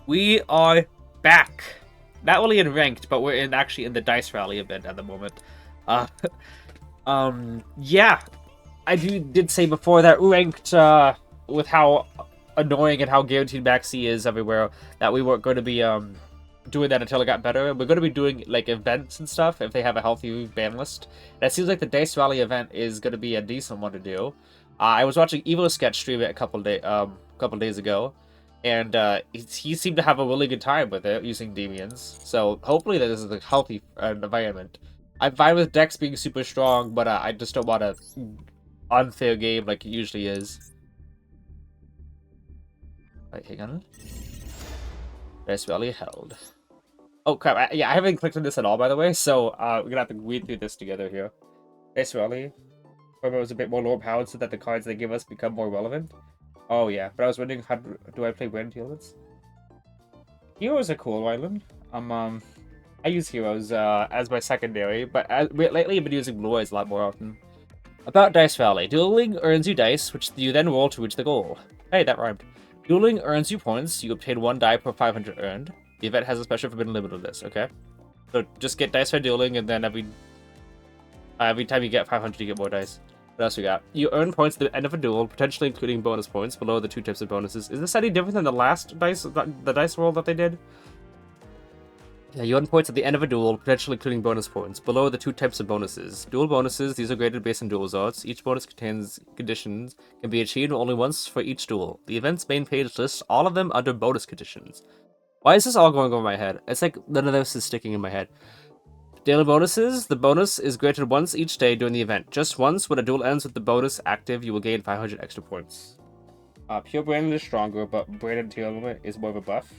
We are back. Not only in ranked, but we're actually in the Dice Rally event at the moment. Uh, yeah. I did say before that ranked, with how annoying and how guaranteed Maxi is everywhere, that we weren't going to be, doing that until it got better. We're going to be doing, like, events and stuff if they have a healthy ban list. And it seems like the Dice Rally event is going to be a decent one to do. I was watching Evo Sketch stream it a couple days ago, and he seemed to have a really good time with it using Endymions. So hopefully this is a healthy environment. I'm fine with Dex being super strong, but I just don't want a unfair game like it usually is. Wait, hang on. Dice Rally held. Oh crap! I haven't clicked on this at all, by the way. So we're gonna have to read through this together here. Dice Rally. Remember, it was a bit more low powered so that the cards they give us become more relevant. Oh yeah, but I was wondering, how do I play brand heroes? Heroes are cool, Ryland. I use heroes as my secondary, but lately I've been using blue eyes a lot more often. About Dice Rally. Dueling earns you dice, which you then roll to reach the goal. Hey, that rhymed. Dueling earns you points. You obtain 1 die per 500 earned. The event has a special forbidden limit of this, okay? So just get dice by dueling, and then every time you get 500, you get more dice. What else we got? You earn points at the end of a duel, potentially including bonus points below the 2 types of bonuses. Is this any different than the last the dice roll that they did? Yeah, you earn points at the end of a duel, potentially including bonus points, below the 2 types of bonuses. Duel bonuses, these are graded based on duel results. Each bonus contains conditions, can be achieved only once for each duel. The event's main page lists all of them under bonus conditions. Why is this all going over my head? It's like none of this is sticking in my head. Daily bonuses, the bonus is granted once each day during the event. Just once, when a duel ends with the bonus active, you will gain 500 extra points. Pure Brandon is stronger, but Brandon Tier Limit is more of a buff.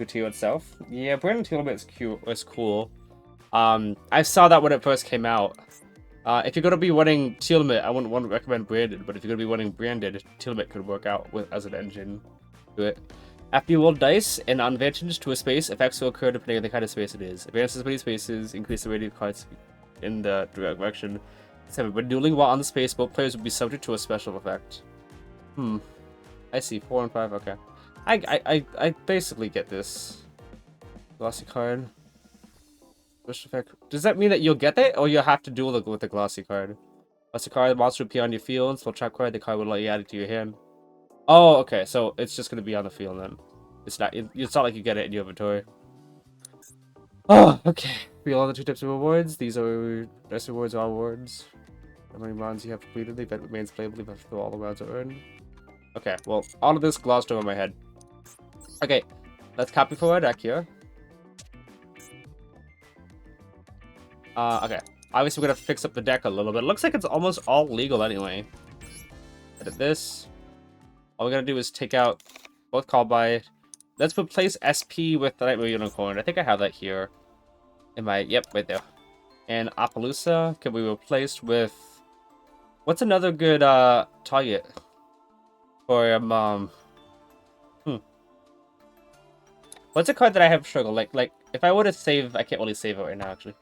Tier itself. Yeah, Brandon Tier Limit is cool. I saw that when it first came out. If you're going to be running Tier Limit, I wouldn't want to recommend Branded, but if you're going to be running Branded, Tier Limit could work out as an engine to it. After you roll dice, an advantage to a space, effects will occur depending on the kind of space it is. Advances many spaces, increase the radius of cards in the direction. 7. When dueling while on the space, both players will be subject to a special effect. I see. 4 and 5, okay. I basically get this. Glossy card. Special effect. Does that mean that you'll get it, or you'll have to duel with the glossy card? Glossy card, the monster will appear on your field, so trap card, the card will let you add it to your hand. Oh, okay, so it's just gonna be on the field then. It's not like you get it in your inventory. Oh, okay. Reveal all the 2 types of rewards. These are dice rewards or rewards. How many rounds you have completed, the event remains playable even after all the rounds are earned. Okay, well, all of this glossed over my head. Okay, let's copy for our deck here. Okay. Obviously, we're gonna fix up the deck a little bit. It looks like it's almost all legal anyway. Edit this. All we're gonna do is take out both call by. Let's replace SP with the Nightmare Unicorn. I think I have that here. Yep, right there. And Appaloosa can be replaced with. What's another good target for What's a card that I have struggled? Like if I were to save, I can't really save it right now actually.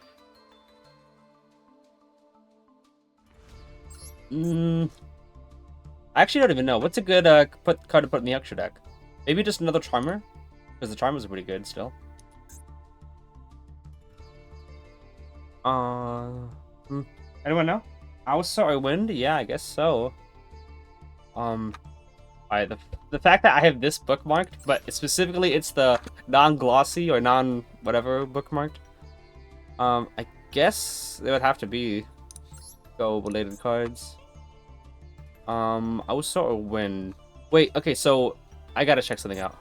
I actually don't even know. What's a good card to put in the extra deck? Maybe just another Charmer? Because the Charmers are pretty good still. Anyone know? Hausa or Wind? Yeah, I guess so. Alright, the fact that I have this bookmarked, but specifically it's the non-glossy or non-whatever bookmarked. I guess they would have to be go-related cards. Hausa or Wind? Wait, okay, so I gotta check something out.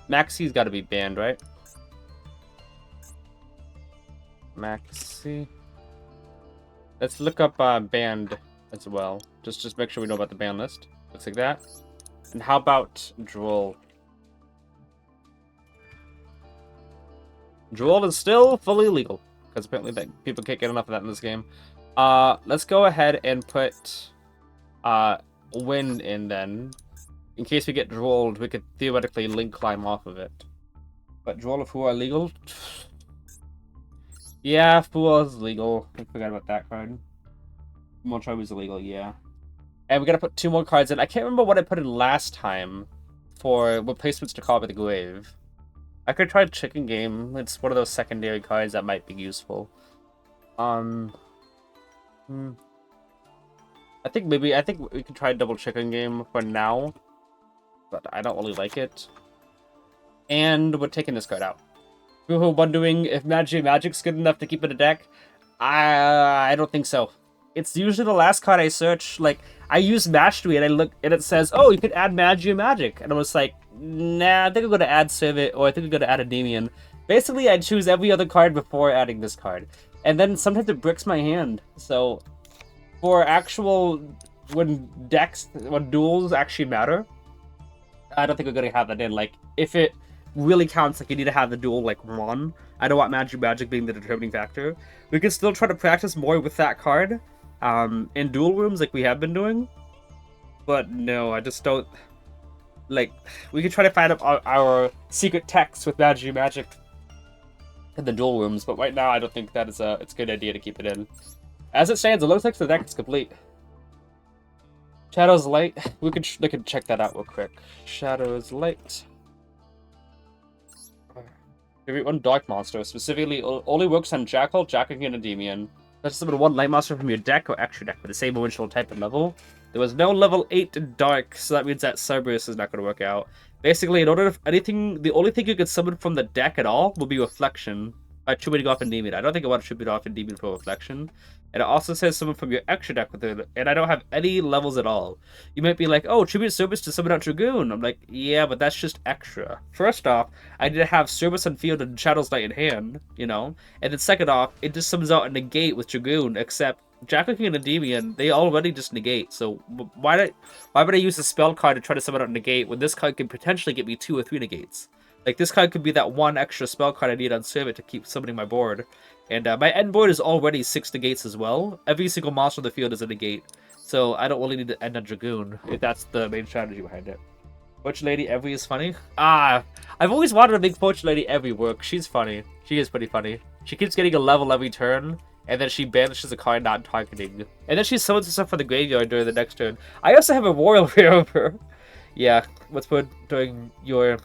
Maxi's gotta be banned, right? Maxi. Let's look up banned as well. Just make sure we know about the ban list. Looks like that. And how about Droll? Droll is still fully legal, because apparently people can't get enough of that in this game. Let's go ahead and put Wind in then. In case we get Drolled, we could theoretically link climb off of it. But Droll of who are legal? Yeah, Fool is legal. I forgot about that card. Moltribe is illegal, yeah. And we gotta put 2 more cards in. I can't remember what I put in last time. for replacements to Call by the Grave. I could try Chicken Game. It's one of those secondary cards that might be useful. I think we can try Double Chicken Game for now, but I don't really like it. And we're taking this card out. People who are wondering if Magic's good enough to keep in a deck, I don't think so. It's usually the last card I search. Like, I use Mastery and I look and it says, oh, you could add Magic. And I was like, nah, I think I'm going to add Civet, or I think I'm going to add Endymion. Basically, I choose every other card before adding this card. And then sometimes it bricks my hand. So, for actual, when duels actually matter, I don't think we're going to have that in. Like, if it really counts, like, you need to have the duel, like, won. I don't want Magic being the determining factor. We can still try to practice more with that card in duel rooms like we have been doing. But no, I just don't... Like, we can try to find our secret text with Magic in the duel rooms, but right now I don't think that is it's a good idea to keep it in. As it stands, it looks like the deck is complete. Shadows Light, we could check that out real quick. Shadows Light. Favorite one, Dark Monster. Specifically, only works on Jackal, King, and Endymion. Let's summon one Light Monster from your deck or extra deck with the same original type and level. There was no level 8 in Dark, so that means that Cerberus is not going to work out. Basically, in order to the only thing you could summon from the deck at all will be Reflection by tributing off Endymion. I don't think I want to tribute off Endymion for Reflection. And it also says summon from your extra deck with it, and I don't have any levels at all. You might be like, oh, tribute Cerberus to summon out Dragoon. I'm like, yeah, but that's just extra. First off, I need to have Cerberus on field and Shadows Light in hand, you know? And then second off, it just summons out a negate with Dragoon, except King and Endymion, they already just negate, so why would I use a spell card to try to summon out a negate when this card can potentially get me 2 or 3 negates? Like, this card could be that one extra spell card I need on Cervet to keep summoning my board. And my end board is already 6 negates as well. Every single monster on the field is a negate, so I don't really need to end on Dragoon, if that's the main strategy behind it. Fortune Lady Evie is funny? I've always wanted to make Fortune Lady Evie work. She's funny. She is pretty funny. She keeps getting a level every turn, and then she banishes a card not targeting. And then she summons herself from the graveyard during the next turn. I also have a Royal Rearmer. Yeah, let's put during your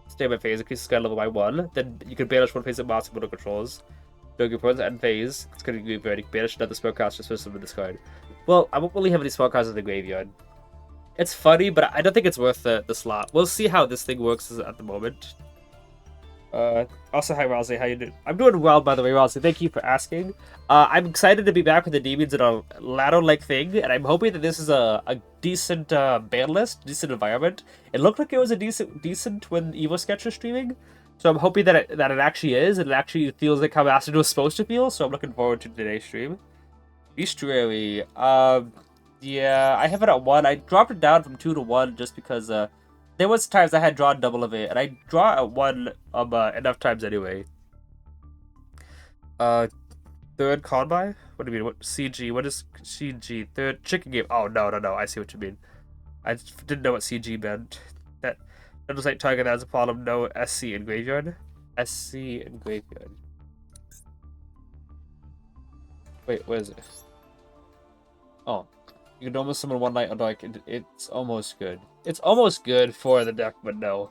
standby phase, increases card level by 1. Then you can banish one phase of monster Mortal controls. During your opponent's end phase, it's going to be graveyard. You can banish another spellcaster to summon this card. Well, I won't really have any spellcasters in the graveyard. It's funny, but I don't think it's worth the slot. We'll see how this thing works at the moment. Also, hi, Rousey. How you doing? I'm doing well, by the way, Rousey. Thank you for asking. I'm excited to be back with the Demons in a ladder-like thing, and I'm hoping that this is a decent ban list, decent environment. It looked like it was a decent when Evo Sketch was streaming, so I'm hoping that it actually is, and it actually feels like how Master was supposed to feel, so I'm looking forward to today's stream. Estuary. Yeah, I have it at 1. I dropped it down from 2 to 1 just because, there was times I had drawn double of it, and I draw at 1 enough times anyway. Third Konami? What do you mean? What CG? What is CG? Third Chicken Game? Oh, no. I see what you mean. I didn't know what CG meant. That was like target that has a problem. No SC in Graveyard. SC in Graveyard. Wait, where is it? Oh. You can almost summon one Light on Dark. It's almost good. It's almost good for the deck, but no.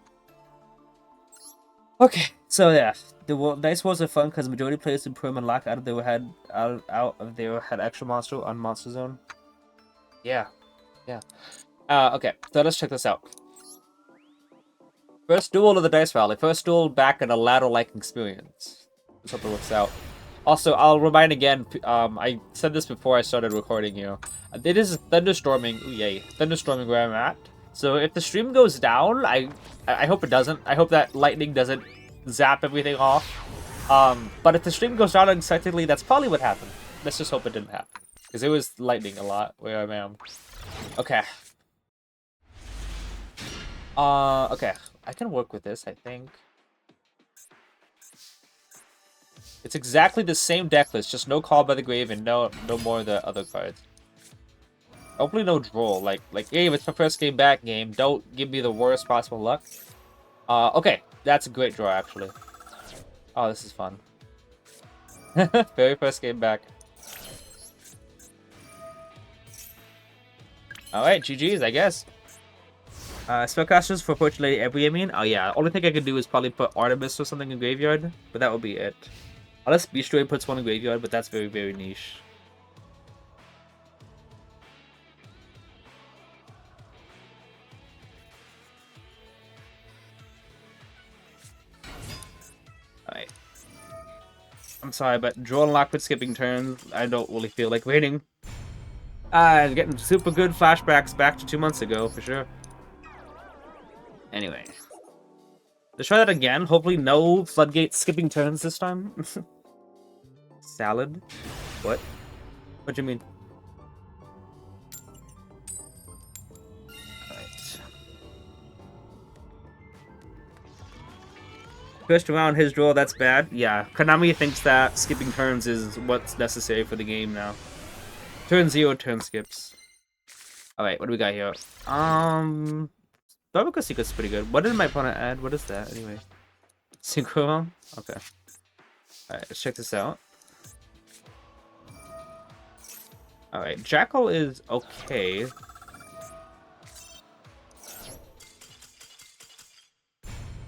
Okay, so yeah, the Dice Wars are fun because the majority of players in Perm and Lock out of their head extra monster on Monster Zone. Yeah. Okay, so let's check this out. First duel of the Dice Valley. First duel back in a ladder-like experience. Let's hope it works out. Also, I'll remind again, I said this before I started recording here. It is thunderstorming, ooh, yay, thunderstorming where I'm at. So if the stream goes down, I hope it doesn't. I hope that lightning doesn't zap everything off. But if the stream goes down unexpectedly, that's probably what happened. Let's just hope it didn't happen. Because it was lightning a lot where I am. Okay. Okay. I can work with this, I think. It's exactly the same deck list, just no Call by the Grave and no more of the other cards. Hopefully no Droll. Like, hey, if it's my first game back game, don't give me the worst possible luck. Okay, that's a great draw, actually. Oh, this is fun. Very first game back. Alright, GG's, I guess. Spellcasters for fortunately every mean. Oh yeah, only thing I could do is probably put Artemis or something in graveyard, but that would be it. Unless Beast Droid puts one in graveyard, but that's very, very niche. Alright. I'm sorry, but Droll and Lockwood skipping turns, I don't really feel like waiting. Getting super good flashbacks back to 2 months ago, for sure. Anyway. Let's try that again. Hopefully no floodgate skipping turns this time. Salad? What? What do you mean? Alright. First round, his draw, that's bad. Yeah, Konami thinks that skipping turns is what's necessary for the game now. Turn 0, turn skips. Alright, what do we got here? Barbacoa Secret's pretty good. What did my opponent add? What is that, anyway? Synchro? Okay. Alright, let's check this out. Alright, Jackal is okay.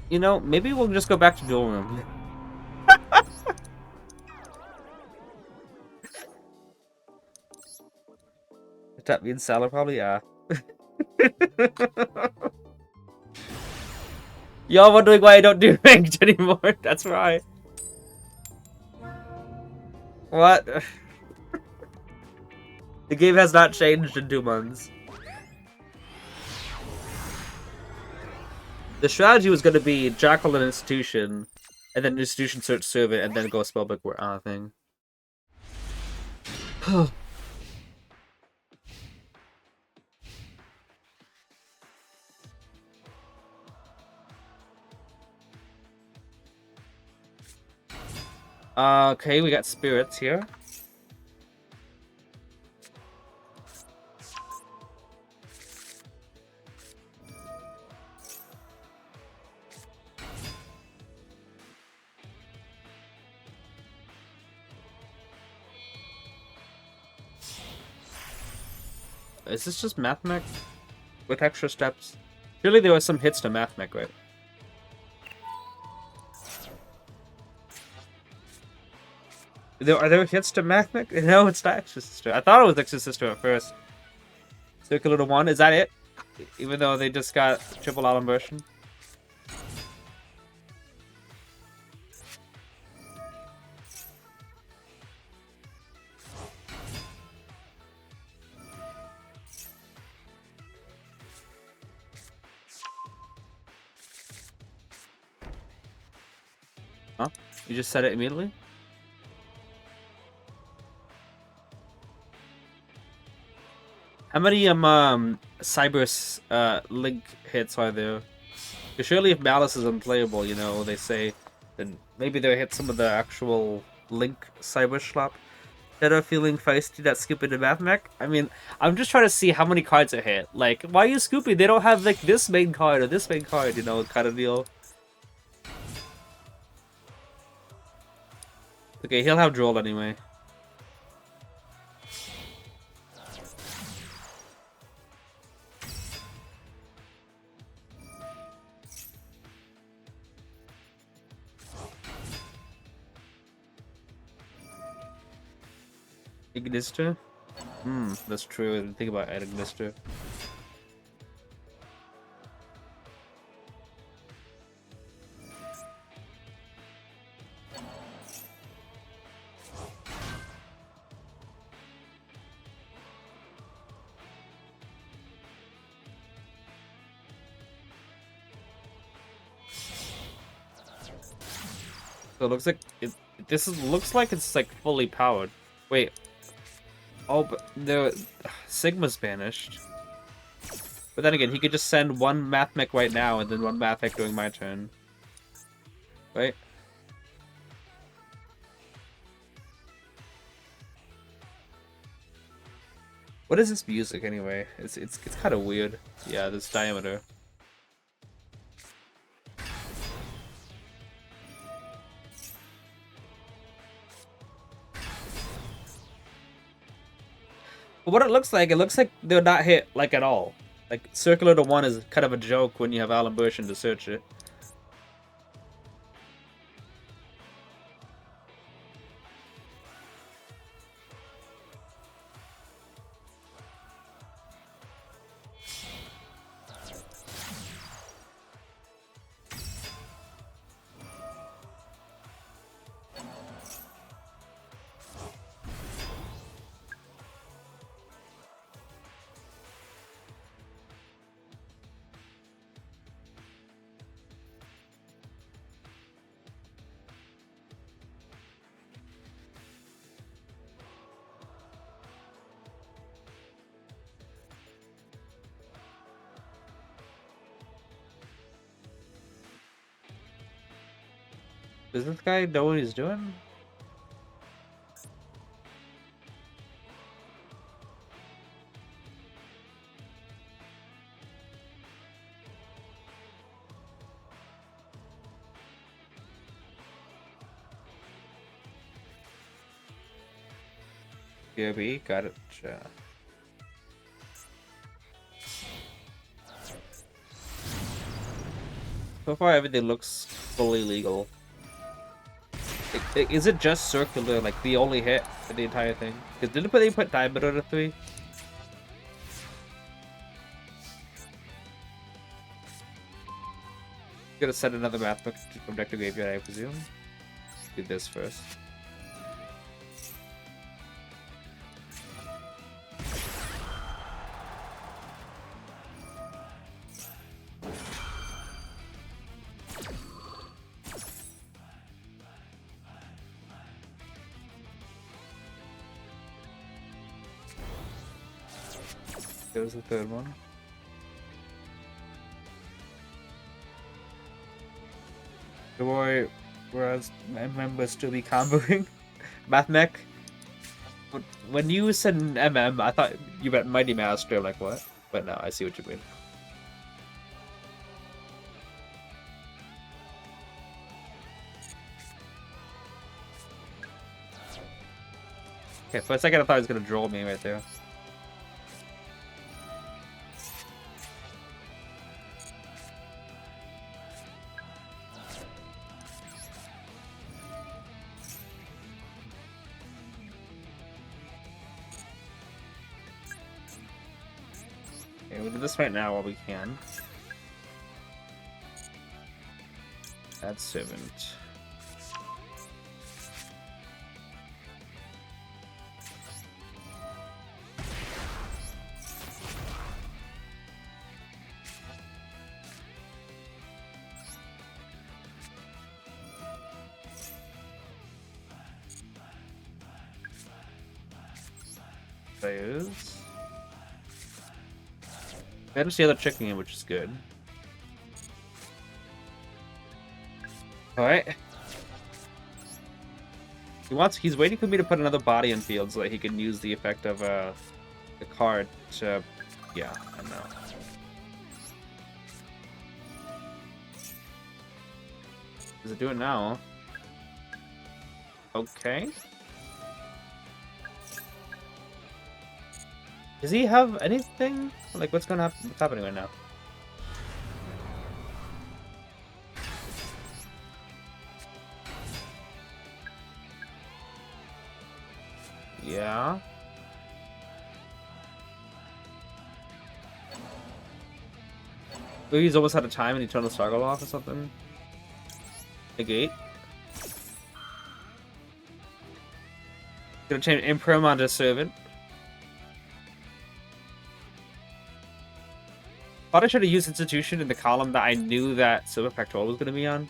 You know, maybe we'll just go back to dual room. That means Salah probably, yeah. Y'all wondering why I don't do ranked anymore? That's right. What? The game has not changed in 2 months. The strategy was going to be Jackal and Institution, and then Institution search server, and then go Spellbook thing. Okay, we got spirits here. Is this just Mathmech with extra steps? Surely there were some hits to Mathmech, right? Are there hits to Mathmech? No, it's not Extra Sister. I thought it was Extra Sister at first. Circular to 1, is that it? Even though they just got triple autumn version. Huh? You just said it immediately? How many Cyber Link hits are there? Because surely if Malice is unplayable, you know, they say, then maybe they'll hit some of the actual Link Cyber Schlop that are feeling feisty that scoop into Mathmech. I mean, I'm just trying to see how many cards are hit. Like, why are you scooping? They don't have, like, this main card or this main card, you know, kind of deal. Okay, he'll have Droll anyway. Ignister? That's true. I didn't think about adding Ignister. So it looks like looks like it's like fully powered. Wait. Oh, but the Sigma's banished. But then again, he could just send one Mathmech right now and then one Mathmech during my turn. Right? What is this music anyway? It's kind of weird. Yeah, this diameter. But what it looks like they're not hit like at all. Like, circular to 1 is kind of a joke when you have Alan Bush and to search it. Does this guy know what he's doing? POB, got it. So far, everything looks fully legal. Is it just circular, like the only hit for the entire thing? Because didn't they put diameter to 3? Gonna send another math book from deck to graveyard, I presume. Do this first. There's the third one. The boy, whereas members to be comboing. Mathmech. When you said MM, I thought you meant Mighty Master. I'm like, what? But no, I see what you mean. Okay, for a second I thought he was gonna Droll me right there. Okay, we'll do this right now while we can. Add servant. Players. I didn't see other checking in, which is good. Alright. He's waiting for me to put another body in field so that he can use the effect of the card to, yeah, I know. Does it do it now? Okay. Does he have anything? Like, what's gonna happen? What's happening right now? Yeah. Maybe he's almost out of time and he turned the struggle off or something. Negate. Gonna change Imprim onto Servant. Thought I should have used Institution in the column that I knew that Silver Pectoral was going to be on.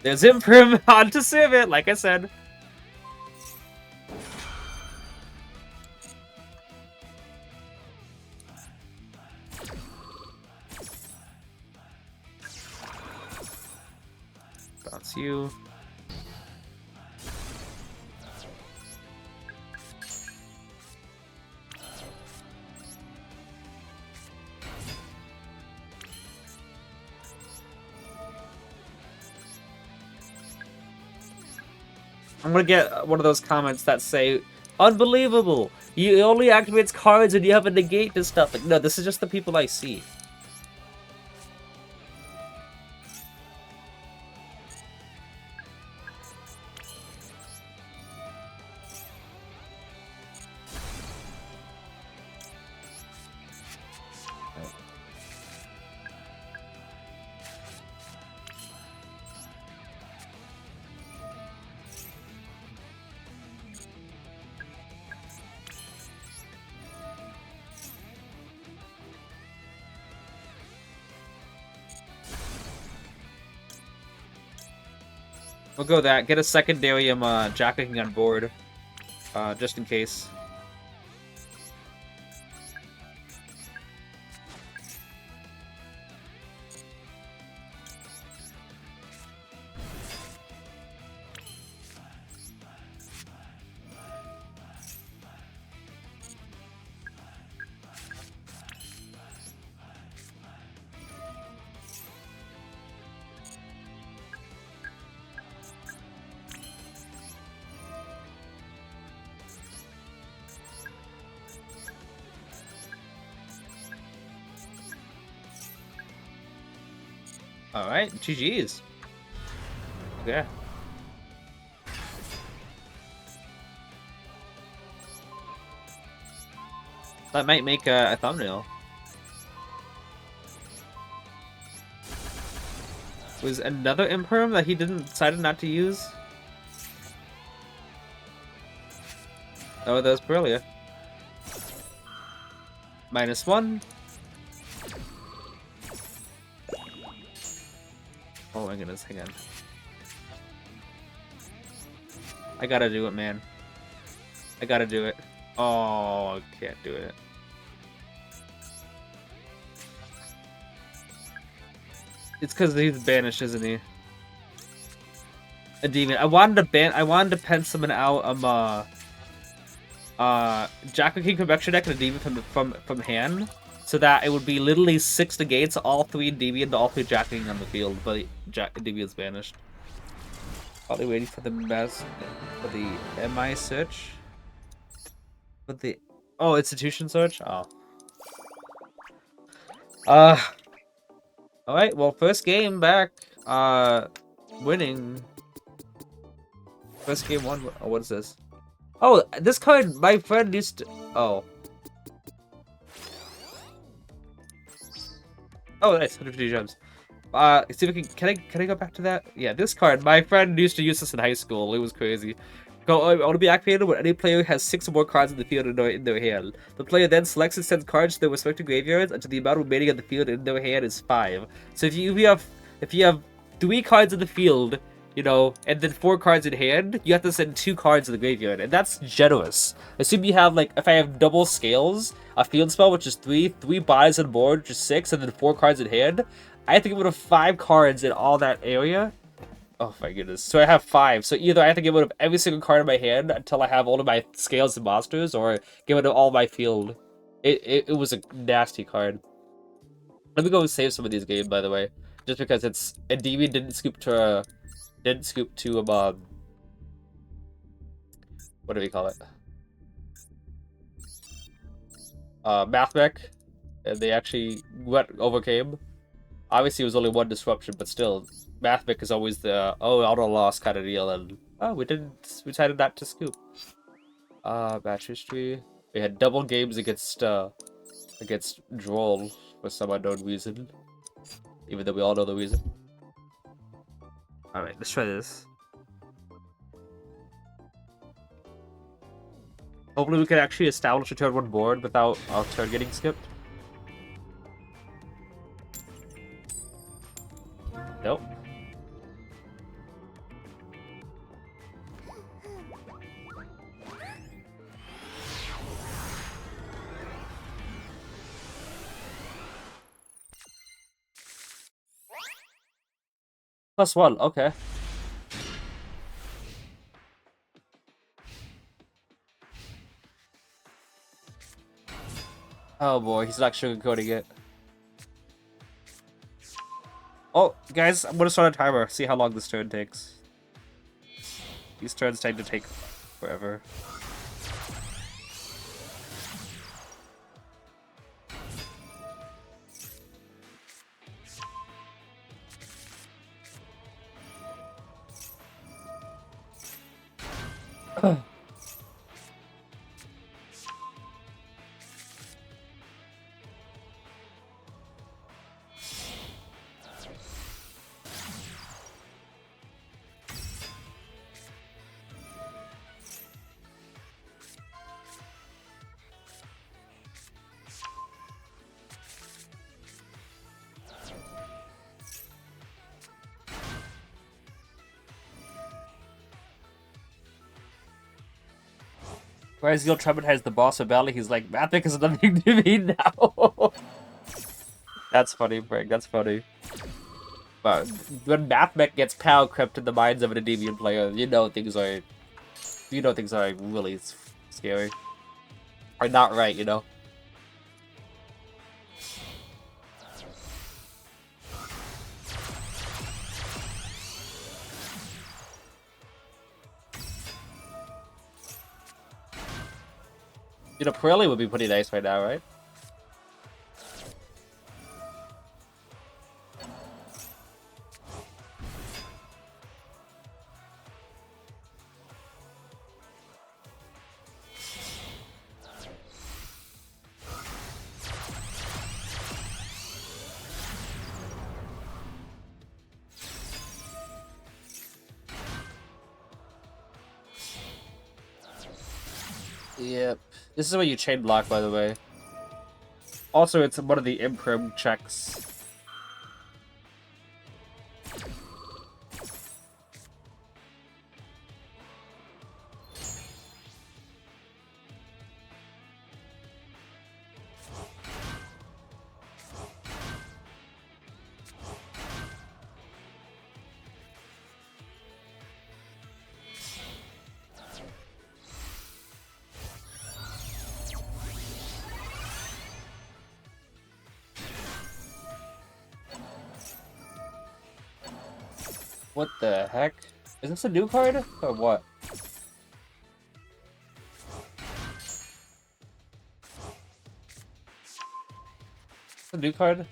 There's Imprim onto Servant, like I said. Bounce you. I'm gonna get one of those comments that say, Unbelievable! You only activates cards when you have a negate and stuff. Like, no, this is just the people I see. We'll go that. Get a secondary jacking on board. Just in case. Alright, GG's. Yeah. That might make a thumbnail. Was another imperm that he decided not to use? Oh, that was Brillia. -1. Oh my goodness, hang on. I gotta do it, man. I gotta do it. Oh, I can't do it. It's because he's banished, isn't he? A demon. I wanted to pen someone out Jack and King Convection deck and a demon from hand. So that it would be literally 6 negates, all 3 Endymion, all 3 jacking on the field, but Endymion's banished. Probably waiting for the MI search. But the institution search? Oh. Alright, well, first game back. Winning. First game won. Oh, what is this? Oh, this card my friend used to. Oh. Oh, nice, 150 gems. See if we can I go back to that? Yeah, this card. My friend used to use this in high school. It was crazy. Only be activated when any player has 6 or more cards in the field in their hand. The player then selects and sends cards to their respective graveyards until the amount remaining on the field in their hand is 5. So if you have 3 cards in the field, you know, and then 4 cards in hand, you have to send 2 cards to the graveyard, and that's generous. Assume you have, like, if I have double scales, a field spell, which is 3 bodies on board, which is 6, and then 4 cards in hand, I have to get rid of 5 cards in all that area. Oh my goodness. So I have 5. So either I have to get rid of every single card in my hand until I have all of my scales and monsters, or get rid of all my field. It was a nasty card. Let me go save some of these games, by the way. Just because it's... Endymion didn't scoop to what do we call it? Mathmech. And they actually overcame. Obviously, it was only 1 disruption, but still, Mathmech is always the auto loss kind of deal, and we decided not to scoop. Match history. We had double games against Droll for some unknown reason, even though we all know the reason. All right, let's try this. Hopefully, we can actually establish a turn 1 board without our turn getting skipped. Nope. +1, okay. Oh boy, he's not sugarcoating it. Oh, guys, I'm gonna start a timer. See how long this turn takes. These turns tend to take forever. Whereas you'll traumatize the boss of Valley, he's like, Mathmic is nothing to me now. That's funny, Brick. That's funny. But when Mathmic gets power crept in the minds of an Endymion player, you know things are really scary. Or not right, you know. You know, Pirelli would be pretty nice right now, right? Yep. This is where you chain block, by the way. Also, it's one of the imperm checks. What the heck? Is this a new card? Or what? A new card?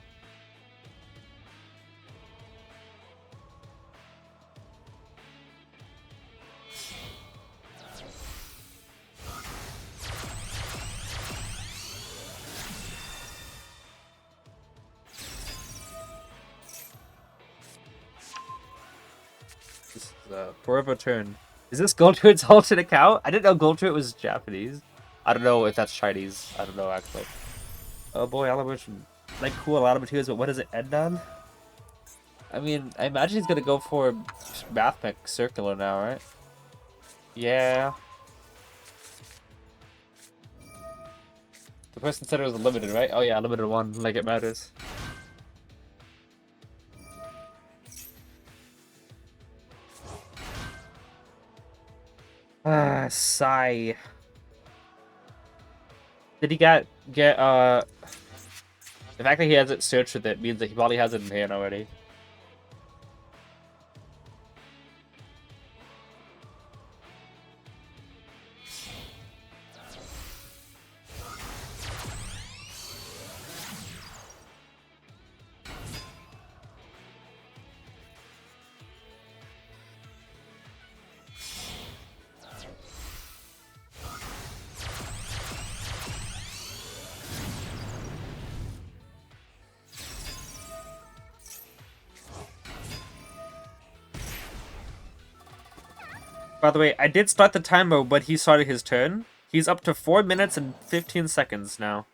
This is Forever Turn. Is this Goldtruid's alternate account? I didn't know Goldtruid was Japanese. I don't know if that's Chinese. I don't know, actually. Oh boy, Alamush, like cool a lot of materials, but what does it end on? I mean, I imagine he's gonna go for Mathmic Circular now, right? Yeah. The person said it was a limited, right? Oh yeah, limited one, like it matters. Ah, sigh. Did he get the fact that he hasn't searched with it means that he probably has it in hand already. By the way, I did start the timer when he started his turn. He's up to 4 minutes and 15 seconds now.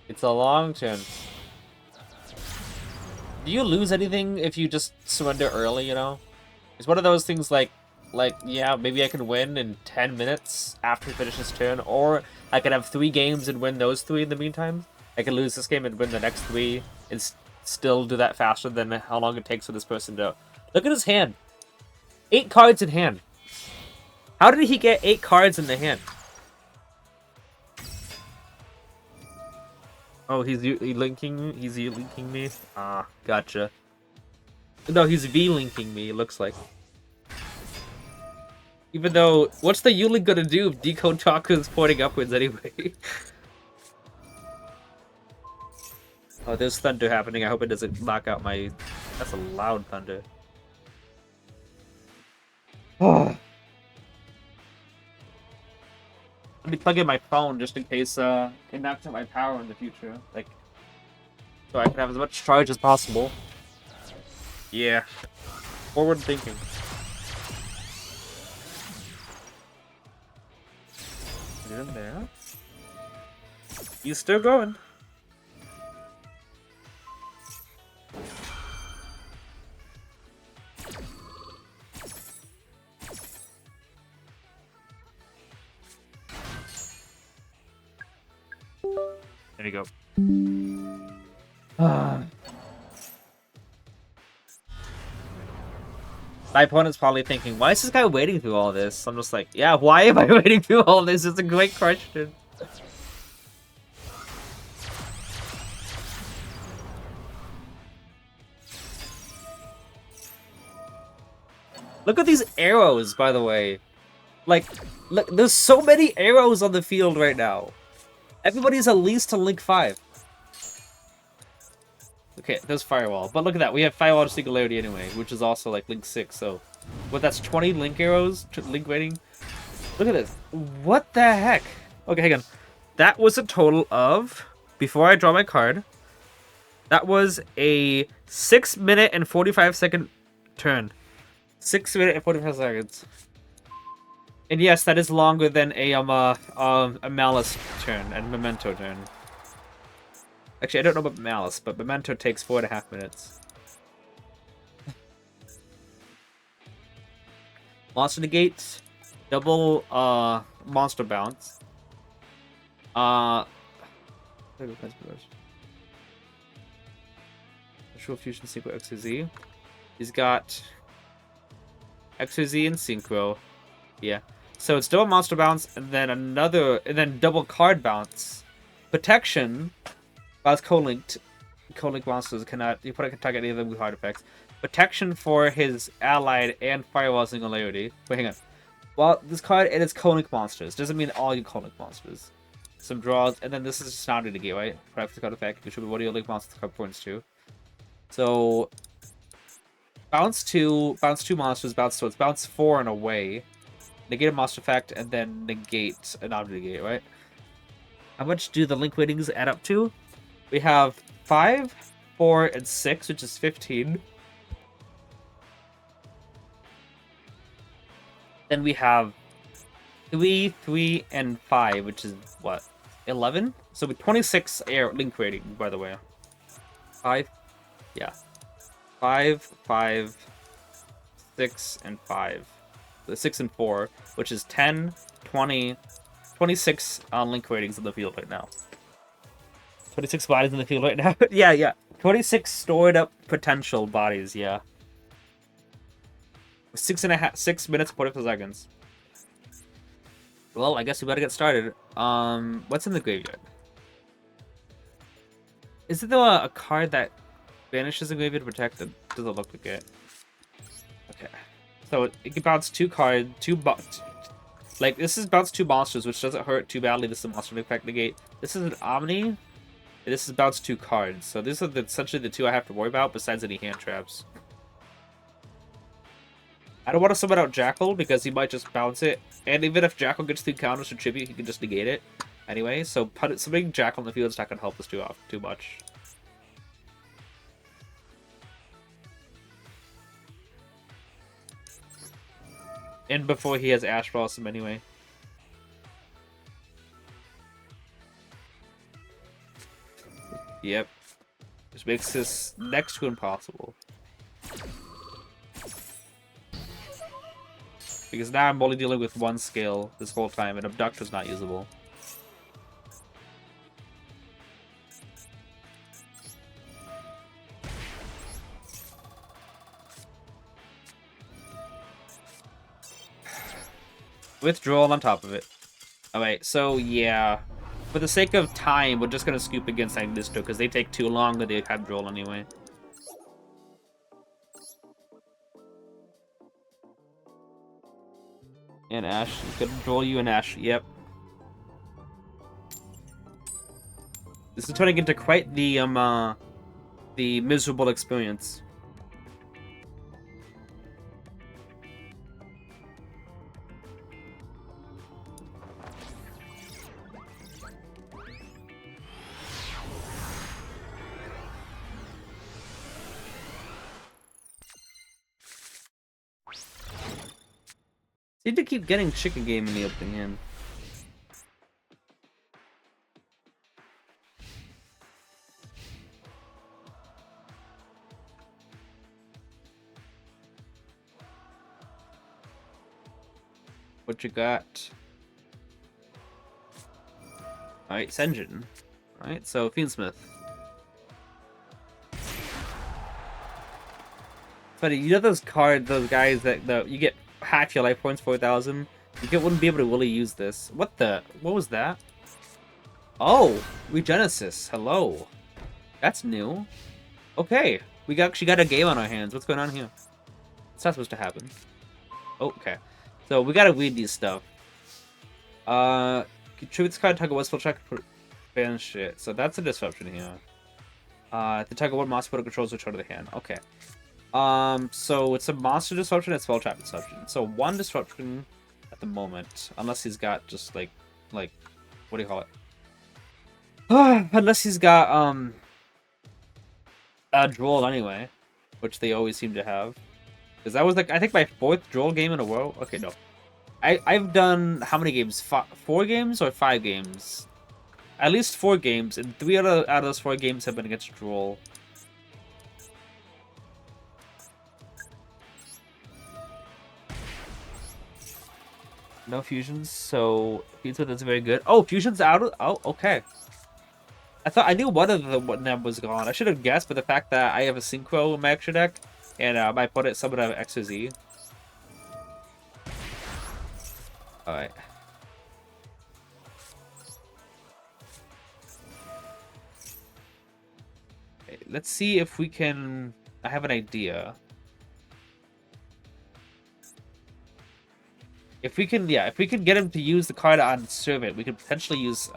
It's a long turn. Do you lose anything if you just surrender early, you know? It's one of those things like, yeah, maybe I can win in 10 minutes after he finishes his turn, or I can have 3 games and win those 3 in the meantime. I can lose this game and win the next 3 and still do that faster than how long it takes for this person to... Look at his hand. 8 cards in hand. How did he get 8 cards in the hand? Oh, he's linking me? Ah, gotcha. No, he's V-linking me, it looks like. Even though, what's the U-link gonna do if Decode Taco is pointing upwards anyway? Oh, there's thunder happening. I hope it doesn't knock out my... That's a loud thunder. Let me plug in my phone just in case it knocks out my power in the future. Like, so I can have as much charge as possible. Yeah. Forward thinking. Get in there. He's still going. There you go. My opponent's probably thinking, why is this guy waiting through all this? I'm just like, yeah, why am I waiting through all this? It's a great question. Look at these arrows, by the way. Like, look, there's so many arrows on the field right now. Everybody's at least to Link 5. Okay, there's Firewall. But look at that. We have Firewall to Singularity anyway, which is also like Link 6. So, what, that's 20 Link arrows? Link rating? Look at this. What the heck? Okay, hang on. That was a total of, before I draw my card, that was a 6 minute and 45 second turn. 6 minutes and 45 seconds. And yes, that is longer than a Malice turn and Memento turn. Actually, I don't know about Malice, but Memento takes 4.5 minutes. Monster Negate, double Monster Bounce. Virtual Fusion Synchro XYZ. He's got XYZ and Synchro. Yeah. So it's double Monster Bounce and then double Card Bounce. Protection. While it's co-linked monsters cannot target any of them with hard effects. Protection for his allied and Firewall Singularity. Wait, hang on. Well, this card and its co-linked monsters doesn't mean all your co-linked monsters. Some draws, and then this is just not negate, right? Perhaps the card effect, which should be one of your link monsters card points to. So bounce two monsters, so it's bounce 4 and away. Negate a monster effect, and then negate an object negate, right? How much do the link ratings add up to? We have 5, 4, and 6, which is 15. Then we have 3, 3, and 5, which is what? 11? So with 26 link rating, by the way. 5? Yeah. 5, 5, 6, and 5. 6 and 4, which is 10, 20, 26 link ratings in the field right now. 26 bodies in the field right now. yeah. 26 stored up potential bodies, yeah. 6 minutes, 45 seconds. Well, I guess we better get started. What's in the graveyard? Is it a card that banishes the graveyard to protect it? Doesn't look like it. Okay. So it can bounce 2 cards, like this is bounce 2 monsters, which doesn't hurt too badly. This is a monster effect negate. This is an Omni. This is bounce 2 cards. So these are essentially the 2 I have to worry about besides any hand traps. I don't want to summon out Jackal because he might just bounce it. And even if Jackal gets 3 counters to tribute, he can just negate it anyway. So summoning Jackal in the field is not going to help us too much. And before he has Ash Blossom anyway. Yep. Which makes this next to impossible. Because now I'm only dealing with 1 scale this whole time, and Abductor's not usable. With Droll on top of it. Alright, so yeah. For the sake of time, we're just gonna scoop against Agnisto because they take too long, but they have Droll anyway. And Ash. Could Droll you and Ash. Yep. This is turning into quite the miserable experience. Need to keep getting chicken game in the opening hand. What you got? Alright, Senjin. Alright, so Fiendsmith. Funny, you know those cards, those guys that you get half your life points, 4,000? You wouldn't be able to really use this. What was that? Oh, Regenesis. Hello. That's new. Okay, we actually got a game on our hands. What's going on here? It's not supposed to happen. Oh, okay. So we gotta read these stuff. Contribute this card, target one spell check, banish it. So that's a disruption here. The target one monster controls return to the hand. Okay. So it's a monster disruption and spell trap disruption. So one disruption at the moment, unless he's got just like what do you call it? Unless he's got Droll anyway, which they always seem to have. Because that was like I think my 4th Droll game in a row. Okay, no. I've done how many games? 4 games or 5 games? At least 4 games, and 3 out of those 4 games have been against Droll. No fusions, so Fiendsmith is very good. Oh, fusion's out of... Oh, okay. I knew one of them was gone. I should have guessed, but the fact that I have a Synchro in my extra deck, and my opponent summoned out X or Z. Alright. Okay, let's see if we can... I have an idea. If we can get him to use the card on Servant, we could potentially use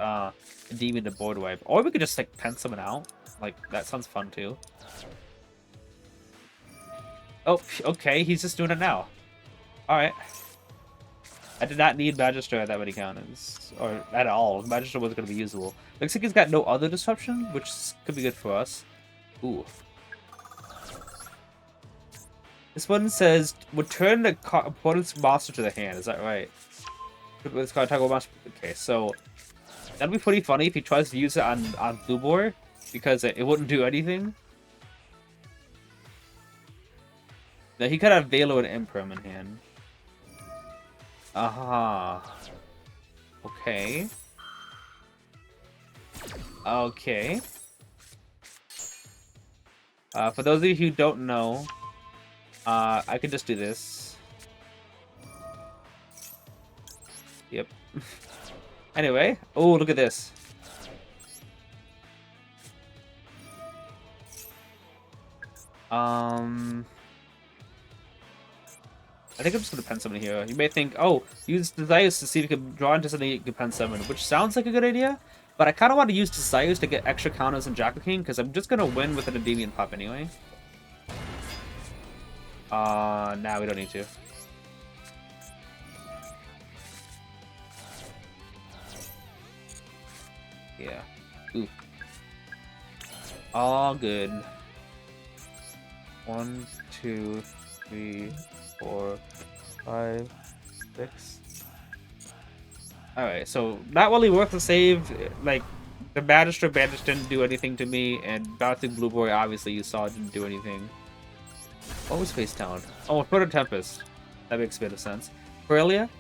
Endymion to board wipe. Or we could just like pen someone out. Like, that sounds fun too. Oh, okay, he's just doing it now. Alright. I did not need Magister at that many counters. Or at all. Magister wasn't going to be usable. Looks like he's got no other disruption, which could be good for us. Ooh. This one says, return the opponent's monster to the hand. Is that right? This card, toggle monster. Okay, so that'd be pretty funny if he tries to use it on Blue Boar, because it wouldn't do anything. Now he could have Velo and Imperm in hand. Aha. Okay. Okay. For those of you who don't know, I could just do this. Yep. Anyway. Oh, look at this. I think I'm just gonna pen summon here. You may think, oh, use Desires to see if you can draw into something you can pen summon, which sounds like a good idea, but I kind of want to use Desires to get extra counters in Jackal King, because I'm just gonna win with an Endymion pop anyway. Nah, we don't need to. Yeah. Ooh. All good. 1, 2, 3, 4, 5, 6. Alright, so not really worth the save. Like, the Magister Bandage didn't do anything to me, and Bouncing Blue Boy, obviously, you saw, didn't do anything. What was Face Town? Oh, Proto Tempest. That makes a bit of sense. Corellia?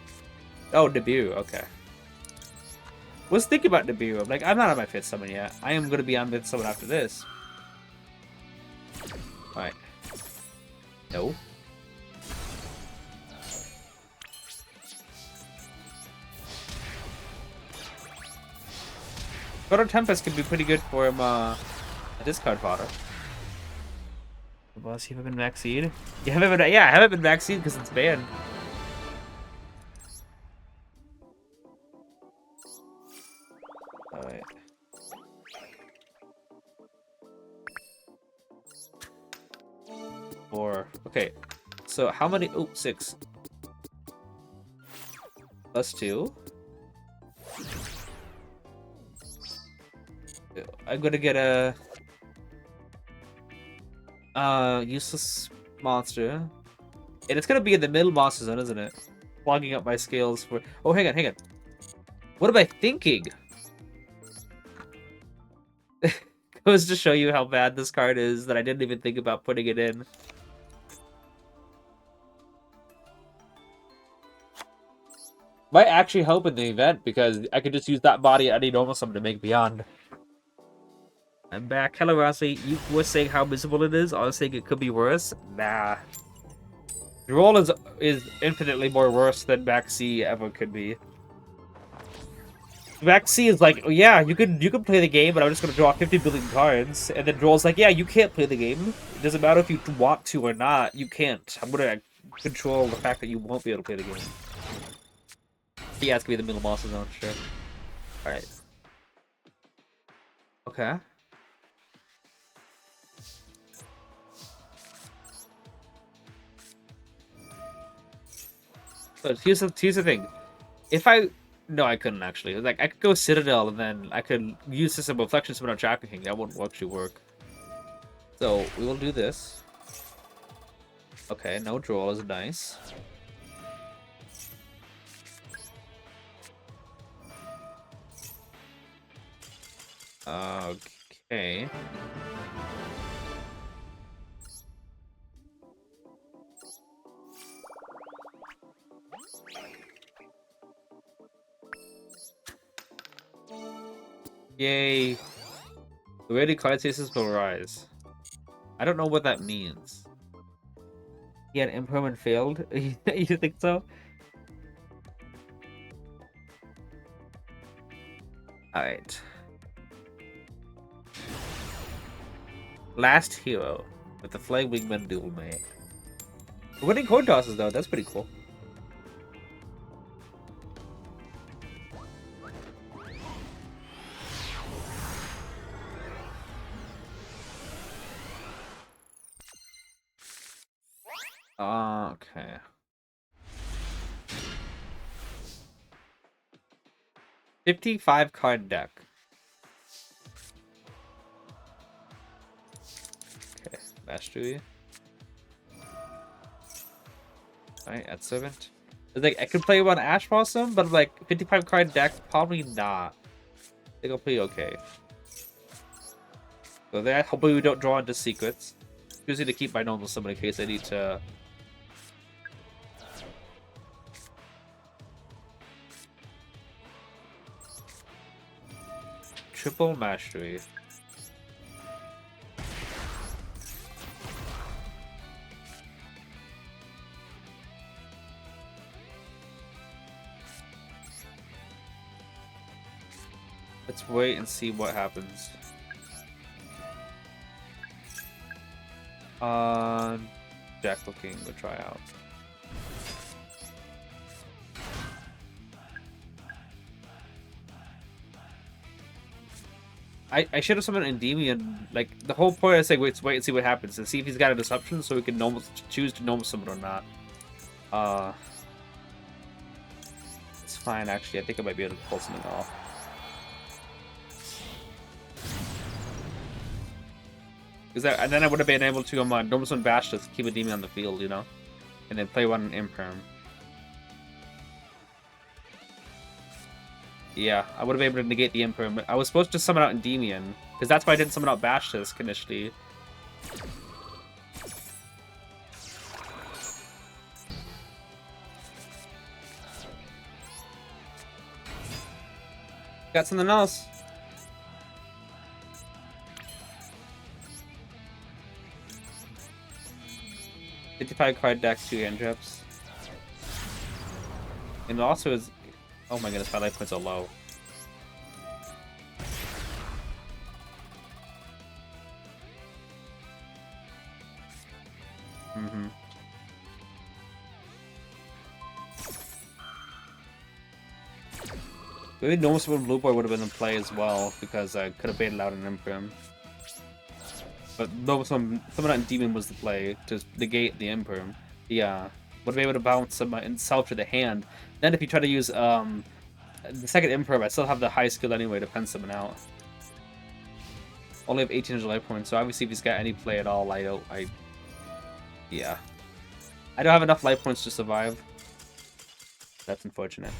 Oh, debut. Okay. Was thinking about debut. I'm like, I'm not on my 5th summon yet. I am going to be on 5th summon after this. Alright. No. Proto Tempest could be pretty good for him, a discard fodder. Boss, you haven't been vaccinated? You haven't been, yeah, I haven't been vaccinated because it's banned. Alright. 4. Okay. So how many? Oh, 6. Plus 2. I'm gonna get a useless monster. And it's gonna be in the middle monster zone, isn't it? Clogging up my scales for... Oh, hang on, hang on. What am I thinking? Goes to show you how bad this card is that I didn't even think about putting it in. Might actually help in the event because I could just use that body at any normal summon to make Beyond. I'm back. Hello, Rossi. You were saying how miserable it is. I was saying it could be worse. Nah. Droll is infinitely more worse than Back C ever could be. Back C is like, oh, yeah, you can play the game, but I'm just gonna draw 50 billion cards. And then Droll's like, yeah, you can't play the game. It doesn't matter if you want to or not. You can't. I'm gonna control the fact that you won't be able to play the game. Yeah, it's gonna be the middle monster zone, sure. Alright. Okay. But here's the thing. If I... No, I couldn't actually. Like, I could go Citadel and then I could use System of Reflection to summon out Tracking. That wouldn't actually work. So, we will do this. Okay, no Droll is nice. Okay. Yay. The way the card chases will rise. I don't know what that means. He had impermanent failed? You think so? Alright. Last hero with the Flying Wingman dual mate. We're winning coin tosses though, that's pretty cool. Okay. $55 card deck. Okay, Mastery. Alright, at 7. Like, I could play one Ash Blossom, but like 55 card deck, probably not. I think I'll play okay. So that hopefully we don't draw into secrets. Usually to keep my normal summon in case I need to. Triple Mastery. Let's wait and see what happens. Jack looking, we'll try out. I should have summoned Endymion. Like, the whole point is like, wait and see what happens and see if he's got a disruption so we can choose to normal summon or not. It's fine actually. I think I might be able to pull something off. And then I would have been able to normal summon Bash to keep a demon on the field, you know? And then play one Imperm. Yeah, I would have been able to negate the Imperm, but I was supposed to summon out Endymion, because that's why I didn't summon out Bashtisk initially. Got something else. $55 card deck, 2 hand traps. And it also is... Oh my goodness, my life points are low. Maybe normal summon Blue Boy would have been in play as well, because I could have baited out an Imperm. But though someone on Demon was the play to negate the Imperm, yeah, would be able to bounce himself to the hand. Then if you try to use the second Imperm, I still have the high skill anyway to pen someone out. Only have 1800 life points, so obviously if he's got any play at all, yeah. I don't have enough life points to survive. That's unfortunate.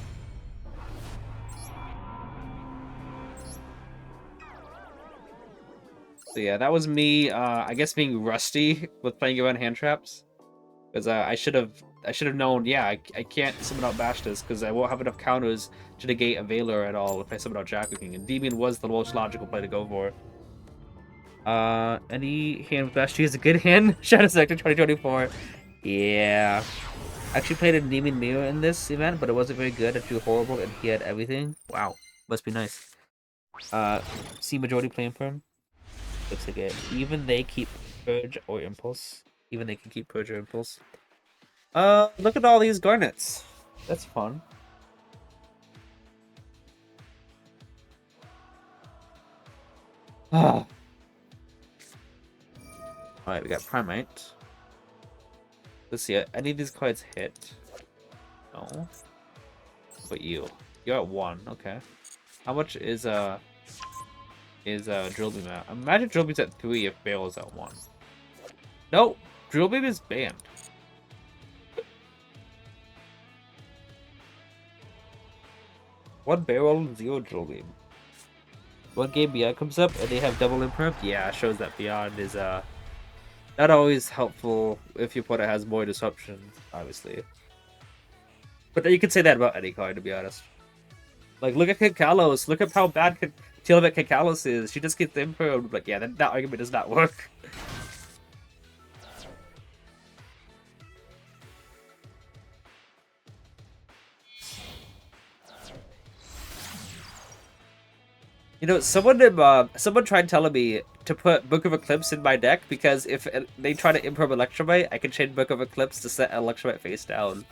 So yeah, that was me, I guess being rusty with playing around hand traps. Because I should have known, yeah, I can't summon out Bashtas because I won't have enough counters to negate a Veiler at all if I summon out Jackal King. And Endymion was the most logical play to go for. Any hand with Bashtas is a good hand. Shadow Sector 2024. Yeah. I actually played a Endymion Mirror in this event, but it wasn't very good. It felt horrible and he had everything. Wow. Must be nice. See majority playing for him. Looks like it. Even they keep Purge or Impulse. Even they can keep Purge or Impulse. Look at all these garnets. That's fun. Ah. Alright, we got Primite. Let's see, any of these cards hit? No. But you're at 1, okay. How much is Drill Beam at? Imagine Drill Beam's at 3 if Bale is at 1. No! Drill Beam is banned. One barrel and 0 Drill Beam. One game Beyond comes up and they have double imperm. Yeah, it shows that Beyond is not always helpful if your opponent has more disruption, obviously. But you can say that about any card, to be honest. Like, look at Kikalos. Look at how bad Tilvet Kikalos is. She just gets impermed. Like, yeah, that argument does not work. You know, someone tried telling me to put Book of Eclipse in my deck because if they try to improv Electromite, I can change Book of Eclipse to set Electromite face down.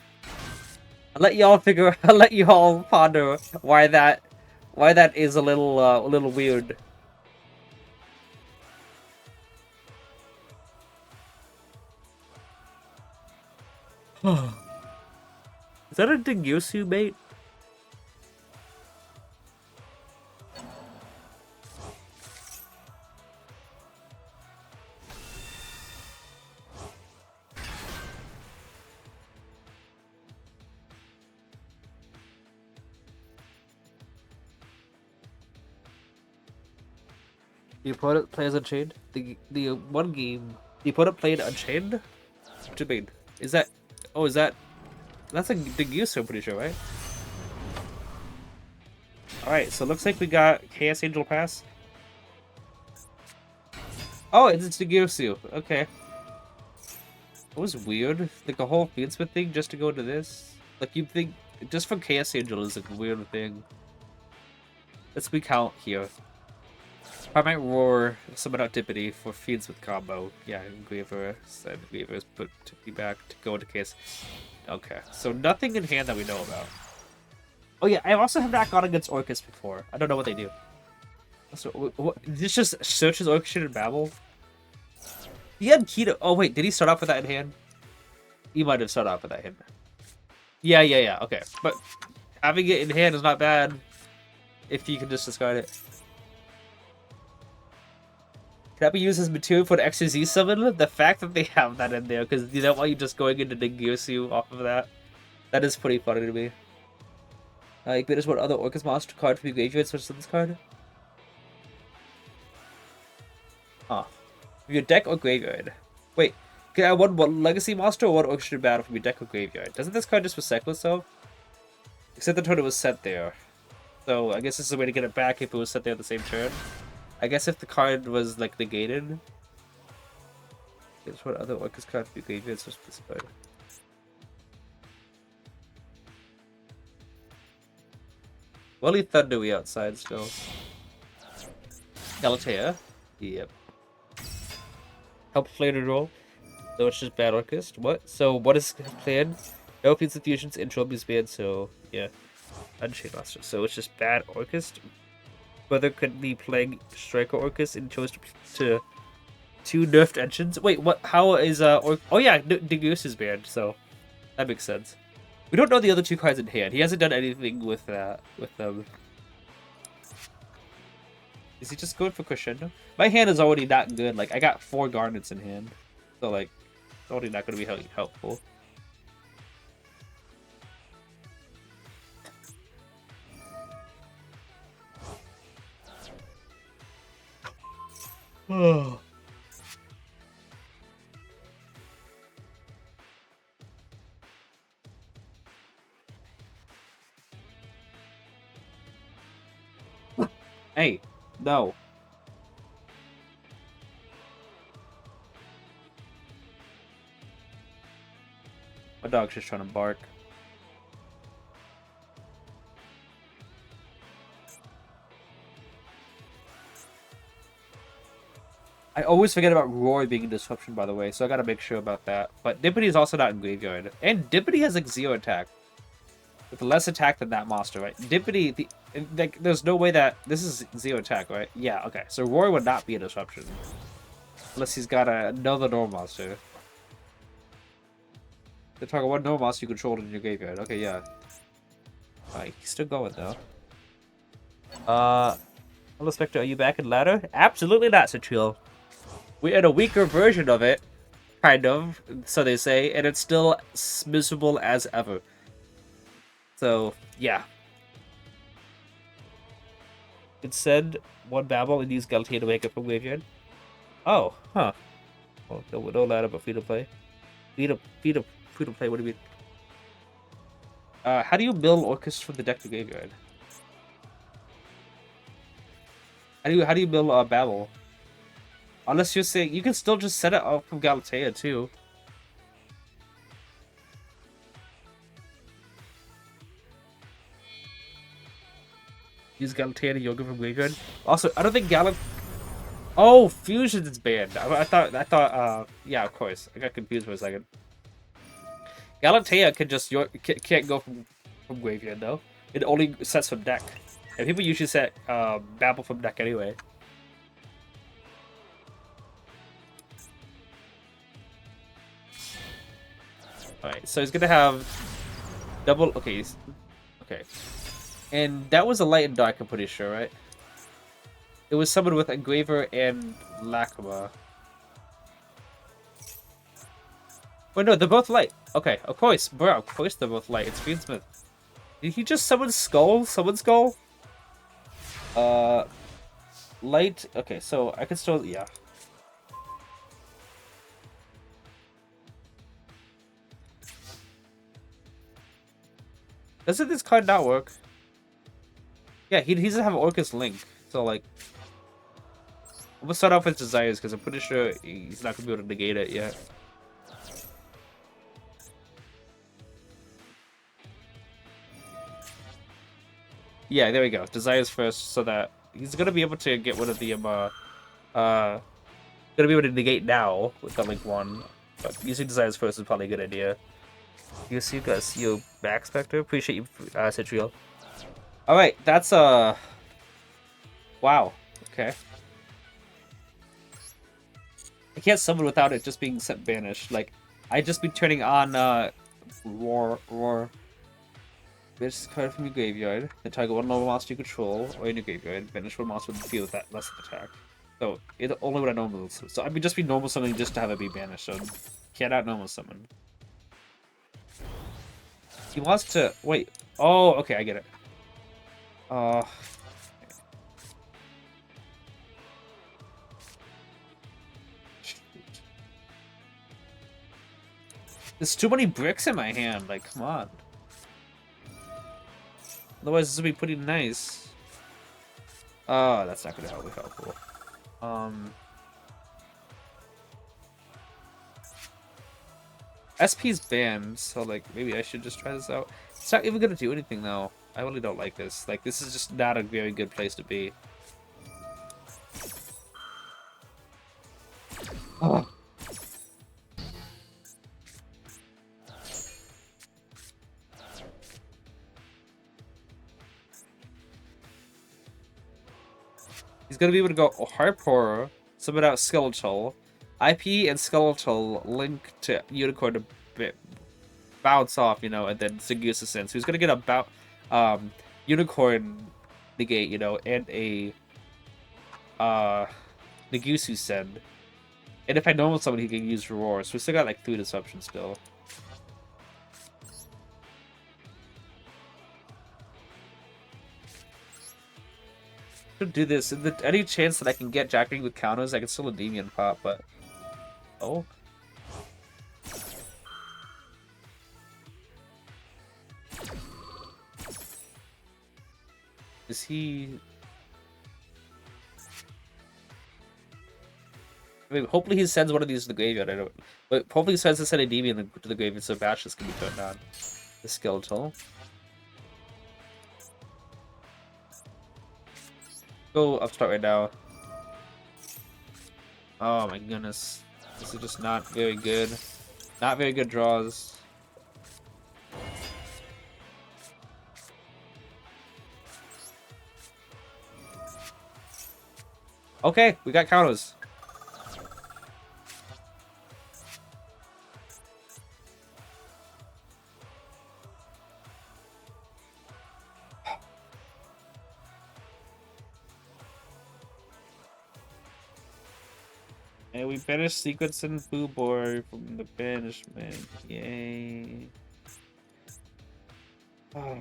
I'll let y'all ponder why that is a little weird. Is that a Degyosu bait? The opponent plays Unchained? The one game... The opponent played Unchained? What do you mean? Is that... Oh, is that... That's a Degyosu, I'm pretty sure, right? Alright, so it looks like we got Chaos Angel Pass. Oh, it's Degyosu. Okay. That was weird. Like, a whole Fiendsmith thing just to go to this? Like, you'd think... Just from Chaos Angel is a weird thing. Let's recount here. I might roar summon out Dippity for feeds with combo. Yeah, Griever said Griever's put Tippity back to go into case. Okay, so nothing in hand that we know about. Oh yeah, I also have not gone against Orcus before. I don't know what they do. So, what, this just searches Orchestration and Babel? He had Keto. Oh wait, did he start off with that in hand? He might have started off with that in hand. Yeah, okay. But having it in hand is not bad if you can just discard it. Can that be used as material for an extra Z summon? The fact that they have that in there, because you don't want you just going into Degyosu off of that. That is pretty funny to me. You can just what other Orcus monster card from your graveyard switch to this card? From your deck or graveyard? Wait, can I have one legacy monster or one orchestrated battle from your deck or graveyard? Doesn't this card just recycle itself? Except the turn it was set there. So I guess this is a way to get it back if it was set there at the same turn. I guess if the card was, like, negated... Guess what other Orcus card would be graveyard switch this card? Welly Thundery outside still. Galatea? Yep. Help play the role. So it's just bad Orcus. What? So what is planned? No Fiends Fusions, intro is banned, so yeah. Unchained Master. So it's just bad Orcus. Brother could be playing Striker Orcus and chose to 2 nerfed engines. Wait, what? How is oh yeah, Dingus is banned, so that makes sense. We don't know the other 2 cards in hand. He hasn't done anything with them. Is he just going for crescendo? My hand is already not good. Like I got 4 garnets in hand, so like it's already not going to be helpful. Oh. Hey, no. My dog's just trying to bark. I always forget about Roar being a disruption, by the way, so I gotta make sure about that. But Dippity is also not in Graveyard. And Dippity has like 0 attack. With less attack than that monster, right? Dippity, like, there's no way that... This is 0 attack, right? Yeah, okay. So Roar would not be a disruption. Unless he's got another normal monster. The target one normal monster you controlled in your graveyard. Okay, yeah. Alright, he's still going, though. Hello, Spectre, are you back in ladder? Absolutely not, Citril. We're in a weaker version of it. Kind of, so they say. And it's still miserable as ever. So, yeah. Instead, 1 Babble and use Galatea to wake up from graveyard. Oh, huh. Oh, no ladder, but free to play. Free to play, what do you mean? How do you mill Orcust from the deck to graveyard? How do you mill Babble? Unless you're saying you can still just set it up from Galatea too. Use Galatea to Yoga from graveyard. Also, I don't think Oh, Fusion is banned. I thought, yeah, of course. I got confused for a second. Galatea can just can't go from graveyard though. It only sets from deck, and people usually set Babble from deck anyway. All right, so he's gonna have double. Okay, okay, and that was a light and dark. I'm pretty sure, right? It was someone with Engraver and Lacrima. Oh no, they're both light. Okay, of course, bro. Of course they're both light. It's Greensmith. Did he just summon Skull? Summon Skull? Light. Okay, so I can still, yeah. Doesn't this card not work? Yeah, he doesn't have Orcus Link, so like, I'm gonna start off with Desires because I'm pretty sure he's not gonna be able to negate it yet. Yeah, there we go. Desires first, so that he's gonna be able to get rid of the gonna be able to negate now with the Link 1. But using Desires first is probably a good idea. You guys, you back, Spectre. Appreciate you, Citriel. All right, that's wow. Okay. I can't summon without it just being set banished. Like, I'd just be turning on Roar. Banish card from your graveyard. Then target 1 normal monster you control or in your graveyard. Banish 1 monster with the field with that less of attack. So it only would I normal. So I'd just be normal summoning just to have it be banished. So can't out normal summon. He wants to wait. Oh, okay, I get it. There's too many bricks in my hand. Like, come on. Otherwise, this would be pretty nice. Oh, that's not gonna help me helpful. SP's banned, so like maybe I should just try this out. It's not even gonna do anything though. I really don't like this. Like, this is just not a very good place to be. Oh. He's gonna be able to go Harp Horror, summon out Skeletal, IP and Skeletal link to Unicorn to bounce off, you know, and then Zagusa sends. Who's gonna get a Unicorn negate, you know, and a Nagusu send. And if I know someone, he can use Roar. So we still got like 3 Disruption still. Should do this. Any chance that I can get Jacketing with counters, I can still Endymion pop, but... Oh. Is he... I mean, hopefully he sends one of these to the graveyard. I don't... But hopefully he sends a set of Endymion to the graveyard so Bashes can be turned on. The Skeletal. Go upstart right now. Oh my goodness. This is just not very good. Not very good draws. Okay, we got counters. And we finished sequencing Boo Boy from the banishment. Yay. Oh.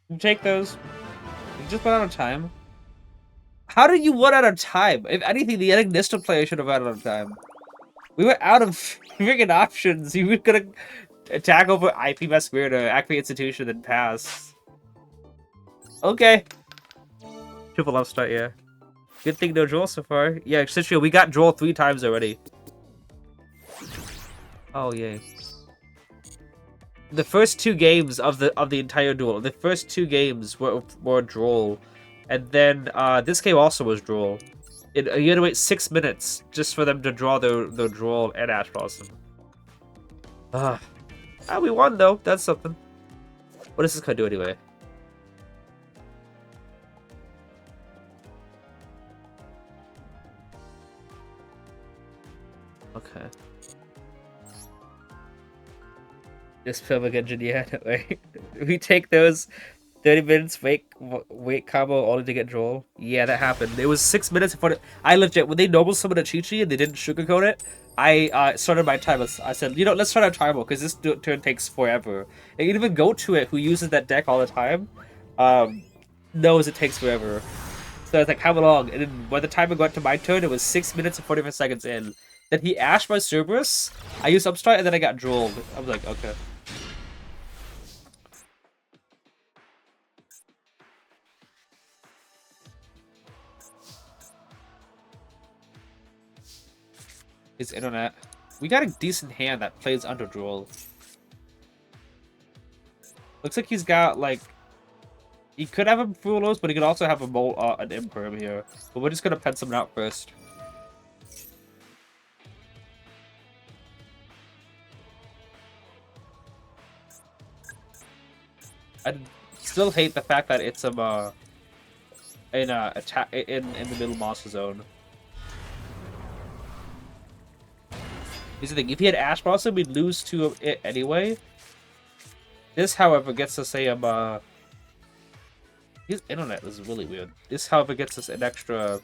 You take those. You just run out of time. How did you run out of time? If anything, the Enigmista player should have run out of time. We were out of freaking options. You were gonna attack over IP Masquerade, activate Institution, then pass. Okay. Triple upstart, yeah. Good thing no Droll so far. Yeah, Citrio, we got Droll 3 times already. Oh, yay. The first 2 games of the entire duel, the first 2 games were Droll. And then this game also was Droll. You had to wait 6 minutes just for them to draw their Droll and Ash Blossom. We won though. That's something. What is this gonna do anyway? Okay. This Perfect Engine, yeah, right? We take those 30 minutes wait combo only to get Droll. Yeah, that happened. It was 6 minutes before I legit, when they normal summoned a Chi-Chi and they didn't sugarcoat it, I started my timer. I said, you know, let's start our timer because this turn takes forever. And even go to it, who uses that deck all the time, knows it takes forever. So I was like, how long? And then by the time I got to my turn, it was 6 minutes and 45 seconds in. Then he ashed my Cerberus, I used Upstart, and then I got Drolled. I was like, okay. His internet. We got a decent hand that plays under Droll. Looks like he's got, like... He could have a Fulos, but he could also have an Imperm here. But we're just gonna pen someone out first. I still hate the fact that it's in the middle monster zone. Here's the thing: if he had Ash Blossom, we'd lose to it anyway. This, however, gets us a his internet is really weird. This, however, gets us an extra,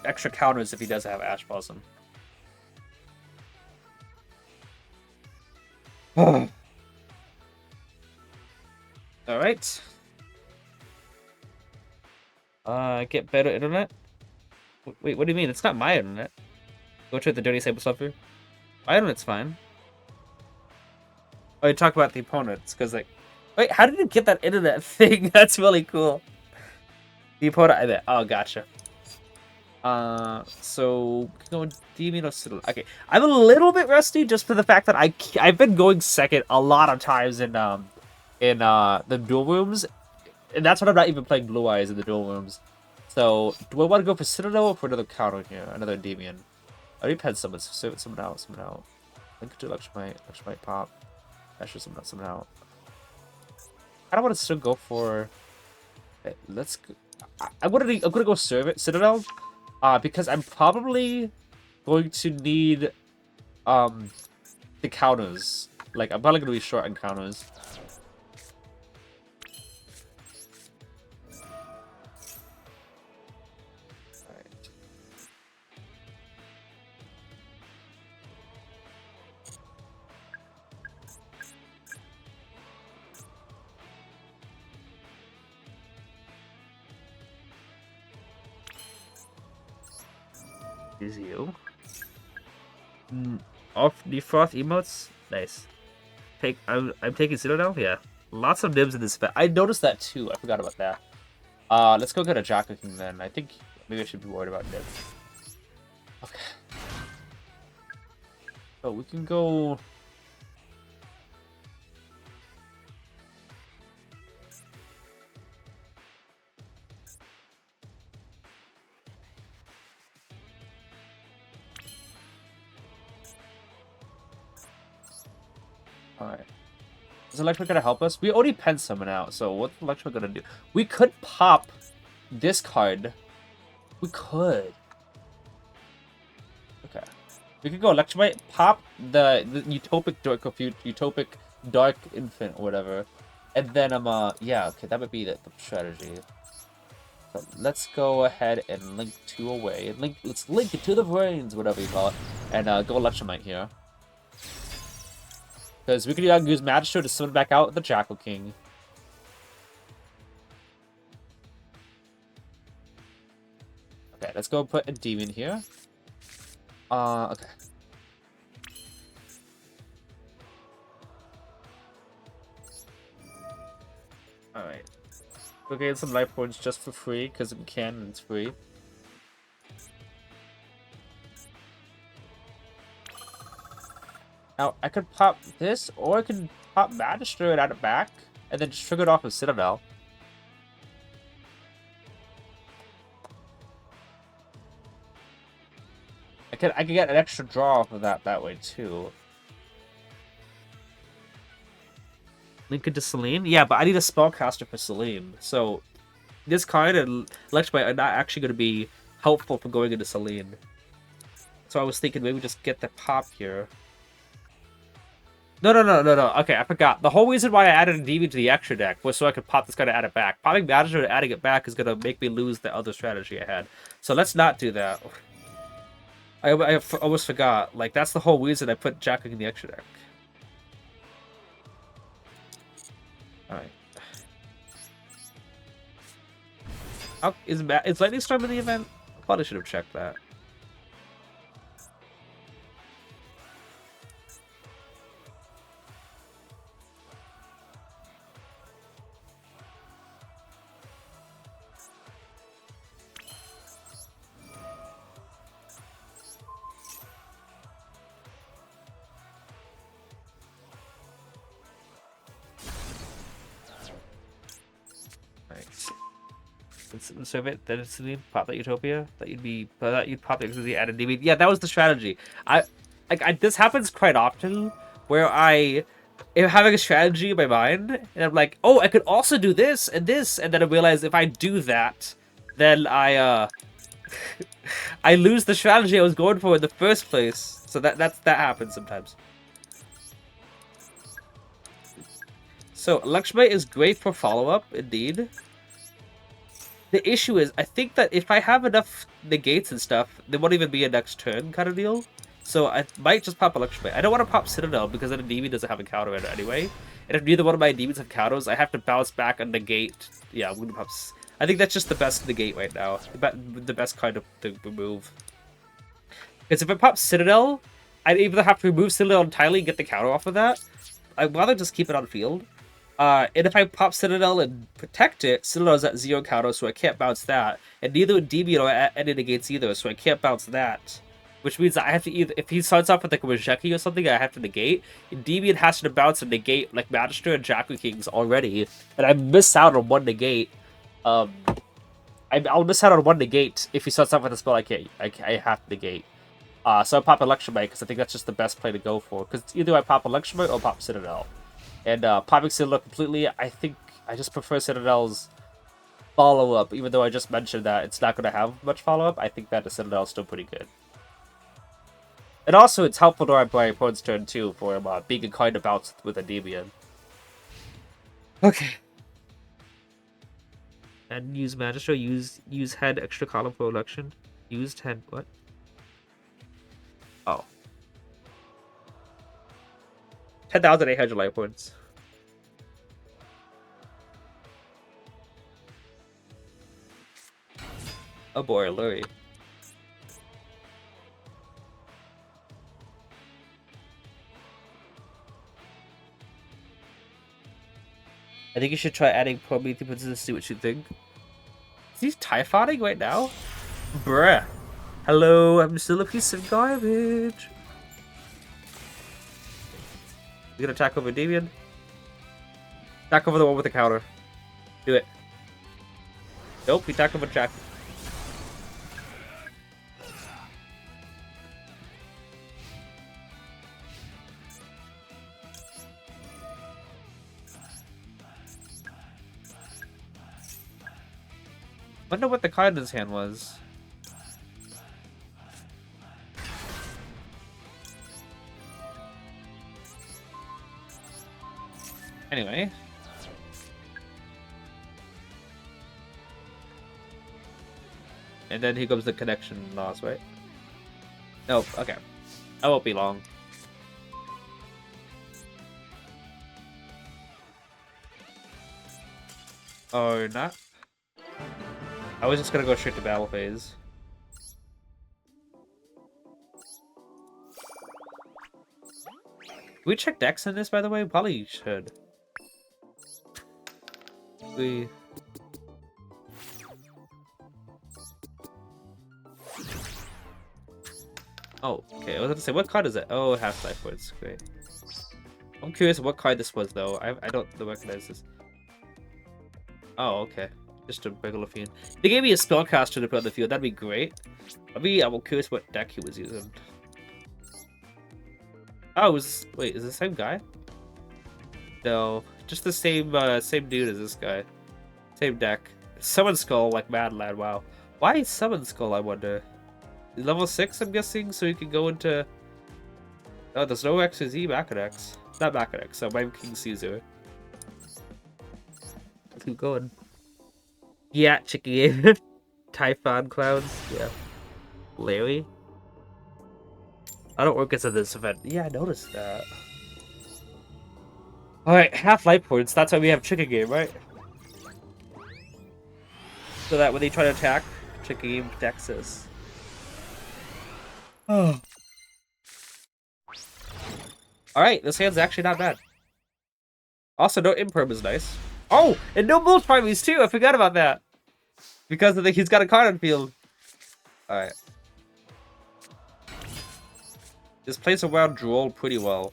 extra counters if he does have Ash Blossom. All right. Get better internet. Wait, what do you mean? It's not my internet. Go try the Dirty Saber Sluffer. My internet's fine. Oh, you talk about the opponents, because, like... Wait, how did you get that internet thing? That's really cool. The opponent... I bet. Oh, gotcha. So... Going Demon or Citadel. Okay. I'm a little bit rusty, just for the fact that I've been going second a lot of times in the duel rooms. And that's when I'm not even playing Blue Eyes in the duel rooms. So, do I want to go for Citadel or for another counter here? Another Endymion. I already had someone out. Link to Electromite pop. Actually, something out. I don't want to still go for. Let's. I'm gonna go Citadel, because I'm probably going to need the counters. Like I'm probably gonna be short on counters. Alright. Is you. Off the froth emotes. Nice. I'm taking Citadel. Yeah. Lots of nibs in this spec. I noticed that too. I forgot about that. Let's go get a Jacko King then. I think maybe I should be worried about nibs. Okay. Oh, we can go. Alright. Is Electro gonna help us? We already pen summon out, so what's Electro gonna do? We could pop this card. We could. Okay. We could go Electromite, pop the Utopic Dark Infant or whatever. And then yeah, okay, that would be the strategy. So let's go ahead and link 2 away. Let's link it to the brains, whatever you call it. And go Electromite here. Because we could use Magister to summon back out the Jackal King. Okay, let's go put a demon here. Okay. Alright. We'll get some life points just for free, because we can and it's free. Now, I could pop this, or I could pop Magister and add it back, and then just trigger it off of Citadel. I could get an extra draw off of that way, too. Link it to Selene? Yeah, but I need a spellcaster for Selene, so this card and Electromite are not actually going to be helpful for going into Selene. So I was thinking maybe just get the pop here. No. Okay, I forgot. The whole reason why I added a DV to the extra deck was so I could pop this guy to add it back. Popping Magister and adding it back is going to make me lose the other strategy I had. So let's not do that. I almost forgot. Like, that's the whole reason I put Jack in the extra deck. Alright. Is Lightning Storm in the event? I probably should have checked that. So then it's pop that Utopia that you'd pop it because you added DB. Yeah, that was the strategy. This happens quite often where I am having a strategy in my mind and I'm like, oh, I could also do this, and then I realize if I do that, then I I lose the strategy I was going for in the first place. So that happens sometimes. So Electromite is great for follow-up, indeed. The issue is, I think that if I have enough negates and stuff, there won't even be a next turn kind of deal. So I might just pop Electromite. I don't want to pop Citadel because then a demon doesn't have a counter in it anyway. And if neither one of my demons have counters, I have to bounce back and negate. Yeah, I'm going to pop... I think that's just the best negate right now. The best kind of to remove. Because if I pop Citadel, I'd either have to remove Citadel entirely and get the counter off of that. I'd rather just keep it on field. And if I pop Citadel and protect it, Citadel's at 0 counter, so I can't bounce that. And neither would Endymion or any negates either, so I can't bounce that. Which means that I have to either, if he starts off with like a Rejeki or something, I have to negate. Endymion has to bounce and negate like Magister and Jackal Kings already. And I miss out on one negate. I'll miss out on one negate if he starts off with a spell I have to negate. So I pop Electromite because I think that's just the best play to go for. Because either I pop Electromite or pop Citadel. And popping Citadel completely, I think I just prefer Citadel's follow-up, even though I just mentioned that it's not going to have much follow-up. I think that the Citadel is still pretty good. And also, it's helpful during my opponent's turn, too, for being a kind of bounce with a Endymion. Okay. And use Magistrate, use head, extra column for election. Used head, what? Oh. 10,800 life points. Oh boy, Lurie. I think you should try adding Prometheus to see what you think. Is he typhonic right now? Bruh. Hello, I'm still a piece of garbage. You gonna attack over Endymion? Attack over the one with the counter. Do it. Nope, you attack over Jack. Wonder what the card in his hand was. Anyway. And then here comes the connection loss, right? No, okay. I won't be long. Or not? I was just gonna go straight to battle phase. Can we check decks in this, by the way? Probably should. We... Oh, okay. I was gonna say, what card is it? Oh, half-life points. Great. I'm curious what card this was, though. I don't recognize this. Oh, okay. Just a regular fiend. They gave me a spellcaster to put on the field. That'd be great. I'm curious what deck he was using. Oh, it was... Wait, is it the same guy? No. Just the same same dude as this guy. Same deck. Summon Skull, like Mad Lad, wow. Why Summon Skull, I wonder? Level 6, I'm guessing, so you can go into... Oh, there's no XZ back at X. Not back at X, so I'm King Caesar. Let's keep going. Yeah, Chicky. Typhon Clouds, yeah. Larry? I don't work as at this event. Yeah, I noticed that. Alright, half life points. That's why we have Chicken Game, right? So that when they try to attack, Chicken Game protects us. Oh. Alright, this hand's actually not bad. Also, no Imperm is nice. Oh, and no Bull Primaries too! I forgot about that! Because of he's got a card on field. Alright. This plays around Droll pretty well.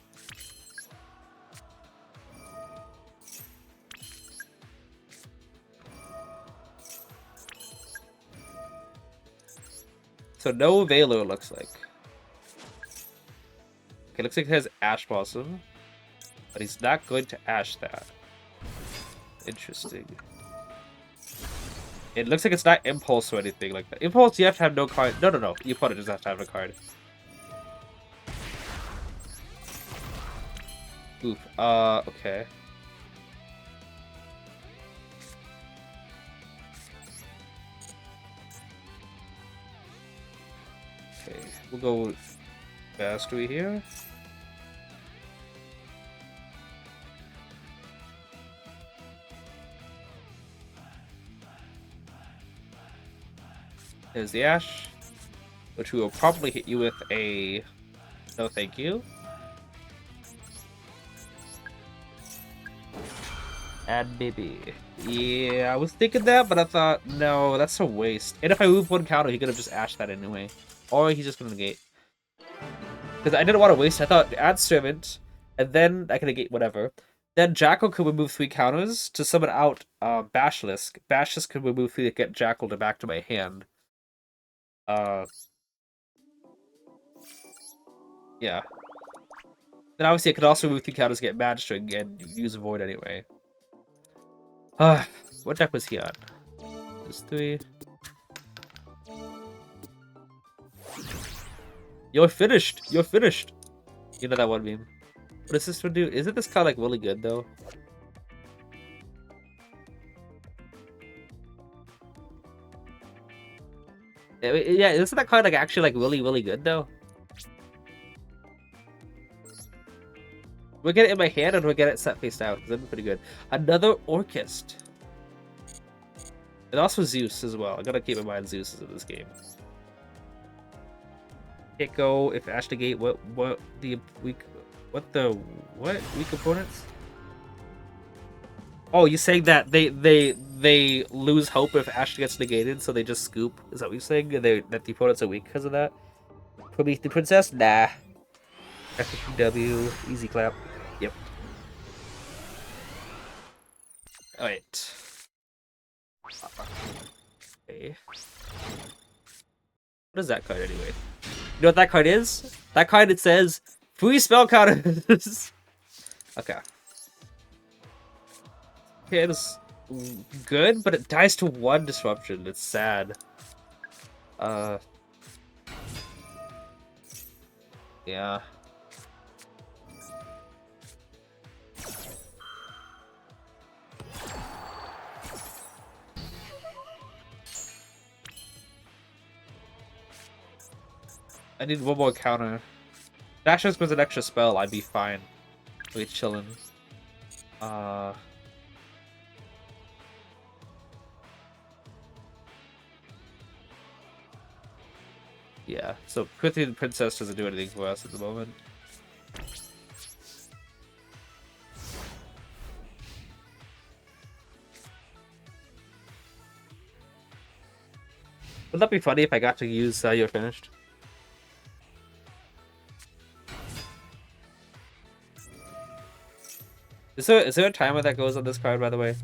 So no Valor, looks like. Okay, looks like he has Ash Blossom. But he's not going to Ash that. Interesting. It looks like it's not Impulse or anything like that. Impulse, you have to have no card. No. Your opponent doesn't have to have a card. Oof. Okay. Okay, we'll go Mastery here. There's the Ash, which we will probably hit you with a no thank you. And maybe. Yeah, I was thinking that, but I thought, no, that's a waste. And if I move one counter, he could have just Ashed that anyway. Or he's just going to negate. Because I didn't want to waste. I thought, add Servant, and then I can negate whatever. Then Jackal could remove 3 counters to summon out Basilisk. Basilisk could remove 3 to get Jackal to back to my hand. Yeah. Then obviously I could also move 3 counters, get Mad String, and use a Void anyway. What deck was he on? This 3. You're finished! You're finished! You know that one meme. What does this one do? Isn't this card like really good though? Yeah, isn't that card like actually like really good though? We'll get it in my hand and we'll get it set face down because that'd be pretty good. Another Orchest. And also Zeus as well. I gotta keep in mind Zeus is in this game. Can't go if Ash negate what the weak opponents? Oh, you saying that they lose hope if Ash gets negated, so they just scoop? Is that what you're saying? That the opponents are weak because of that? Prometheus the Princess? Nah. FW, easy clap. Yep. Alright. Okay. What is that card anyway? You know what that card is? That card, it says free spell counters. Okay. Okay, it's good, but it dies to 1 disruption. It's sad. Yeah. I need 1 more counter. If Dashes was an extra spell, I'd be fine. Wait, chillin'. Yeah, so Quickly the Princess doesn't do anything for us at the moment. Would that be funny if I got to use You're Finished? Is there a timer that goes on this card, by the way?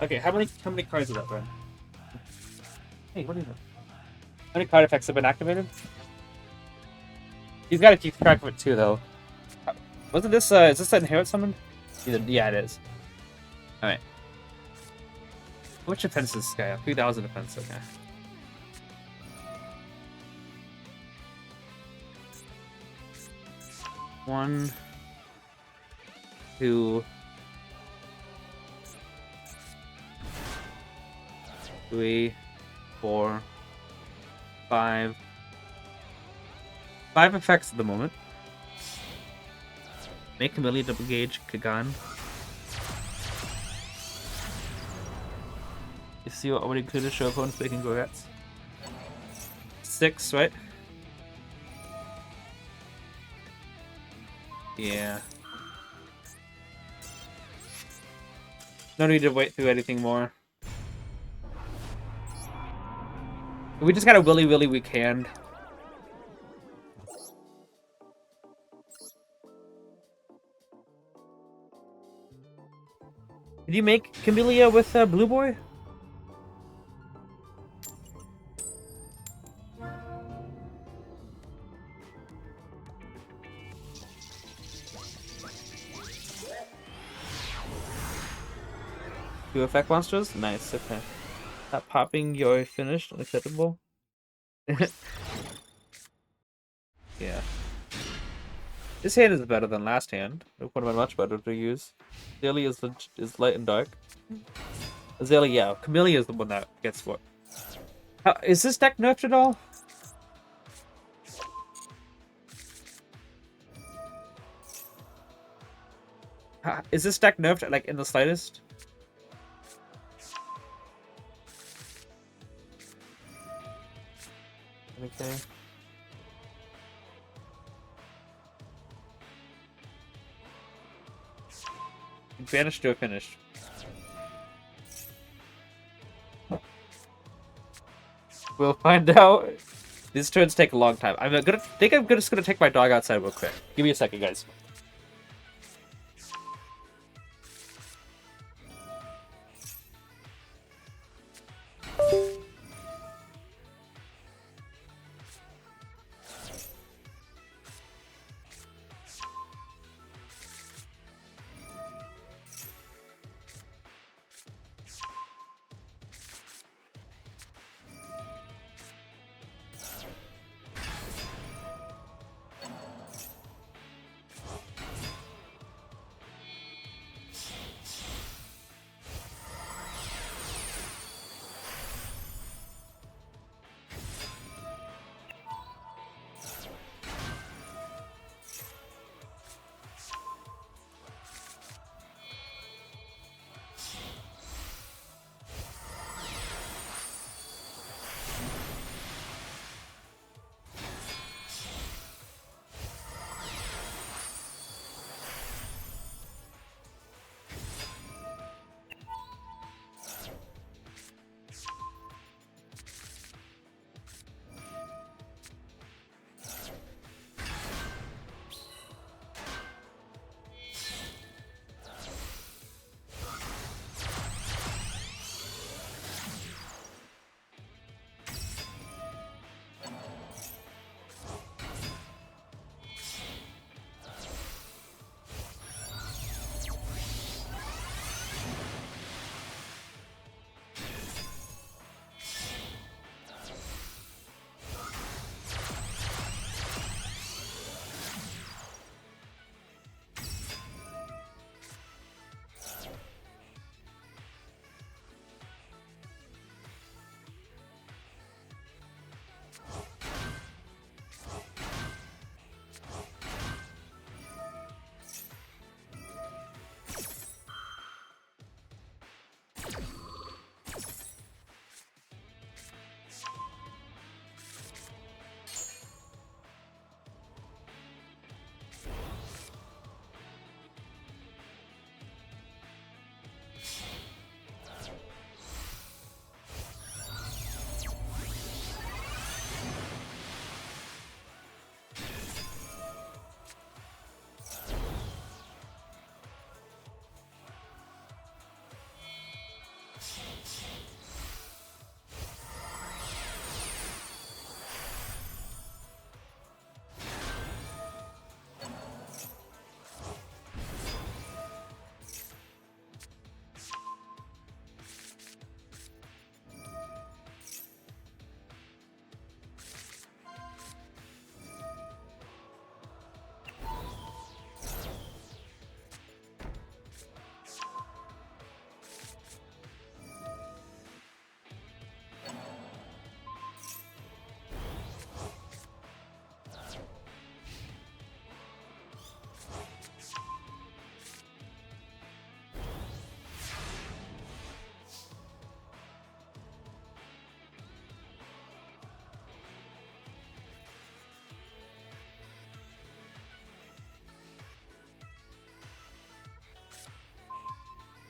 Okay, how many cards is that then? Hey, what is it? How many card effects have been activated? He's got to keep track of it too, though. Wasn't this is this an inherit summon? Yeah, it is. Alright. How much defense is this guy? 3,000 defense, okay. One, two, 3, 4, 5. 5 effects at the moment. Make Camellia double gauge Kagan. You see what I would include to show opponents making Gorgats? 6, right? Yeah. No need to wait through anything more. We just got a really weak hand. Did you make Camellia with Blue Boy? Do effect monsters? Nice, okay. Not popping, you're finished, unacceptable. Yeah. This hand is better than last hand. It would have been much better to use. Azalea is light and dark. Azalea, yeah. Camellia is the one that gets what. Is this deck nerfed at all? Is this deck nerfed, like, in the slightest? Okay. Vanished to a finish. We'll find out. These turns take a long time. I'm just gonna take my dog outside real quick. Give me a second, guys.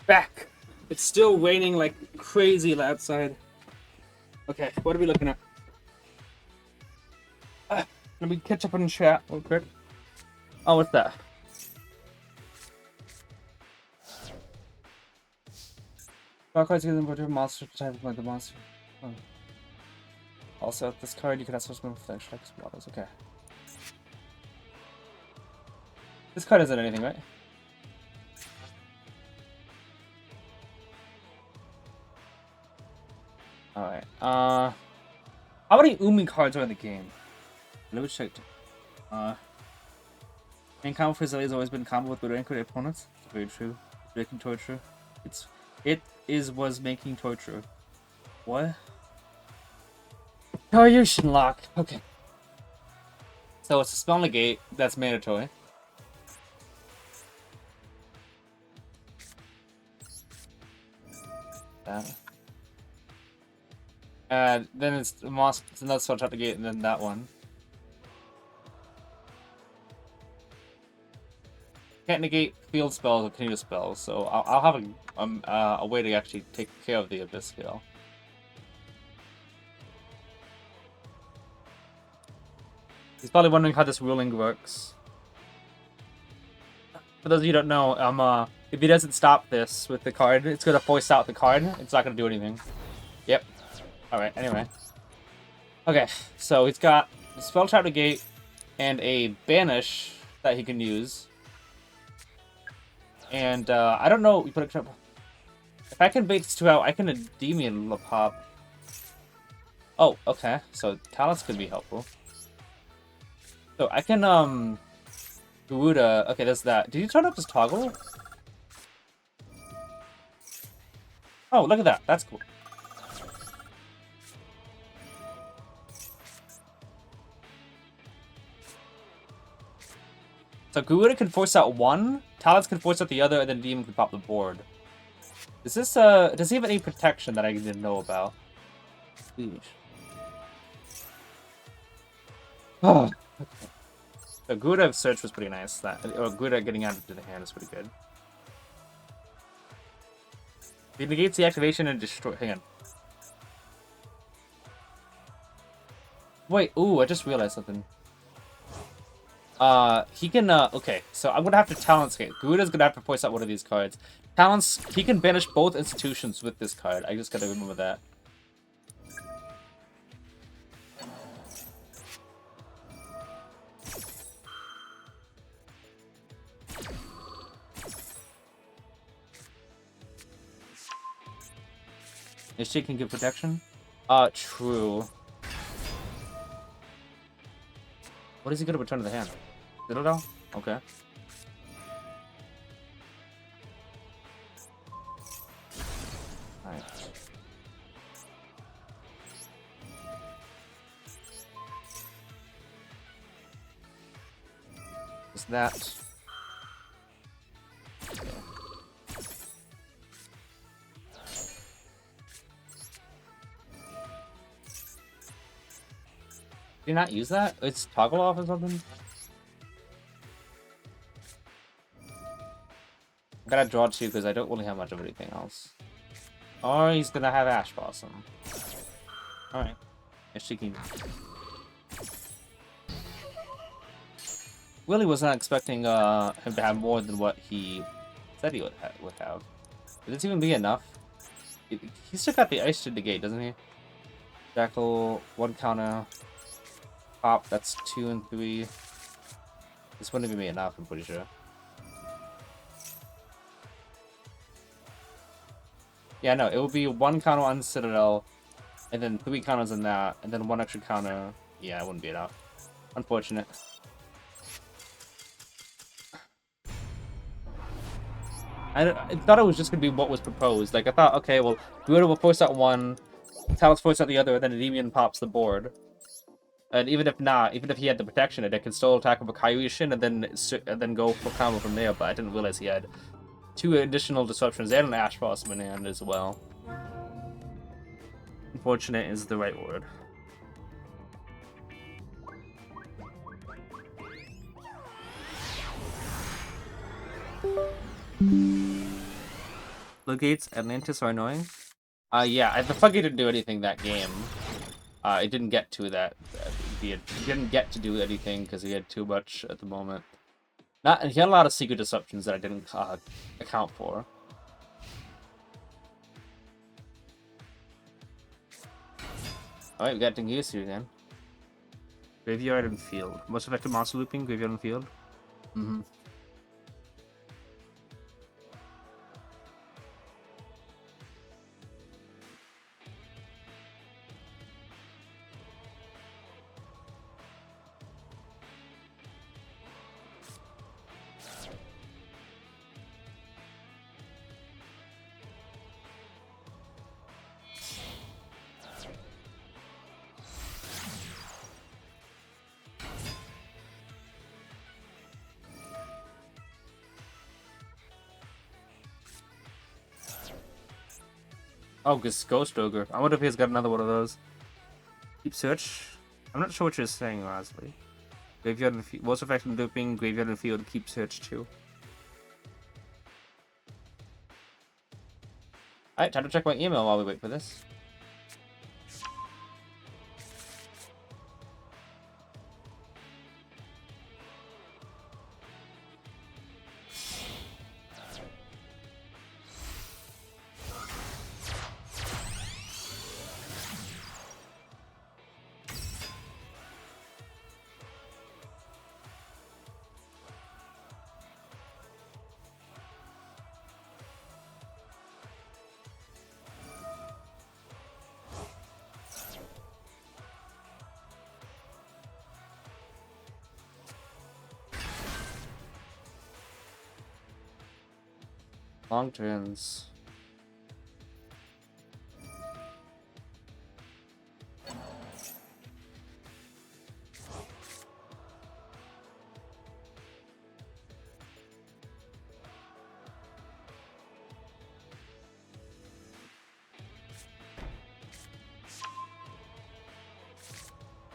Back. It's still raining like crazy outside. Okay, what are we looking at? Let me catch up on the chat real quick. Oh, what's that? Draw cards give them a monster type like the monster. Oh. Also, at this card, you can have switch move flash attacks models. Okay. This card isn't anything, right? Alright. How many Umi cards are in the game? Let me check. Main combo for Zilly has always been combo with rank opponents. It's very true. Making torture. Was making torture. What? Oh, you should lock. Okay. So it's a spell negate that's mandatory. that. And then it's another spell trap negate, and then that one. Can't negate field spells or continuous spells, so I'll have a way to actually take care of the Abyss skill. He's probably wondering how this ruling works. For those of you who don't know, if he doesn't stop this with the card, it's gonna force out the card. It's not gonna do anything. Yep. Alright, anyway. Okay, so he's got the spell trap negate and a banish that he can use. And I don't know. If I can bait this 2 out, I can Endymion pop. Oh, okay. So talents could be helpful. So I can Garuda. Okay, there's that. Did you turn up his toggle? Oh, look at that. That's cool. So Garuda can force out one, Talents can force out the other, and then Demon can pop the board. Is this does he have any protection that I didn't know about? Sheesh. Oh. Okay. So Garuda search was pretty nice. Or Garuda getting out into the hand is pretty good. He negates the activation and destroy. Hang on. Wait, ooh, I just realized something. He can, okay, so I'm gonna have to Talent Skate. Garuda's gonna have to force out one of these cards. Talents, he can banish both institutions with this card. I just gotta remember that. She can give protection? True. What is he gonna return to the hand? Citadel? Okay. Alright. Is that... Okay. Did you not use that? It's toggle off or something? I gotta draw 2 because I don't really have much of anything else. Or he's gonna have Ash Blossom. Alright. If she can... Really was not expecting him to have more than what he said he would have. Would this even be enough? He's still got the Ice to negate, doesn't he? Jackal, 1 counter. Pop, that's 2 and 3. This wouldn't even be enough, I'm pretty sure. Yeah, no, it would be 1 counter on Citadel, and then 3 counters on that, and then 1 extra counter. Yeah, it wouldn't be enough. Unfortunate. I thought it was just gonna be what was proposed. Like, I thought, okay, well, Garuda will force out 1, Talents force out the other, and then Endymion pops the board. And even if not, even if he had the protection, it can still attack with a Kaioshin and then go for combo from there. But I didn't realize he had 2 additional disruptions and an Ash Blossom in hand as well. Unfortunate is the right word. Floodgates, Atlantis are annoying. Yeah, the Floodgate didn't do anything that game. It didn't get to that. He didn't get to do anything because he had too much at the moment. He had a lot of secret disruptions that I didn't account for. Alright, we got Dengisu again. Graveyard and field. Most effective monster looping, graveyard and field. Mm-hmm. Oh, Ghost Ogre. I wonder if he's got another one of those. Keep search. I'm not sure what you're saying, honestly. Graveyard and field. Most effective looping, graveyard and field, keep search too. Alright, time to check my email while we wait for this. Long turns.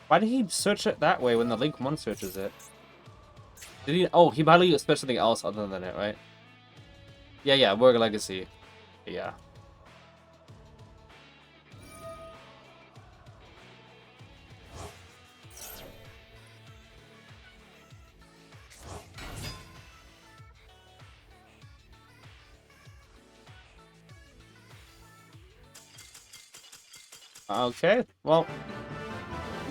Why did he search it that way when the Link 1 searches it? Did he? Oh, he probably expected something else other than it, right? Yeah, Warg Legacy. Yeah. Okay, well,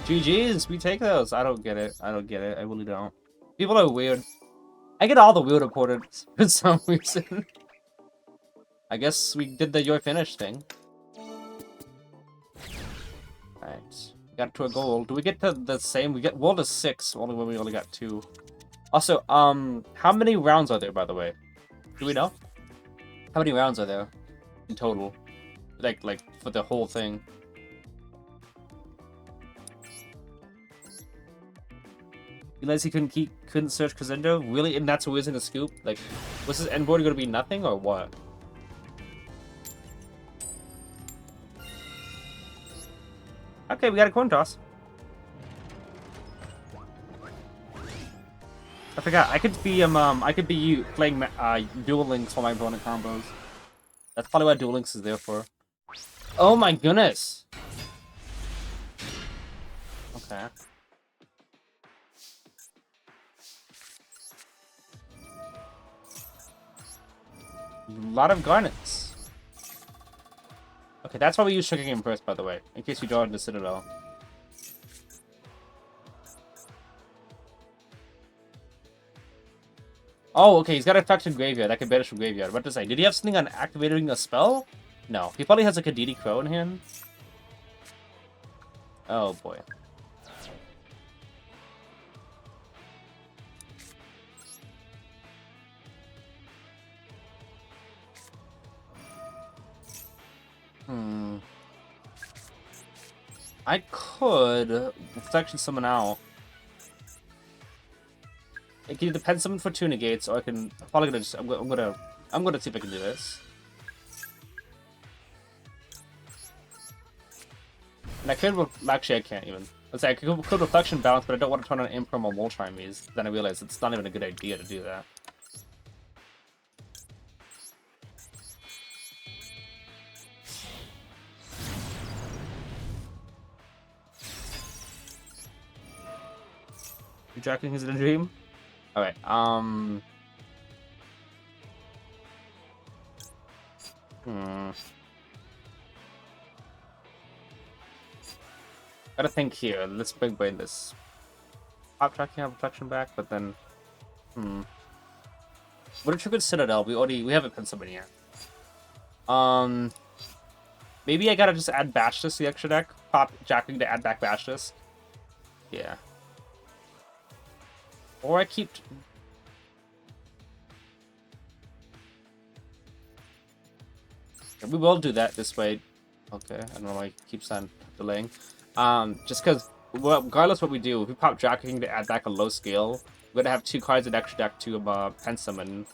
GG's, we take those. I don't get it. I really don't. People are weird. I get all the weird reported for some reason. I guess we did the your finish thing. Alright. Got to a goal. Do we get to the same? We get rolled to 6, only when we only got 2. Also, how many rounds are there, by the way? Do we know? How many rounds are there in total? Like for the whole thing? Realized he couldn't search Crescendo? Really? And that's who is in the scoop? Like, was this endboard gonna be nothing or what? Okay, we got a coin toss. I forgot. I could be you playing Duel Links for my opponent combos. That's probably what Duel Links is there for. Oh my goodness. Okay. A lot of garnets. Okay, that's why we use Sugar Game first, by the way, in case you draw into Citadel. Oh, okay, he's got Affected Graveyard. That can banish from Graveyard. What to say? Did he have something on activating a spell? No. He probably has like a DD Crow in hand. Oh, boy. I could Reflection Summon out. It can either pen summon for 2 negates, or I can. I'm probably gonna just. I'm gonna see if I can do this. And I could. Actually, I can't even. Let's say I could Reflection Balance, but I don't want to turn on Imperm or Moltime Maze. Then I realize it's not even a good idea to do that. You jacking his in a dream? Alright, Gotta think here. Let's big brain this. Pop tracking have reflection back, but then what a triggered Citadel? We haven't pinned somebody yet. Maybe I gotta just add Batch Disc to the extra deck. Pop jacking to add back Batch Disc. Yeah. Or I keep... Yeah, we will do that this way. Okay, I don't know why it keeps on delaying. Just because, well, regardless what we do, if we pop Jacking to add back a low scale, we're gonna have 2 cards in extra deck to pen summon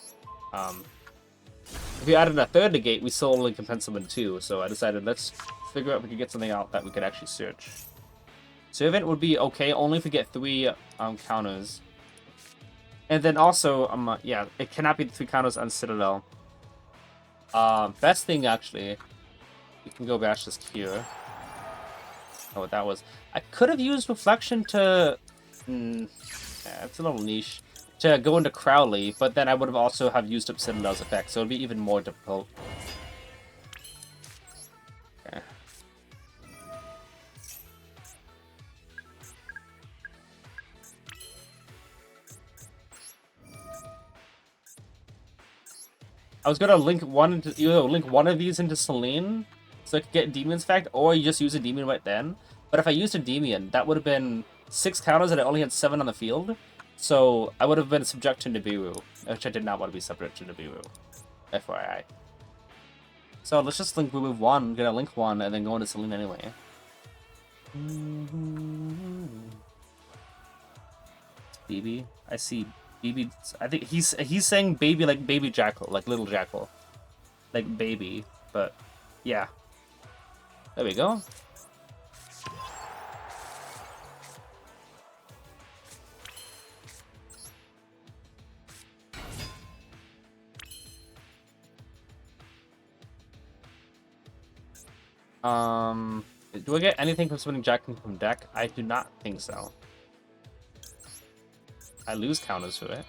If you added a third negate, we still only can pen summon 2, so I decided let's figure out if we could get something out that we could actually search. Servant would be okay only if we get 3 counters. And then also, yeah, it cannot be 3 counters on Citadel. Best thing, actually, you can go bash this here. Oh, what that was. I could have used Reflection to... yeah, it's a little niche. To go into Crowley, but then I would have also have used up Citadel's effect, so it would be even more difficult. Okay. I was gonna link one of these into Selene, so I could get Demon's effect, or you just use a Demon right then. But if I used a Demon, that would have been 6 counters and I only had 7 on the field. So I would have been subject to Nibiru, which I did not want to be subject to Nibiru. FYI. So let's just remove 1, get a link 1, and then go into Selene anyway. BB. I see BB. I think he's saying baby like baby jackal, like little jackal. Like baby, but yeah. There we go. Do I get anything from summoning Jackal from deck? I do not think so. I lose counters to it.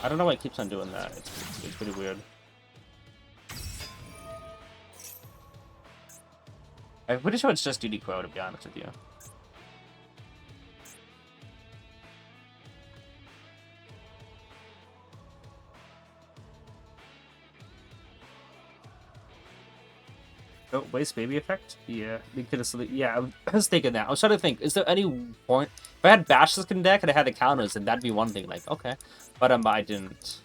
I don't know why it keeps on doing that. It's pretty weird. I'm pretty sure it's just DD Crow, to be honest with you. Oh, waste baby effect? Yeah, because yeah, I was thinking that. I was trying to think, is there any point if I had Basilisk in deck and I had the counters, then that'd be one thing, like, okay. But I didn't.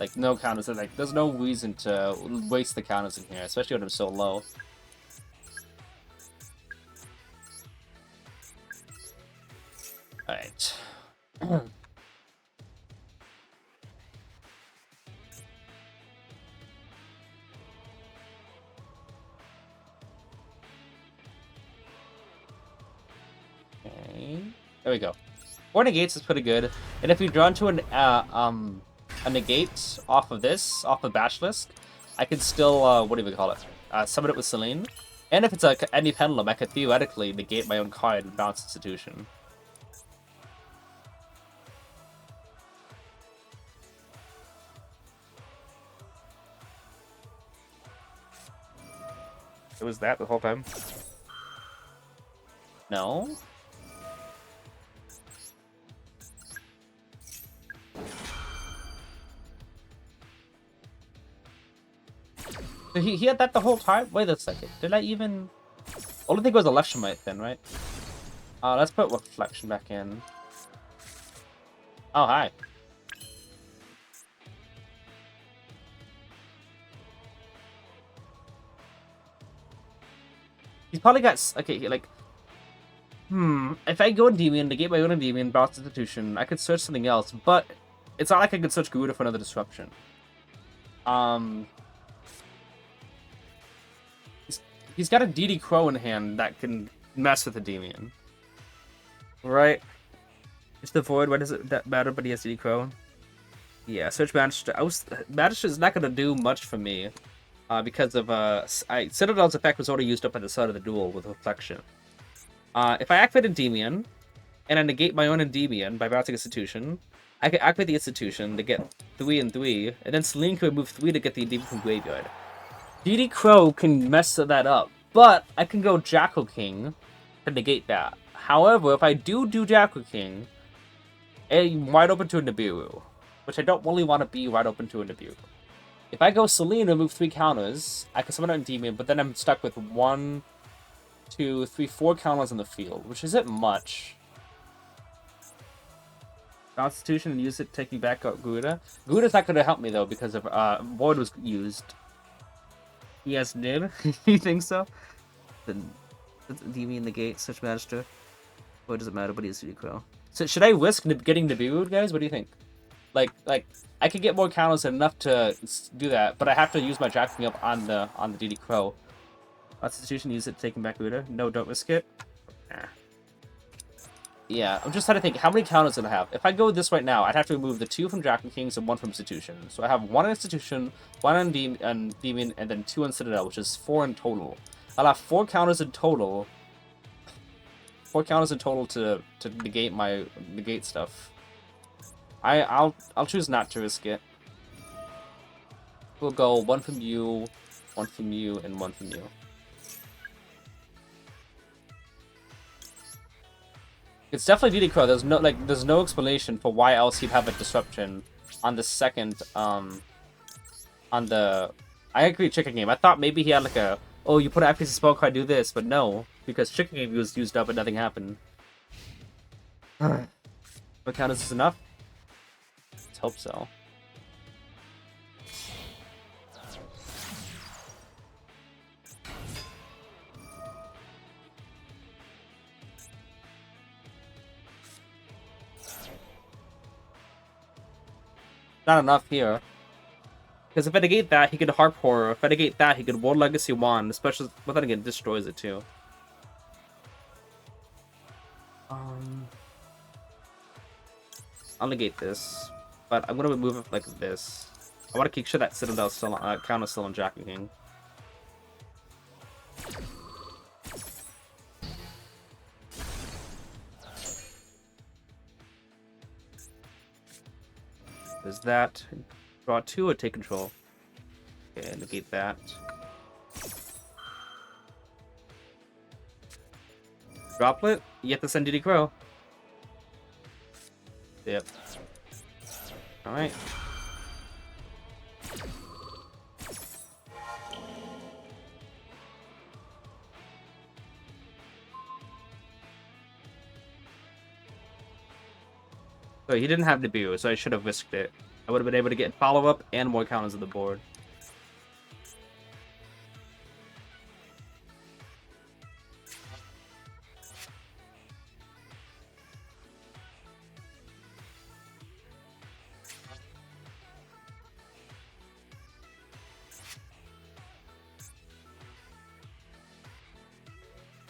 Like, no counters, like, there's no reason to waste the counters in here, especially when I'm so low. Alright. Okay. There we go. 4 negates is pretty good. And if you draw into a negate off of this, off of Basilisk, I could still, what do we call it? Summon it with Selene. And if it's any pendulum, I could theoretically negate my own card and bounce Institution. It was that the whole time? No? So he had that the whole time? Wait a second. Did I even... Only thing was a left Shemite then, right? Let's put Reflection back in. Oh, hi. He's probably got... Okay, like... If I go Endymion, negate my own Endymion, bounce Institution, I could search something else, but it's not like I could search Garuda for another disruption. He's got a DD Crow in hand that can mess with Endymion. Right? It's the Void, why does it matter, but he has DD Crow? Yeah, search Magister. Magister is not going to do much for me. Because of, Citadel's effect was already used up at the start of the duel with Reflection. If I activate Endymion, and I negate my own Endymion by bouncing Institution, I can activate the Institution to get 3 and 3, and then Selene can remove 3 to get the Endymion from Graveyard. DD Crow can mess that up, but I can go Jackal King to negate that. However, if I do Jackal King, I'm wide open to a Nibiru, which I don't really want to be wide open to a Nibiru. If I go Selene and remove 3 counters, I can summon an Endymion, but then I'm stuck with 1, 2, 3, 4 counters on the field, which isn't much. Constitution and use it taking back out Garuda. Garuda's not going to help me though because of Void was used. He has Nib. You think so? Then do you mean negate such Magister? Or does it matter? But he has DD Crow. So should I risk getting Nibiru, guys? What do you think? Like I could get more counters enough to do that, but I have to use my jacking up on the DD Crow. Constitution, use it taking back Uda. No, don't risk it. Nah. Yeah, I'm just trying to think, how many counters did I have? If I go with this right now, I'd have to remove the 2 from Dragon Kings and 1 from Institution. So I have 1 on Institution, 1 on Demon, and then 2 on Citadel, which is 4 in total. I'll have 4 counters in total. 4 counters in total to negate stuff. I'll choose not to risk it. We'll go 1 from you, 1 from you, and 1 from you. It's definitely DD Crow. There's no explanation for why else he'd have a disruption on the second on the I agree chicken game. I thought maybe he had like a you put an accuracy spell card, do this, but no, because chicken game was used up and nothing happened. What count is this enough? Let's hope so. Not enough here. Because if I negate that, he could Harp Horror. If I negate that, he could World Legacy Wand, especially, but then again, destroys it too. I'll negate this, but I'm gonna move it like this. I want to keep sure that Citadel's still count is still on Jacking King. There's that. Draw 2 or take control. Okay, negate that. Droplet? You have to send DD Crow. Yep. Alright. So he didn't have Nibiru, so I should have risked it. I would have been able to get follow-up and more counters on the board.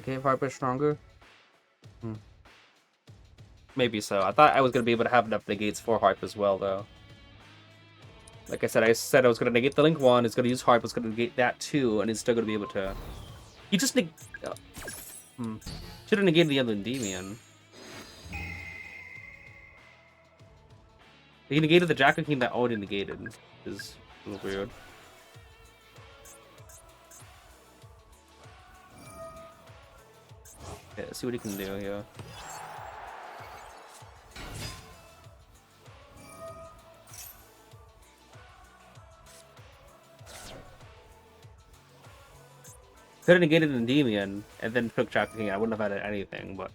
Okay, Harper stronger? Maybe so. I thought I was going to be able to have enough negates for Harp as well, though. Like I said I was going to negate the Link 1, it's going to use Harp, it's going to negate that too, and it's still going to be able to... He just Should have negated the other Endymion. He negated the Jack King that already negated, which is a little weird. Okay, let's see what he can do here. Could have negated an Endymion and then took Jack King. I wouldn't have had anything, but.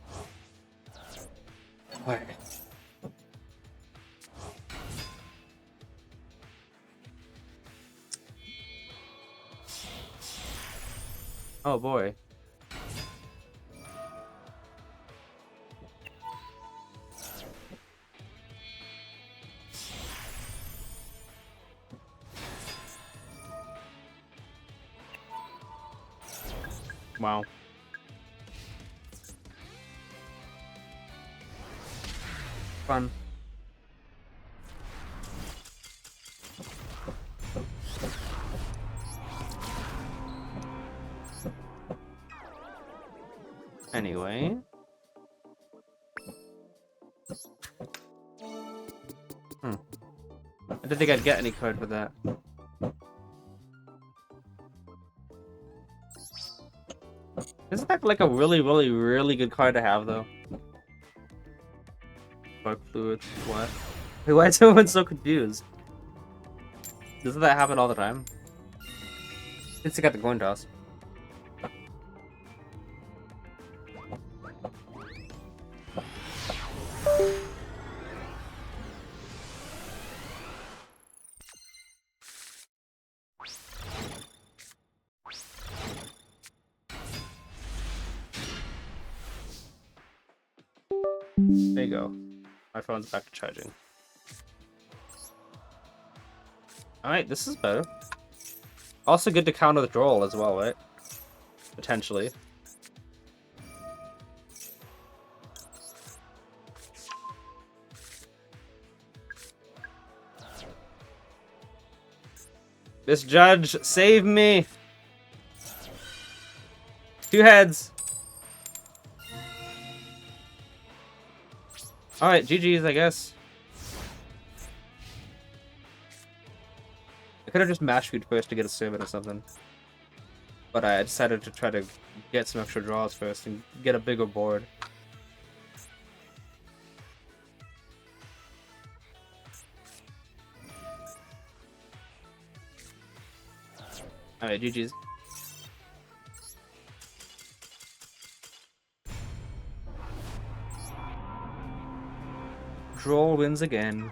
Alright. Oh boy. Wow. Fun. Anyway. I didn't think I'd get any card for that. Isn't that like a really good card to have, though? Dark Fluids, what? Wait, why is everyone so confused? Doesn't that happen all the time? Since you got the coin toss. There you go. My phone's back to charging. Alright, this is better. Also good to counter the Droll as well, right? Potentially. This judge, save me! 2 heads! Alright, GG's, I guess. I could have just mashed food first to get a servant or something. But I decided to try to get some extra draws first and get a bigger board. Alright, GG's. Droll wins again.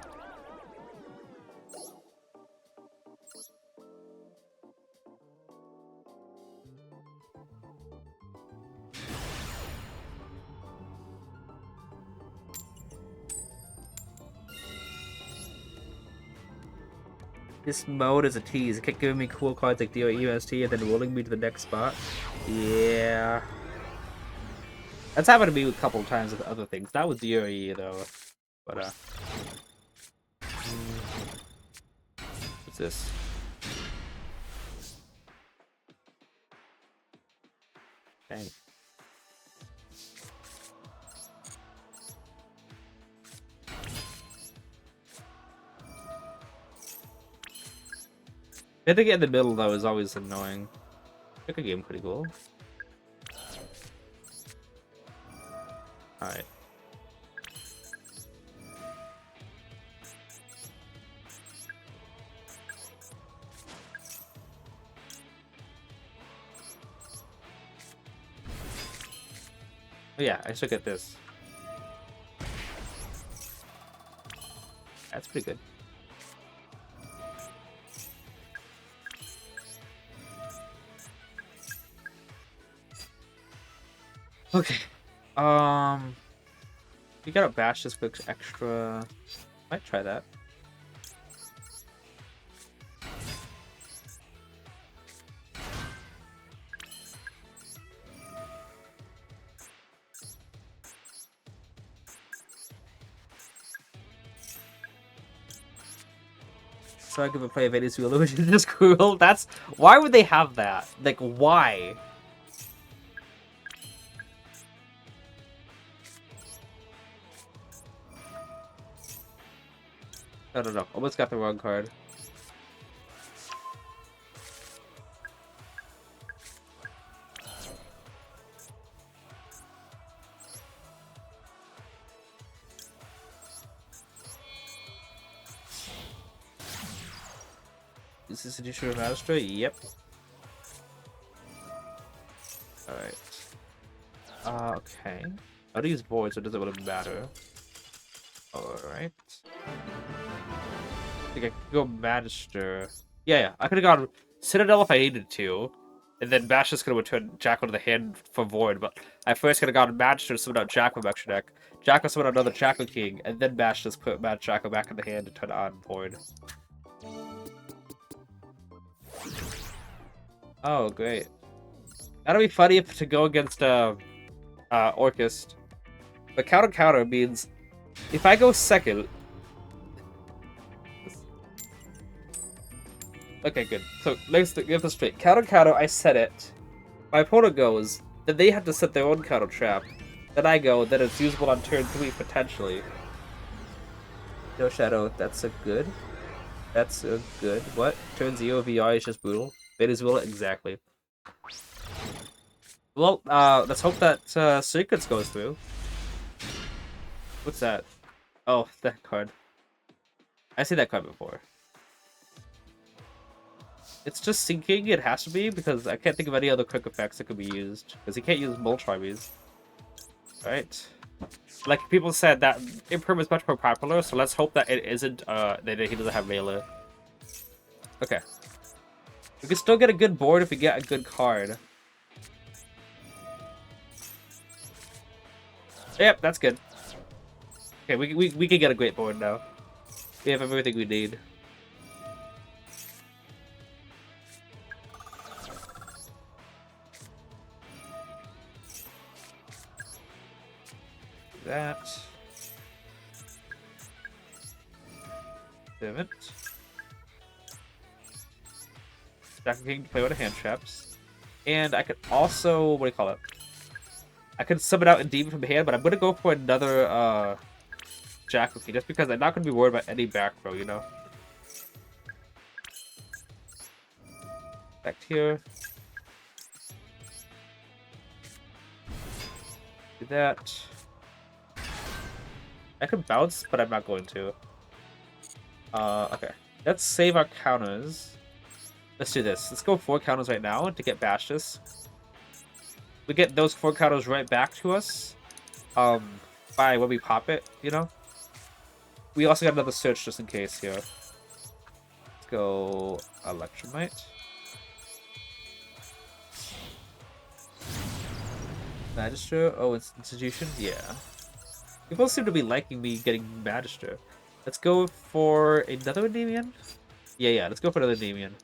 This mode is a tease. It kept giving me cool cards like DOEST and then rolling me to the next spot. Yeah. That's happened to me a couple of times with other things. Not with DOE though. But what's this? Dang. Hitting it in the middle though is always annoying. Pick a game pretty cool. Alright. Oh yeah, I should get this. That's pretty good. Okay. You gotta bash this quick extra. Might try that. So I give a play of Eddie's Wheel, which is just cruel. That's why would they have that? Like why? I don't know. Almost got the wrong card. Is this edition of Astra? Yep. Alright. Okay. I'll use void, so it doesn't really matter. Alright. I think I could go Magister. Yeah, I could have gone Citadel if I needed to. And then Bash is going to return Jackal to the hand for Void, but I first could have gone Magister to summon out Jackal from extra deck. Jackal summon out another Jackal King, and then Bash just put Mad Jackal back in the hand to turn on Void. Oh, great. That'll be funny if to go against Orchist. But counter means if I go second. Okay, good. So let's get this straight. Counter, I set it. My opponent goes, then they have to set their own counter trap. Then I go, then it's usable on turn 3 potentially. No Shadow, that's a good. That's a good. What? Turn 0 VR is just brutal. Venezuela, exactly. Well, let's hope that Secrets goes through. What's that? Oh, that card. I've seen that card before. It's just sinking, it has to be, because I can't think of any other quick effects that could be used. Because he can't use Multribees. Alright. Like, people said that Imperm is much more popular, so let's hope that it isn't, that he doesn't have melee. Okay. We can still get a good board if we get a good card. Yep, that's good. Okay, we can get a great board now. We have everything we need. That. Servant. Jack King to play with the hand traps. And I could also, what do you call it? I could summon out Endymion from hand, but I'm gonna go for another Jack King just because I'm not gonna be worried about any back row, you know? Back here. Do that. I could bounce, but I'm not going to. Okay. Let's save our counters. Let's do this. Let's go 4 counters right now to get Bastus. We get those 4 counters right back to us. By when we pop it, you know? We also got another search just in case here. Let's go Electromite. Magister? Oh, it's Institution? Yeah. People seem to be liking me getting Magister. Let's go for another Endymion? Yeah, let's go for another Endymion.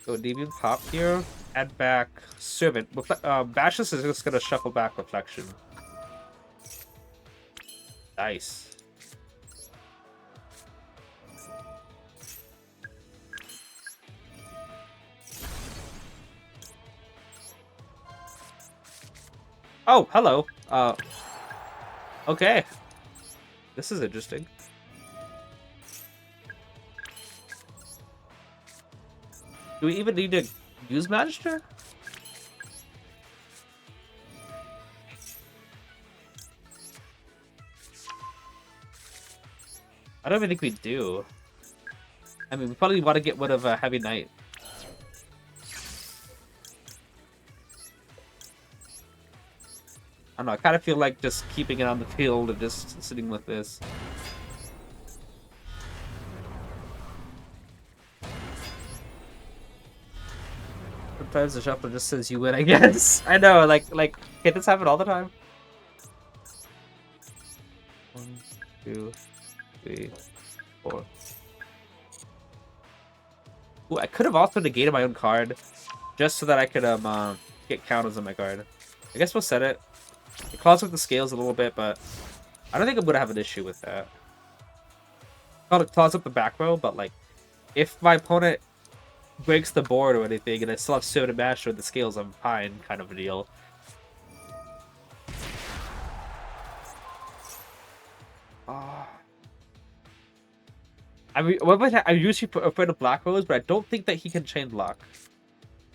Go Endymion, pop here, add back Servant. Bastus is just gonna shuffle back Reflection. Nice. Oh, hello. Okay. This is interesting. Do we even need to use Magister? I don't even think we do. I mean, we probably want to get rid of Heavy Knight. I don't know, I kind of feel like just keeping it on the field and just sitting with this. Sometimes the shuffle just says you win, I guess. I know, like, can't this happen all the time? 1, 2, 3, 4. Ooh, I could have also negated my own card, just so that I could get counters on my card. I guess we'll set it. It clogs up the scales a little bit, but I don't think I'm gonna have an issue with that. It clogs up the back row, but like, if my opponent breaks the board or anything, and I still have Servant and Master with the scales, I'm fine, kind of a deal. I mean, I'm usually afraid of Black Rose, but I don't think that he can chain block.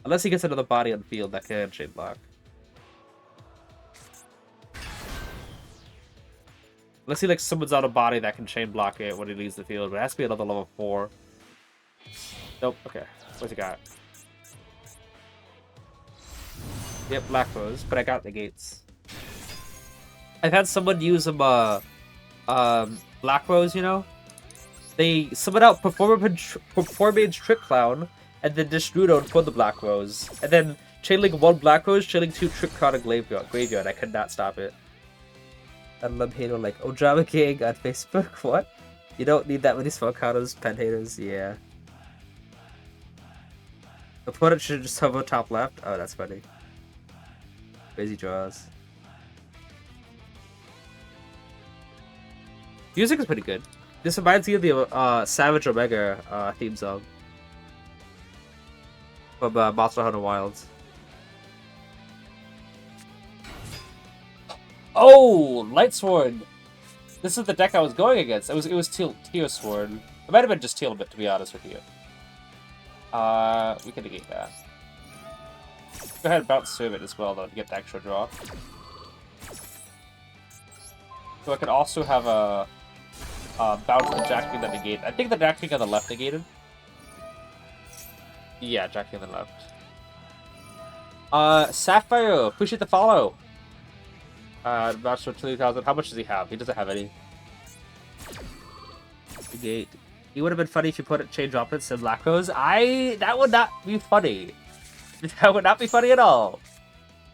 Unless he gets another body on the field that can chain block. Unless he like summons out a body that can chain block it when he leaves the field, but it has to be another level 4. Nope, okay. What's he got? Yep, Black Rose, but I got the gates. I've had someone use them, Black Rose, you know? They summon out Performance Trick Clown, and then Disrudo for the Black Rose. And then chaining 1 Black Rose, chaining 2 Trick Clown and Graveyard. I could not stop it. I love Halo like, oh, Drama King on Facebook, what? You don't need that many spell counters, pen haters, yeah. Opponent should just hover top left. Oh, that's funny. Crazy draws. Music is pretty good. This reminds me of the Savage Omega theme song from Monster Hunter Wilds. Oh, Light Sword. This is the deck I was going against. It was Tear Sword. It might have been just Teal a bit, to be honest with you. We can negate that. Go ahead and bounce Servant as well, though, to get the extra draw. So I could also have a bounce the Jack King that negate. I think the Jack King on the left negated. Yeah, Jack King on the left. Sapphire, appreciate the follow. Not sure 20,000. How much does he have? He doesn't have any. Negate. It would have been funny if you put it chain drop it instead of Black Rose. That would not be funny. That would not be funny at all.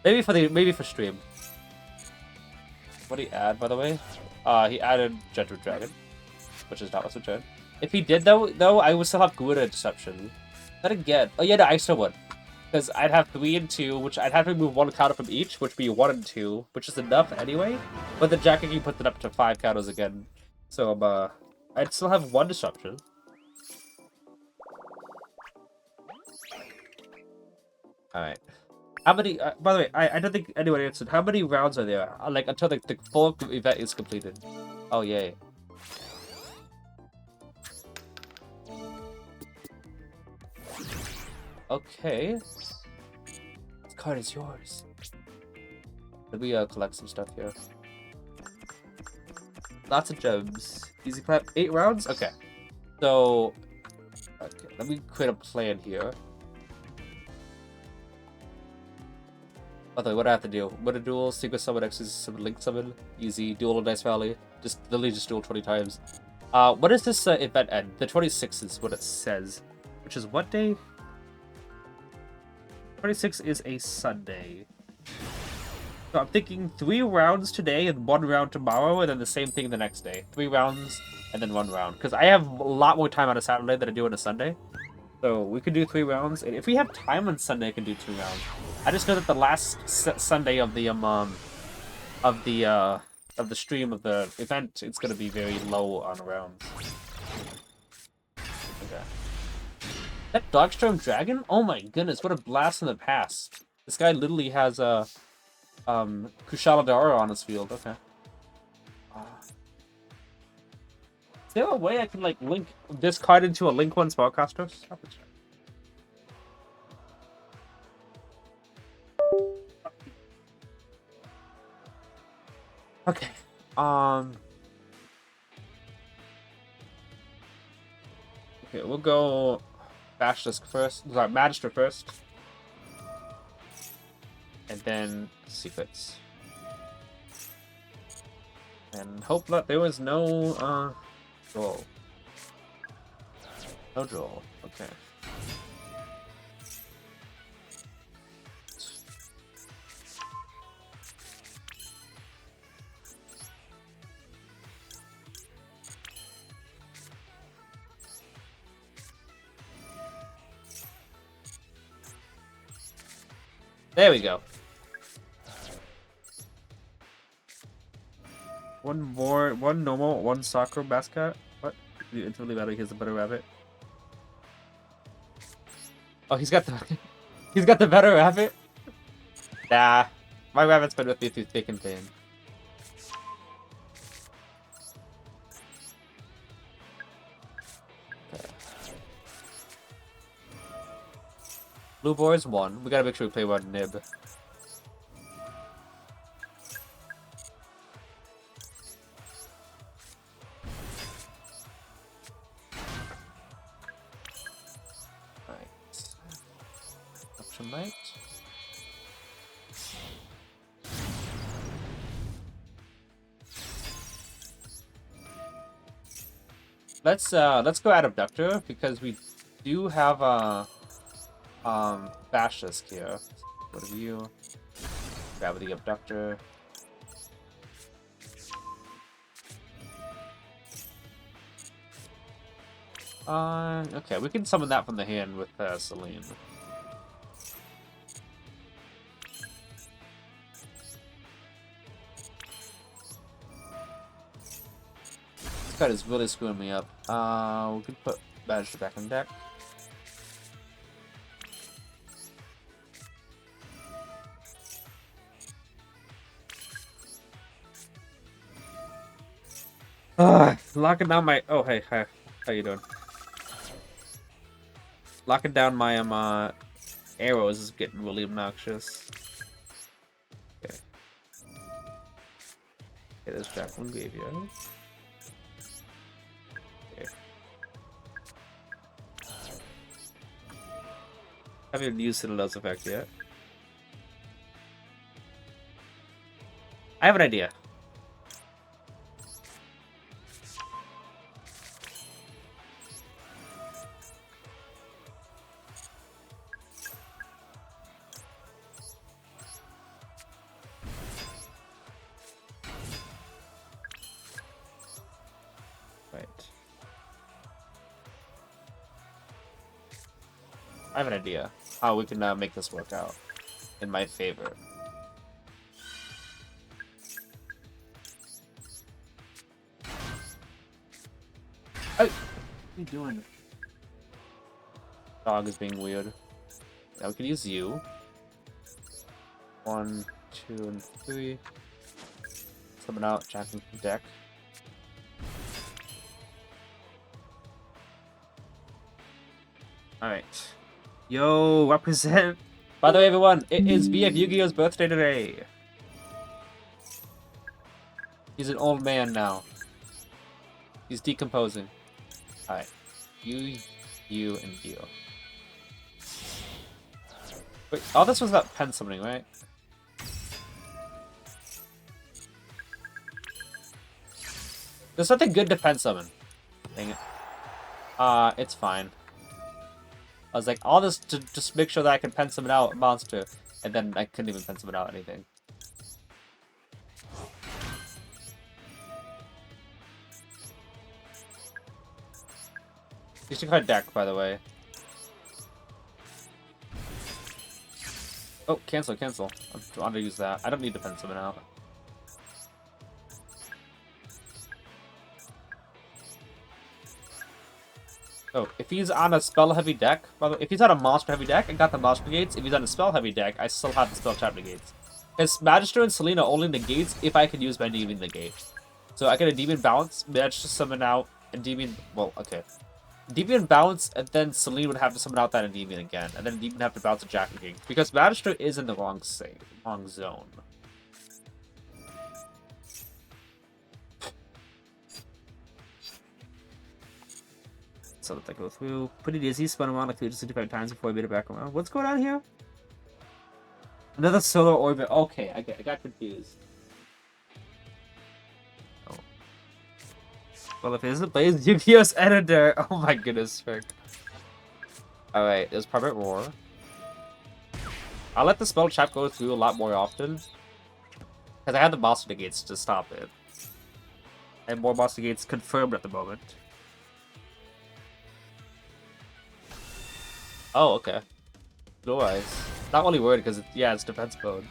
Maybe for stream. What did he add, by the way? He added Gentle Dragon, which is not what's returned. If he did though, I would still have Gouda Deception. Then again, oh yeah, no, I still would. Because I'd have 3 and 2, which I'd have to remove 1 counter from each, which would be 1 and 2, which is enough anyway. But the Jack can put it up to 5 counters again. So I'd still have 1 disruption. Alright. How many, by the way, I don't think anyone answered. How many rounds are there? Like, until the full event is completed. Oh, yay. Okay. This card is yours. Let me collect some stuff here. Lots of gems. Easy clap. 8 rounds? Okay. So, okay, let me create a plan here. By the way, what do I have to do? What a duel, secret summon, X's summon, link summon, easy, duel in Dice Valley. Just literally just duel 20 times. What is this event end? The 26th is what it says. Which is what day? 26 is a Sunday. So I'm thinking 3 rounds today and 1 round tomorrow, and then the same thing the next day. 3 rounds and then 1 round. Because I have a lot more time on a Saturday than I do on a Sunday. So we could do 3 rounds, and if we have time on Sunday, I can do 2 rounds. I just know that the last Sunday of the stream of the event, it's gonna be very low on rounds. Okay. That Darkstorm Dragon? Oh my goodness, what a blast in the past! This guy literally has a Kushala Dara on his field. Okay. Is there a way I can like link this card into a Link 1 Spellcaster? Okay. Okay, we'll go Basilisk first. Sorry, Magister first. And then Secrets. And hope that there was no Droll. No Droll. Okay. There we go. One normal, 1 soccer mascot. What? You instantly battle, he has a better rabbit. Oh, he's got the better rabbit? Nah. My rabbit's been with me through thick and thin. Okay. Blue boys 1. We gotta make sure we play 1 nib. Knight. Let's go add Abductor because we do have Basilisk here. Go to view. Grab the Abductor. Okay, we can summon that from the hand with Celine. This card is really screwing me up. We could put Badger back on deck. Locking down my... Oh, hey, hi. How you doing? Locking down my arrows is getting really obnoxious. Okay. Okay, there's Jackal Graveyard. Okay. I haven't used Citadel's effect yet. I have an idea. I have an idea how we can make this work out in my favor. Hey, what are you doing? Dog is being weird. Now we can use you. 1, 2, and 3. Summon out, jacking the deck. Alright. Yo, represent! By the way, everyone, it is BF Yu-Gi-Oh's birthday today! He's an old man now. He's decomposing. Alright. You, and you. Wait, all this was about pen summoning, right? There's something good to pen summon. Dang it. It's fine. I was like, all this to just make sure that I can pen summon out a monster, and then I couldn't even pen summon out anything. You should card deck, by the way. Oh, cancel. I'm trying to use that. I don't need to pen summon out. Oh, if he's on a spell-heavy deck, by the way, if he's on a monster-heavy deck, I got the monster negates. If he's on a spell-heavy deck, I still have the spell trap negates. Because Magister and Selena only negates if I can use my Demon negate. So I get a Demon bounce, Magister summon out, and Demon... Well, okay. Demon bounce, and then Selena would have to summon out that Endymion again, and then Demon have to bounce a Jack again. Because Magister is in the wrong zone. So let that go through. Pretty dizzy, spun around like 365 times before I made it back around. What's going on here? Another solar orbit. Okay, I got confused. Oh. Well, if it isn't Blaze Yu-Gi-Oh's editor. Oh my goodness, frick. Alright, there's Private Roar. I'll let the spell trap go through a lot more often. Because I have the monster negates to stop it. And more monster negates confirmed at the moment. Oh, okay. Blue Eyes. Not only worried because, it's defense mode.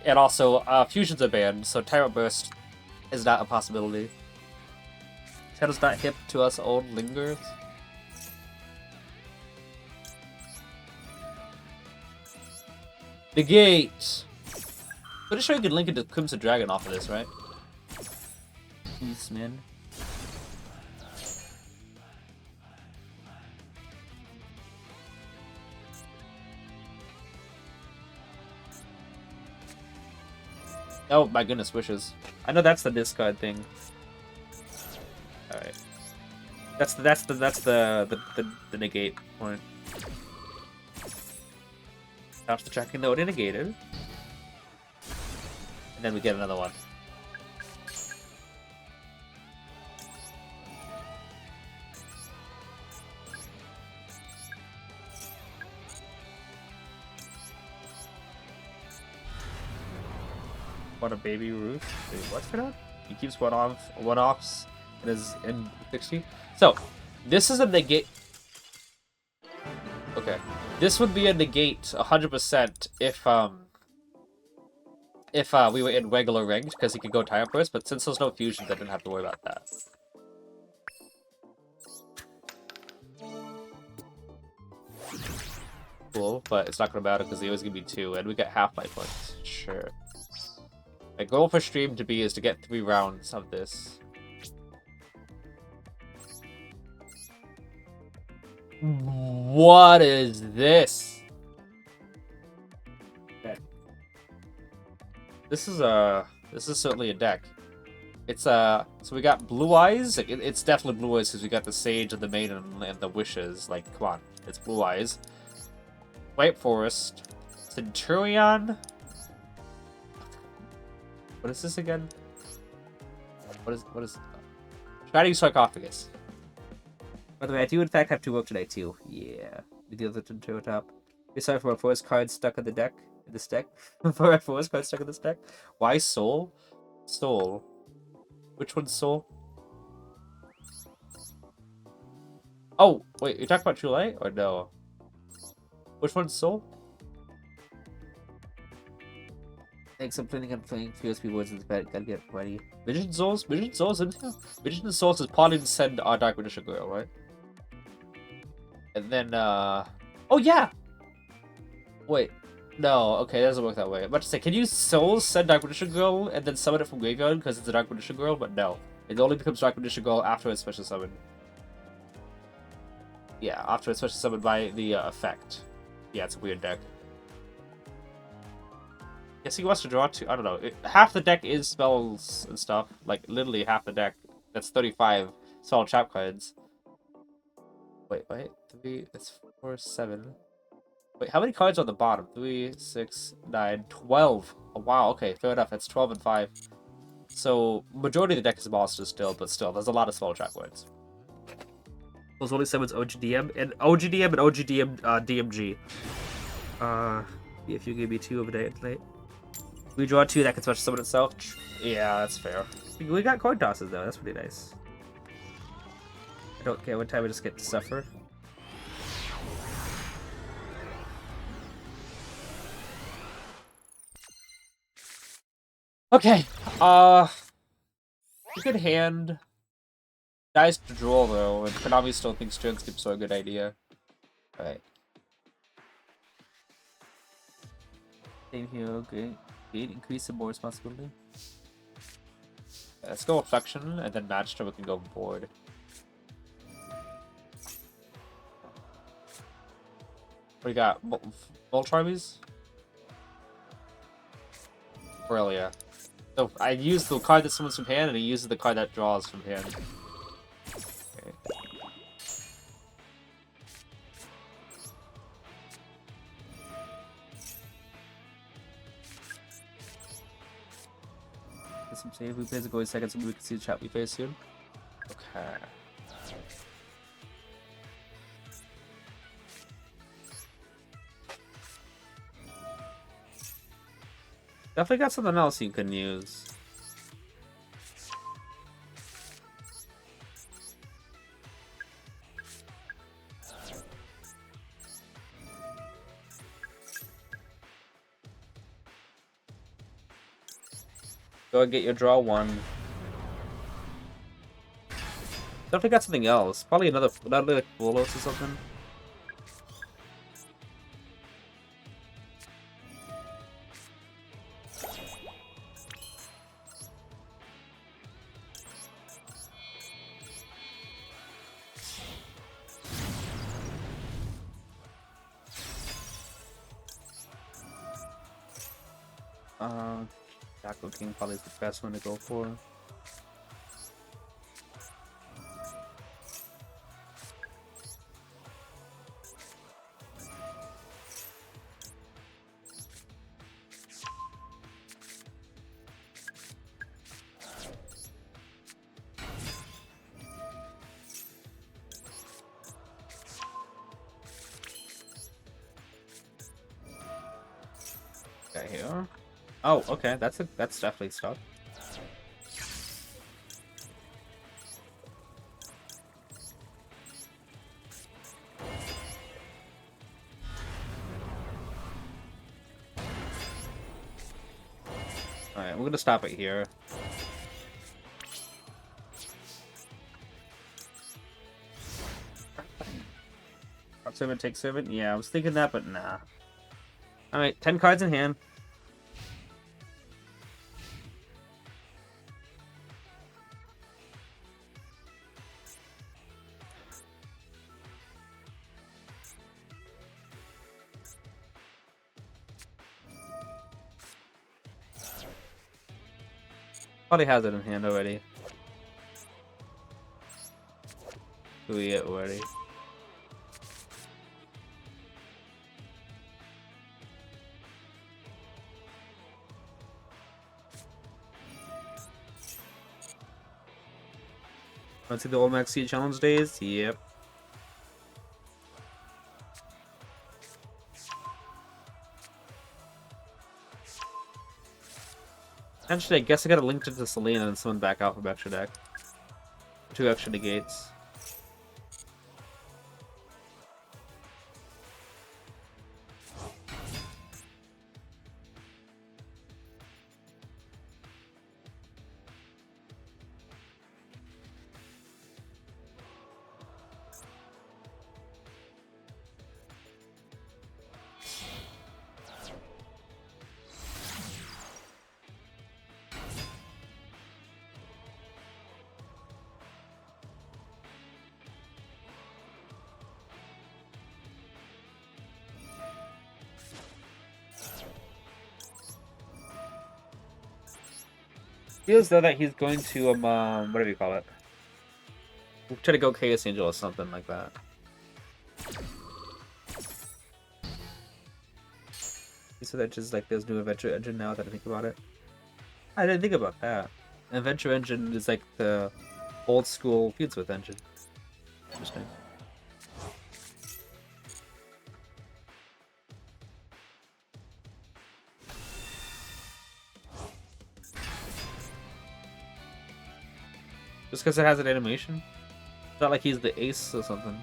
And also, fusions are banned, so Tyrant Burst is not a possibility. Shadow's not hip to us old lingers. The gate! Pretty sure you can link it to Crimson Dragon off of this, right? Peace, man. Oh my goodness, wishes. I know that's the discard thing. Alright. That's the negate point. Stops the tracking node negated. And then we get another one. What a baby Ruth. Wait, what's for that? He keeps one-offs in his N60. So, this is a negate. Okay. This would be a negate 100% if we were in regular ranked, because he could go Tyrant Burst, but since there's no fusions, I didn't have to worry about that. Cool, but it's not gonna matter because he always give me 2, and we get half my points. Sure. My goal for stream to be is to get 3 rounds of this. What is this? Okay. This is certainly a deck. It's so we got Blue Eyes. It's definitely Blue Eyes because we got the Sage and the Maiden and the Wishes. Like, come on, it's Blue Eyes. White Forest, Centurion. What is this again? What is Shiny Sarcophagus. By the way, I do in fact have to work tonight too. Yeah. We deal with it to top. We're sorry for a forest card stuck in the deck. In this deck. For a forest card stuck in this deck. Why Soul? Soul. Which one's Soul? Oh, wait, you talking about True Light or no? Which one's Soul? Thanks, I'm planning on playing PSP words in the bed. Gotta get ready. Vision Souls? Vision Souls, isn't it? Vision Souls is probably to send our Dark Magician Girl, right? And then, oh, yeah! Wait. No, okay, that doesn't work that way. I'm about to say, can you Souls send Dark Magician Girl and then summon it from Graveyard because it's a Dark Magician Girl? But no. It only becomes Dark Magician Girl after it's special summoned. Yeah, after it's special summoned by the effect. Yeah, it's a weird deck. Guess he wants to draw two. I don't know. Half the deck is spells and stuff. Like, literally half the deck. That's 35 spell trap cards. Wait. 3, that's 4, 7. Wait, how many cards are on the bottom? 3, 6, 9, 12. Oh, wow, okay, fair enough. That's 12 and 5. So, majority of the deck is monsters still, but still, there's a lot of spell trap cards. Those only summons OGDM and OGDM DMG. If you give me 2 of a day late. We draw 2 that can special summon itself. Yeah, that's fair. We got coin tosses though. That's pretty nice. I don't care what time I just get to suffer. Okay. Good hand. Dies to Droll though, and Konami still thinks turn skips are a good idea. Alright. Same here, great. Increase some more responsibility. Let's go Affection, and then match till we can go board. What do you got? Voltarbys? Aurelia. So I use the card that summons from hand, and he uses the card that draws from hand. Okay. Get some save. We play the goalie second, so we can see the chat we play soon. Okay. Definitely got something else you can use. Go and get your draw 1. Definitely got something else. Probably another like Bolos or something. Jackal King probably is the best one to go for. Okay, here. Oh, okay, that's definitely stuck. Alright, we're gonna stop it here. Servant take servant? Yeah, I was thinking that, but nah. Alright, 10 cards in hand. Probably has it in hand already. Do we get already? Let's see the old Max Seed Challenge days? Yep. Actually, I guess I gotta link it to Selena and summon back out from extra deck. 2 extra negates. Feels though that he's going to what do you call it? Try to go Chaos Angel or something like that. So that just like there's new Adventure Engine now that I think about it. I didn't think about that. Adventure Engine is like the old school Feuds with engine. Interesting. Just because it has an animation? It's not like he's the ace or something.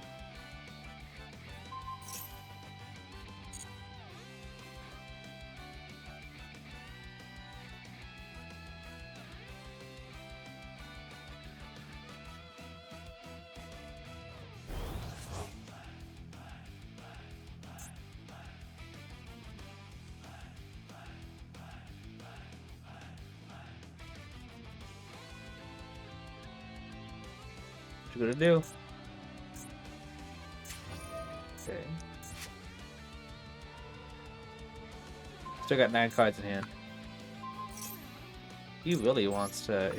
What you gonna do? Okay. Still got 9 cards in hand. He really wants to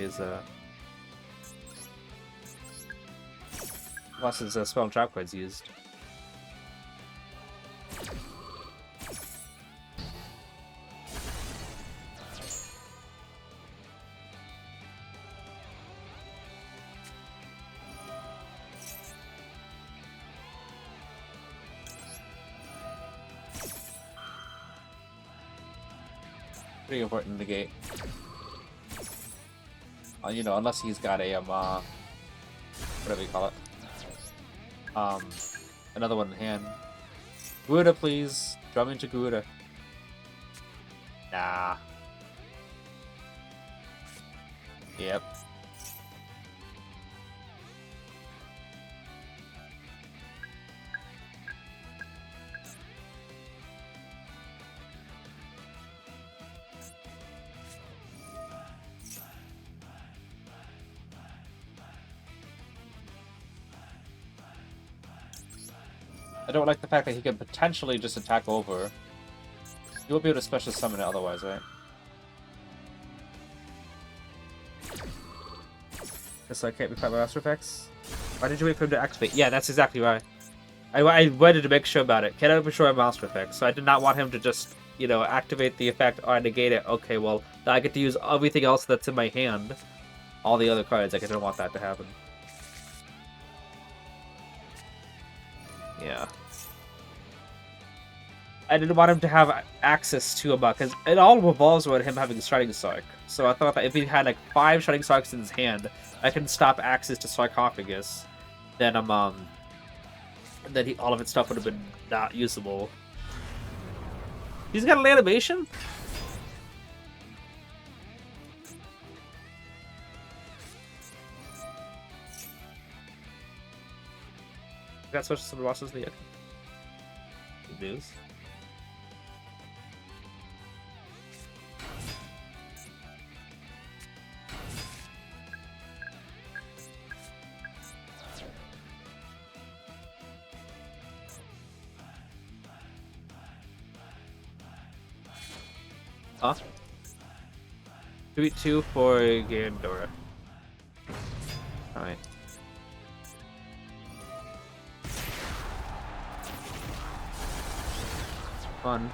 wants his spell and trap cards used. Pretty important to negate. You know, unless he's got a whatever you call it. Another one in hand. Garuda, please. Draw me into Garuda. Nah. Yep. I don't like the fact that he can potentially just attack over. You won't be able to special summon it otherwise, right? So I can't be fight by Master Effects? Why did you wait for him to activate? Yeah, that's exactly why. I wanted to make sure about it. Cannot be sure of Master Effects, so I did not want him to just, you know, activate the effect or negate it. Okay, well, now I get to use everything else that's in my hand. All the other cards, like, I didn't want that to happen. Yeah. I didn't want him to have access to a buck, because it all revolves around him having Shining Sark. So I thought that if he had like 5 Shining Sarks in his hand, I can stop access to Sarcophagus. Then all of its stuff would have been not usable. He's got an animation? Got special summon bosses yet? Good news. Huh? 2 for Gandora. Alright. Fun.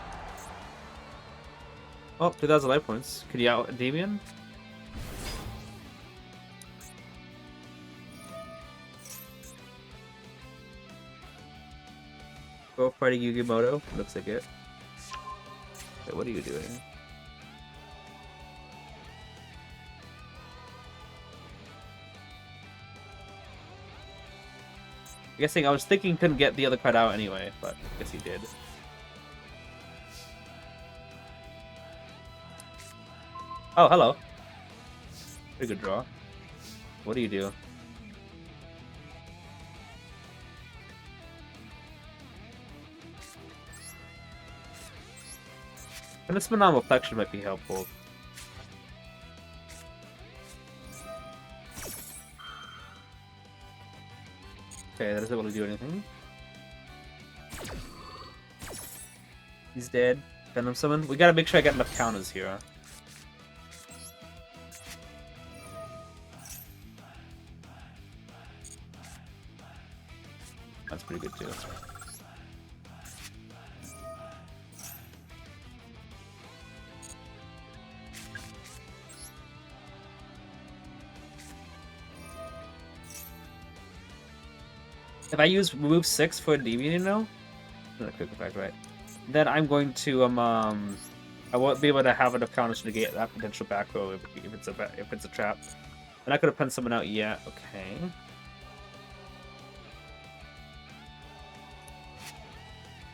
Oh, 2,000 life points. Could you out Endymion? Go fighting Yugimoto. Looks like it. Okay, what are you doing? I was thinking he couldn't get the other card out anyway, but I guess he did. Oh, hello. Pretty good draw. What do you do? And this phenomenal reflection might be helpful. Okay, that doesn't really do anything. He's dead. Venom summon. We gotta make sure I get enough counters here. That's pretty good too. If I use remove 6 for Endymion now, not a quick effect, right? Then I'm going to I won't be able to have enough counters to negate that potential back row if it's a trap. And I could have penned someone out yet. Okay.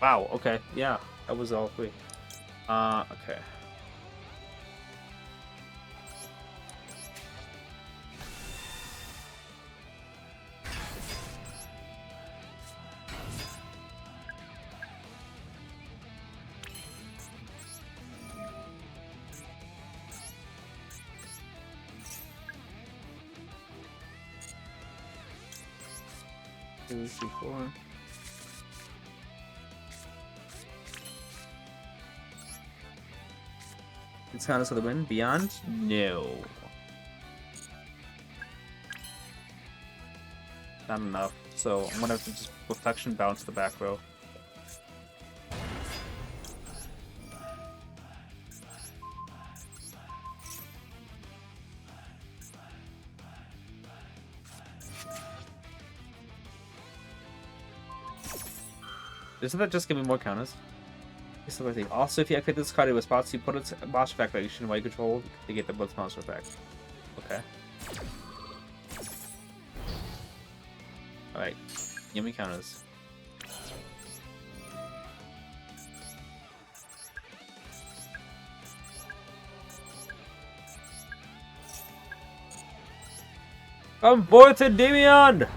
Wow. Okay. Yeah, that was all three. Okay. Two, three, four. It's kind of for the win. Beyond? No. Not enough. So I'm gonna have to just reflection bounce the back row. Doesn't that just give me more counters? Also, if you activate this card in response, you put its monster effect action while you control to get the blitz monster effect. Okay. Alright. Give me counters. Come forth, Endymion!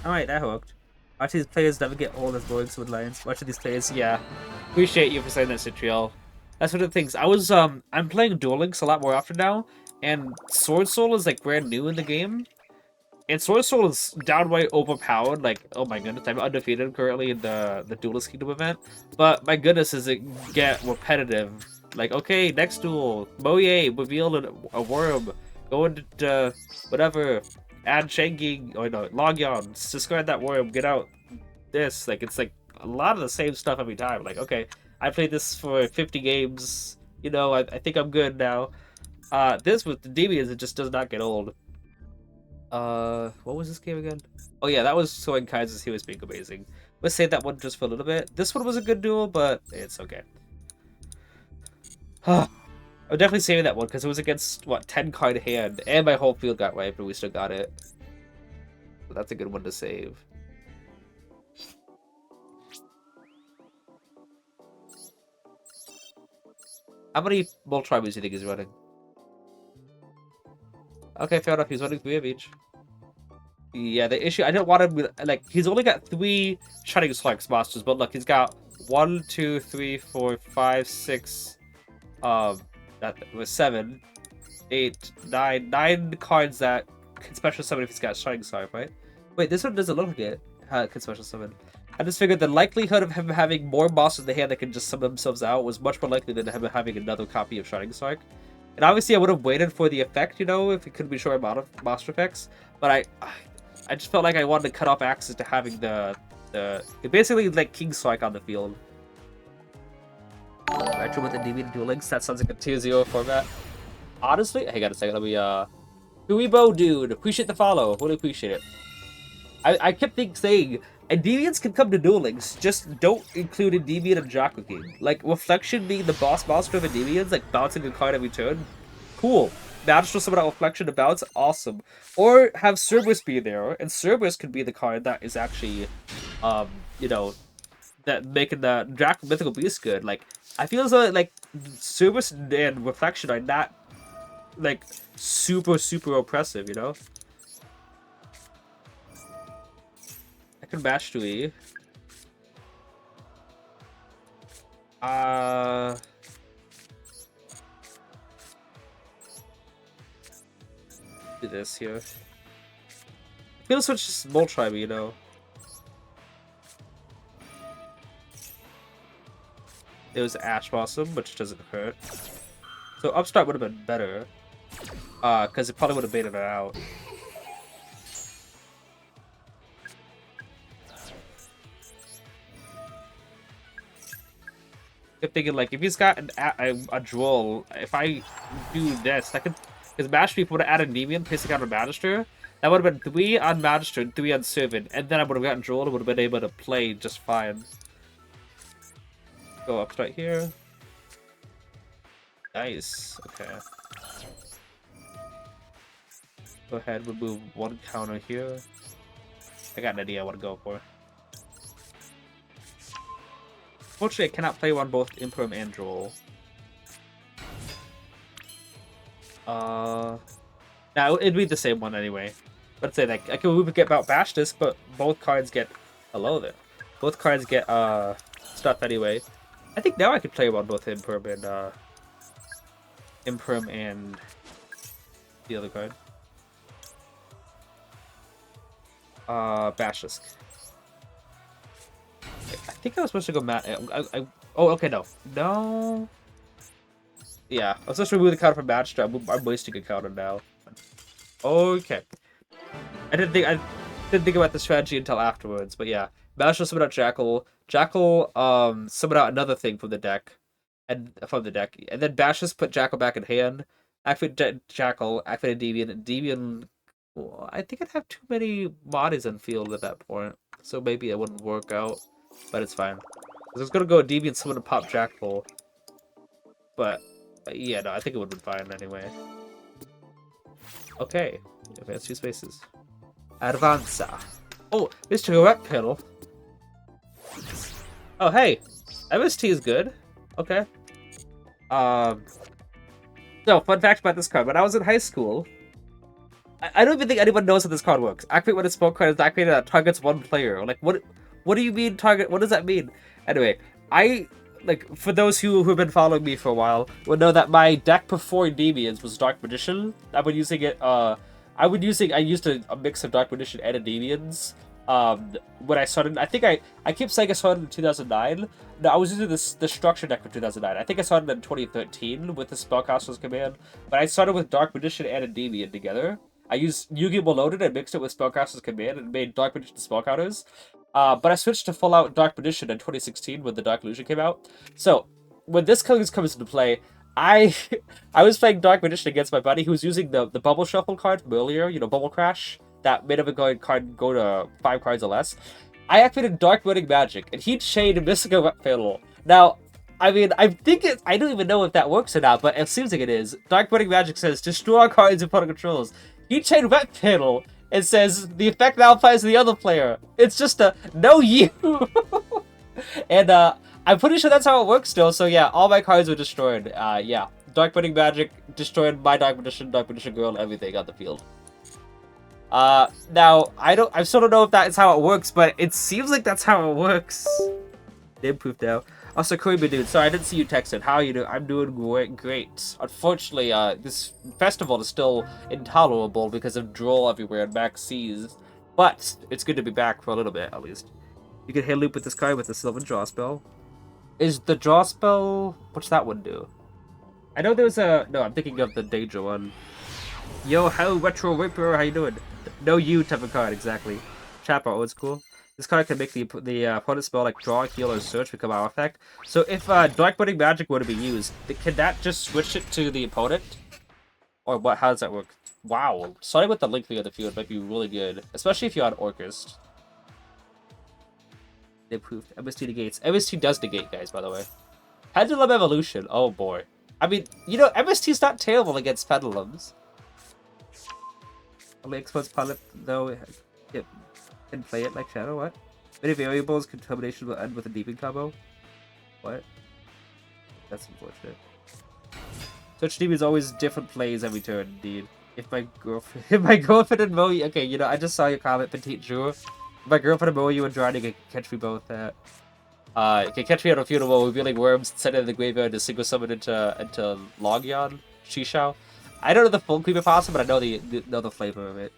Alright, that hooked. Watch these players never get old as Lords with Lions. Watch these players, yeah. Appreciate you for saying that, Citriel. That's one of the things. I'm playing Duel Links a lot more often now, and Sword Soul is like brand new in the game. And Sword Soul is downright overpowered. Like, oh my goodness, I'm undefeated currently in the Duelist Kingdom event. But my goodness, does it get repetitive? Like, okay, next duel, Moye revealed a worm. Go into whatever. Add Shanking, or no, Logyon, discard that worm, get out this. Like, it's like a lot of the same stuff every time. Like, okay, I played this for 50 games, you know, I think I'm good now. This with the Endymions, it just does not get old. What was this game again? Oh yeah, that was Soen Kaiser's He Was Being Amazing. Let's save that one just for a little bit. This one was a good duel, but it's okay. I'm definitely saving that one because it was against, what, 10 card hand, and my whole field got wiped, but we still got it. So that's a good one to save. How many Bolt Tribes do you think he's running? Okay, fair enough, he's running 3 of each. Yeah, the issue, I don't want him, like, he's only got 3 Shining Strikes Monsters, but look, he's got 1, 2, 3, 4, 5, 6, that was 7, 8, 9 cards that can special summon if he's got Shining Star, right? Wait, this one doesn't look like it can special summon. I just figured the likelihood of him having more monsters in the hand that can just summon themselves out was much more likely than him having another copy of Shining Strike. And obviously I would have waited for the effect, you know, if it could be short amount of monster effects. But I just felt like I wanted to cut off access to having basically like King Strike on the field. Retro with the DVD Duel Links, that sounds like a 2-0 format. Honestly, hang on a second, let me Huibo dude, appreciate the follow. Really appreciate it. I kept saying Endymions can come to Duel Links, just don't include Endymion and Jaco King. Like Reflection being the boss monster of Endymions, like bouncing a card every turn. Cool. Magical summon out Reflection to bounce, awesome. Or have Cerberus be there, and Cerberus could be the card that is actually you know, that making the Drac Mythical Beast good. Like I feel as though like Cerberus and Reflection are not like super oppressive, you know? I can bash to E. Do this here. Field Switch is Moltribe, you know. It was Ash Blossom, which doesn't hurt. So Upstart would have been better. Because it probably would have baited it out. I'm thinking, like, if he's got a Droll, if I do this, I could... Because Mash Sweep would have added Endymion, placing out a Magister. That would have been 3 on Magister and 3 on Servant. And then I would have gotten Droll and would have been able to play just fine. Go Upstart here. Nice. Okay. Go ahead, remove 1 counter here. I got an idea I want to go for. Unfortunately, I cannot play on both Imperm and Droll. Now it'd be the same one anyway. Let's say that I can move and get about Bash this, but both cards get hello there. Both cards get stuff anyway. I think now I could play on both Imperm and the other card. Basilisk. I think I was supposed to go oh, okay, no. Yeah, I was supposed to remove the counter from Magister. I'm wasting a counter now. Okay. I didn't think about the strategy until afterwards, but yeah. Magister summoned out Jackal. Jackal summoned out another thing from the deck. And then Bashes put Jackal back in hand. Activate Jackal, activate Endymion. Endymion, well, I think I'd have too many bodies in field at that point. So maybe it wouldn't work out. But it's fine. I was gonna go Endymion, someone to pop Jackal. But yeah, no, I think it would have been fine anyway. Okay. Advance 2 spaces. Advanza. Oh, Mr. Wet Pedal. Oh, hey. MST is good. Okay. So, fun fact about this card. When I was in high school, I don't even think anyone knows how this card works. Activate when a spell card is activated that targets 1 player. Like, what do you mean target? What does that mean? Anyway, for those who have been following me for a while, would know that my deck before Endymions was Dark Magician. I've been using it, I used a mix of Dark Magician and Endymions. When I started, I think I keep saying I started in 2009. No, I was using the structure deck for 2009. I think I started in 2013 with the Spellcaster's Command, but I started with Dark Magician and Endymion together. I used Yu-Gi-Oh! Loaded and mixed it with Spellcaster's Command and made Dark Magician spell counters. But I switched to full-out Dark Magician in 2016 when the Dark Illusion came out. So, when this comes into play, I was playing Dark Magician against my buddy who was using the Bubble Shuffle card from earlier, you know, Bubble Crash, that made of a card go to 5 cards or less. I activated Dark Wedding Magic, and he chained Mystical Wet Fatal. Now, I mean, I don't even know if that works or not, but it seems like it is. Dark Wedding Magic says, destroy cards your opponent controls. He chained Wet Fatal. It says, the effect now applies to the other player. It's just a, no you! And, I'm pretty sure that's how it works still, so yeah, all my cards were destroyed. Yeah. Dark Wedding Magic destroyed my Dark Magician Girl, everything on the field. Now, I still don't know if that is how it works, but it seems like that's how it works. Improved now. Also, Kirby dude, sorry, I didn't see you texted. How are you doing? I'm doing great. Unfortunately, this festival is still intolerable because of Droll everywhere and Max C's. But it's good to be back for a little bit, at least. You can hit loop with this card with the Sylvan Draw Spell. Is the Draw Spell... What's that one do? I know there's a... No, I'm thinking of the Danger one. Yo, how Retro Ripper, how you doing? No you type of card, exactly. Chapter, old school. This card can make the opponent's spell like Draw, Heal, or Search become our effect. So if Dark Wedding Magic were to be used, can that just switch it to the opponent? Or what? How does that work? Wow, starting with the link through the field might be really good, especially if you're on Orcust. They improved MST negates. MST does negate, guys, by the way. Pendulum Evolution, oh boy. I mean, you know, MST's not terrible against pendulums. Only exposed pilot, though, it can play it like Shadow, what? Many variables, combination will end with a deeping combo. What? That's unfortunate. Such team is always different plays every turn, indeed. If my girlfriend and Mo, okay, you know, I just saw your comment, Petite Jour. If my girlfriend and Mo, you and Johnny can catch me both at. You can catch me at a funeral revealing worms, send it in the graveyard to single summon into Longyan, Shishao. I don't know the full creepypasta, but I know the flavor of it.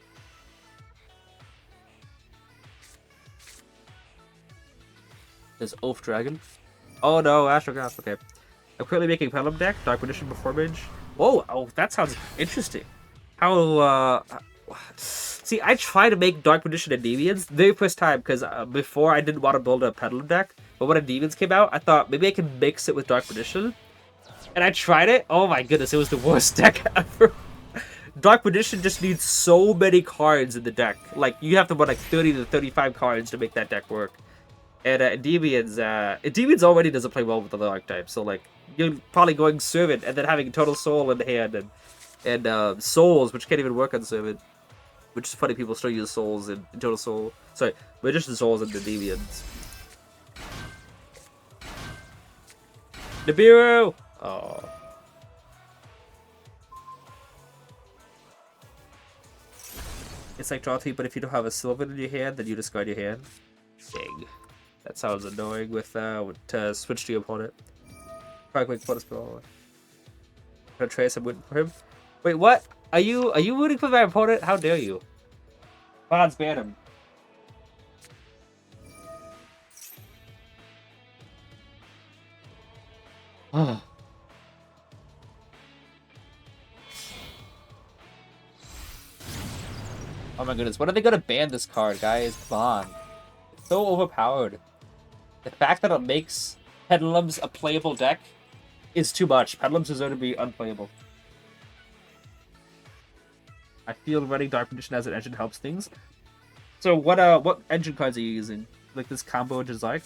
There's Oath Dragon. Oh no, Astrograph. Okay. I'm currently making Pelham deck, Dark Magician before Mage. Whoa, oh, that sounds interesting. How, See, I tried to make Dark Magician and Endymions the very first time, because before I didn't want to build a Pendulum deck, but when Endymions came out, I thought maybe I can mix it with Dark Magician. And I tried it. Oh my goodness, it was the worst deck ever. Dark Magician just needs so many cards in the deck. Like, you have to put like 30 to 35 cards to make that deck work. And Endymions already doesn't play well with other archetypes, so like, you're probably going Servant and then having Total Soul in the hand and Souls, which can't even work on Servant. Which is funny, people still use Souls in Total Soul. Sorry, Magician Souls and Endymions. Nibiru! Oh. It's like draw 3, but if you don't have a Sylvan in your hand, then you discard your hand. Dang. That sounds annoying with to switch to your opponent. Probably quick put spell. No trace, I'm rooting for him. Wait, what? Are you rooting for my opponent? How dare you? Bonds ban him. Oh. Oh my goodness, when are they gonna ban this card, guys? Come on. It's so overpowered. The fact that it makes Pendulums a playable deck is too much. Pendulums deserve to be unplayable. I feel running Dark Magician as an engine helps things. So what engine cards are you using? Like this combo into Zark?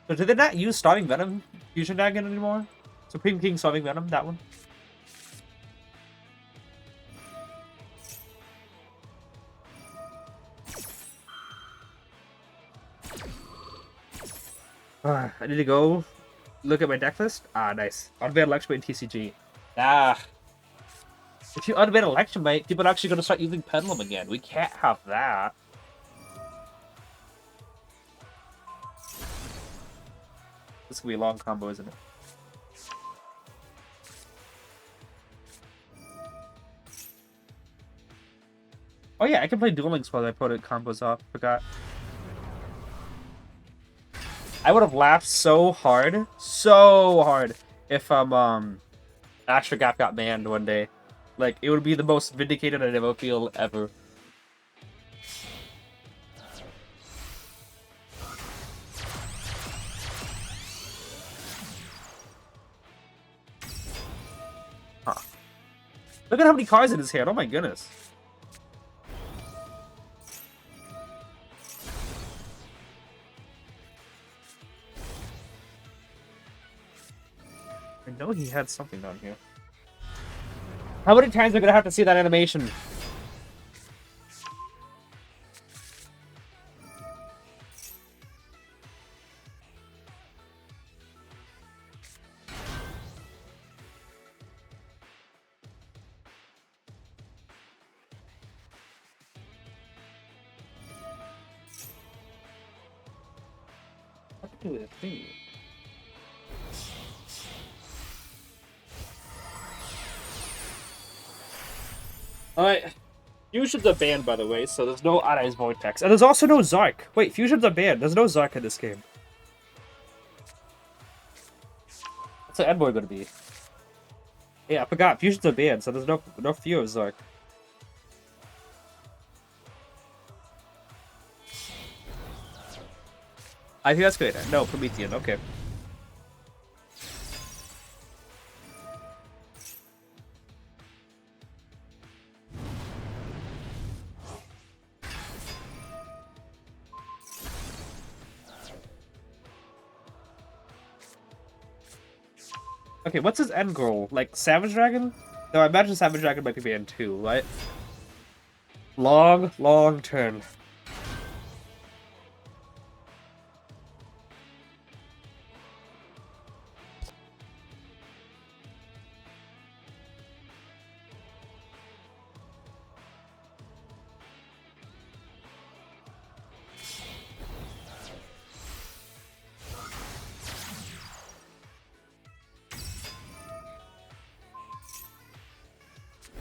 So did they not use Starving Venom Fusion Dragon anymore? Supreme King Starving Venom, that one? I need to go look at my deck list. Ah, nice. Unban Election and TCG. Ah. If you unban Election Mate, people are actually going to start using Pendulum again. We can't have that. This could be a long combo, isn't it? Oh yeah, I can play Duel Links while my opponent combos off. Forgot. I would have laughed so hard, if Astrogap got banned one day. Like, it would be the most vindicated I'd ever feel ever. Huh. Look at how many cards in his hand. Oh my goodness. I know he had something down here. How many times are we gonna have to see that animation? What to do with a thing? Alright. Fusions are banned, by the way, so there's no Anai's Vortex. And there's also no Zark. Wait, fusions are banned. There's no Zark in this game. What's the Envoy gonna be? Yeah, I forgot. Fusions are banned, so there's no fear of Zark. I think that's good. No, Promethean, okay. Okay, what's his end goal? Like, Savage Dragon? No, I imagine Savage Dragon might be banned too, right? Long turn.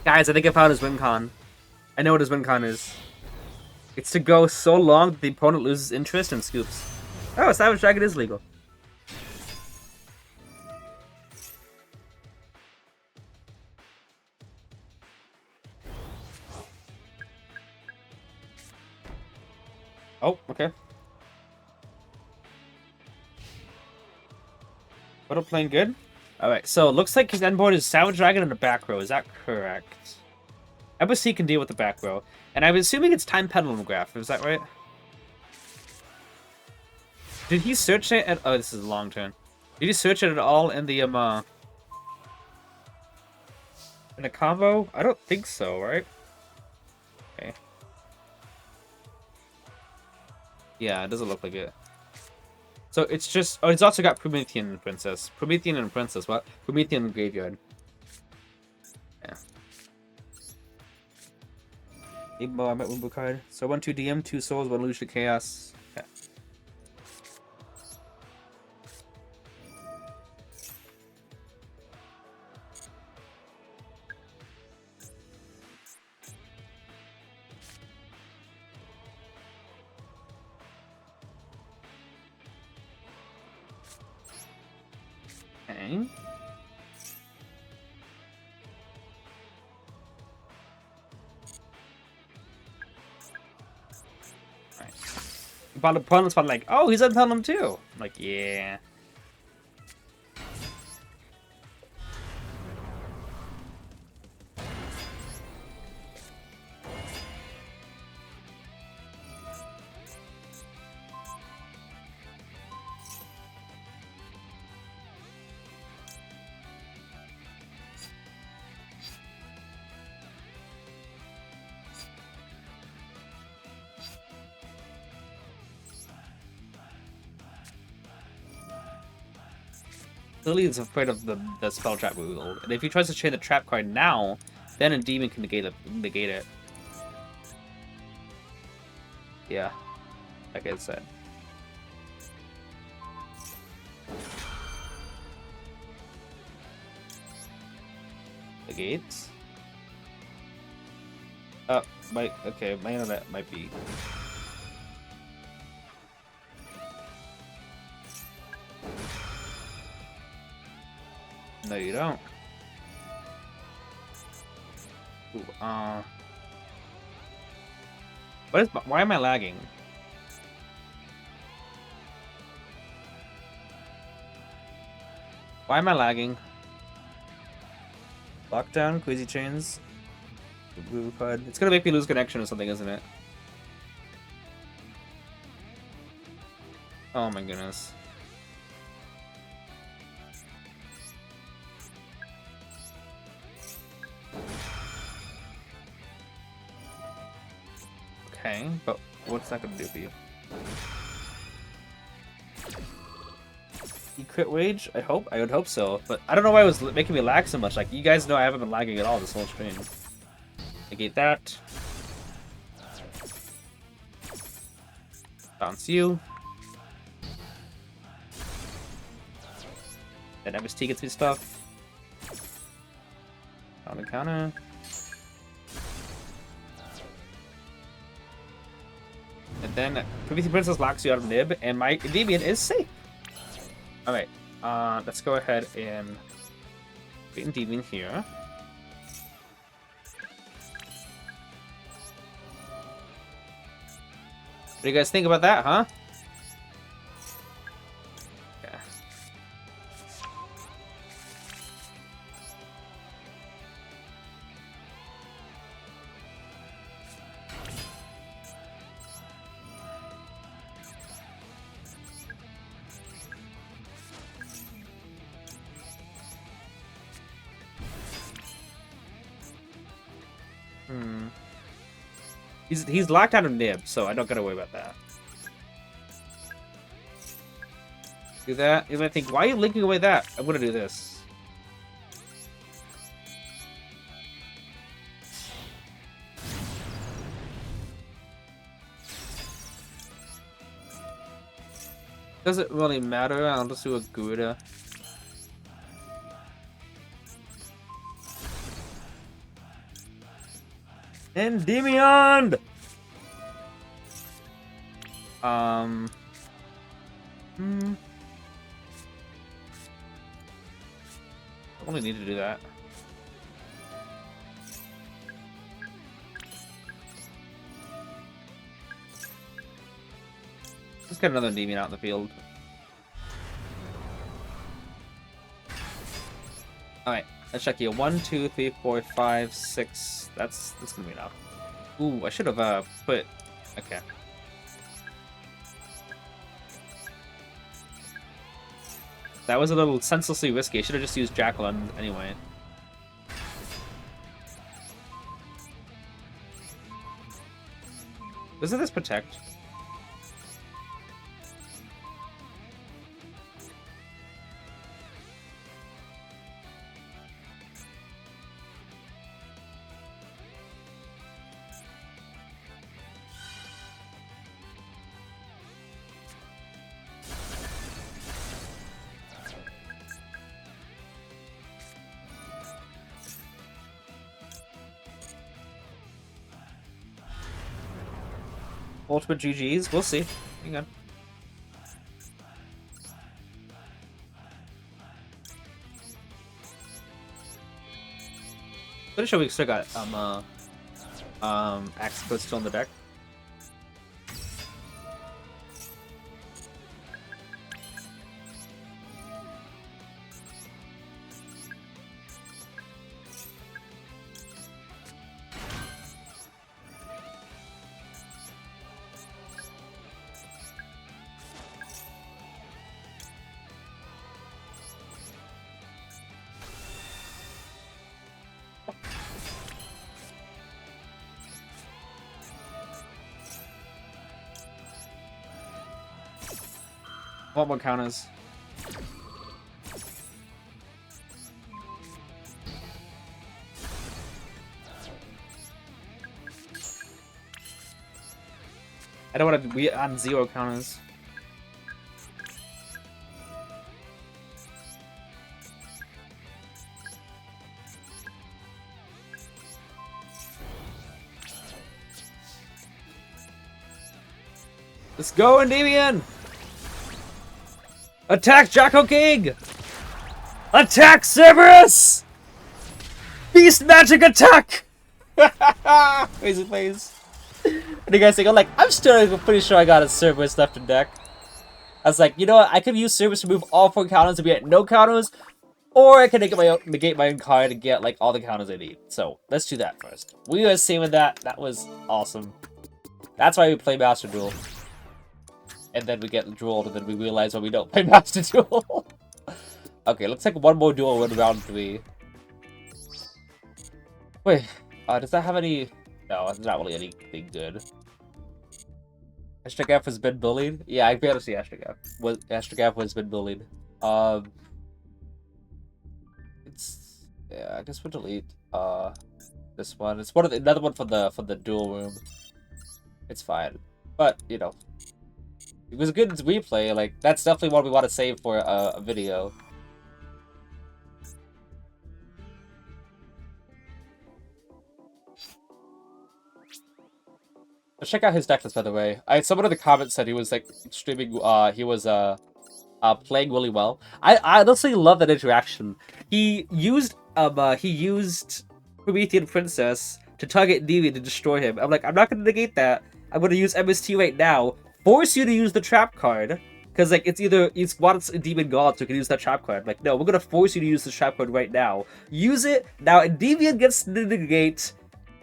Guys, I think I found his win con. I know what his win con is. It's to go so long that the opponent loses interest and scoops. Oh, Savage Dragon is legal. Oh, okay. Photo playing good? Alright, so it looks like his end board is Savage Dragon in the back row. Is that correct? Embassy can deal with the back row. And I'm assuming it's Time Pendulum Graph. Is that right? Did he search it at... Oh, this is a long turn. Did he search it at all in the, in a combo? I don't think so, right? Okay. Yeah, it doesn't look like it. So it's just... Oh, it's also got Promethean and Princess. Promethean and Princess, what? Promethean and Graveyard. Yeah. Ebo, I might Wimbo card. So 1-2 DM, 2 souls, 1 Lucia Chaos. Okay. Okay. But opponents felt like, oh, he's untelling him too. I'm like, yeah. Lily is afraid of the spell trap rule, and if he tries to chain the trap card now, then a demon can negate it. Yeah, like I said. The gates. Oh, okay, my internet might be. No, you don't. Ooh, why am I lagging? Why am I lagging? Lockdown, Queasy Chains. Blue card. It's gonna make me lose connection or something, isn't it? Oh my goodness. Okay, but what's that gonna do for you? You crit wage? I would hope so, but I don't know why it was making me lag so much. Like, you guys know I haven't been lagging at all this whole stream. Negate that. Bounce you. Then MST gets me stuff. Counter. And then Promethean Princess locks you out of Nib, and my Endymion is safe. Alright, let's go ahead and put Endymion here. What do you guys think about that, huh? Yeah. He's locked out of Nib, so I don't gotta worry about that. Do that. You might think, why are you linking away that? I'm gonna do this. Doesn't really matter. I'll just do a Gouda. Endymion! I only need to do that. Let's get another Endymion out in the field. Alright, let's check here. 1, 2, 3, 4, 5, 6. That's gonna be enough. Ooh, I should have put. Okay. That was a little senselessly risky. I should have just used Jacqueline anyway. Doesn't this protect? Ultimate GGs? We'll see. Hang on. Pretty sure we still got Axipus still in the deck. What more counters? I don't want to be on 0 counters. Let's go, Endymion! Attack Jacko King! Attack Cerberus! Beast Magic Attack! Crazy face. And you guys think, I'm still pretty sure I got a Cerberus left in deck. I was like, you know what? I could use Cerberus to move all 4 counters and be at no counters, or I can negate my own card and get all the counters I need. So let's do that first. We were saving that. That was awesome. That's why we play Master Duel. And then we get Droll, and then we realize why we don't play Master Duel. Okay, looks like one more duel in round 3. Wait, does that have any... No, it's not really anything good. Hashtag has been bullied? Yeah, I barely see Hashtag has been bullied. It's... Yeah, I guess we'll delete this one. It's another one from the duel room. It's fine. But, you know... It was a good replay, that's definitely one we want to save for a video. Let's check out his deck list, by the way. Someone in the comments said he was, streaming, he was, playing really well. I honestly love that interaction. He used Promethean Princess to target Deviant to destroy him. I'm like, I'm not gonna negate that. I'm gonna use MST right now. Force you to use the trap card, because it's once a demon god, so you can use that trap card. No, we're gonna force you to use this trap card right now. Use it now. Endymion gets to negate,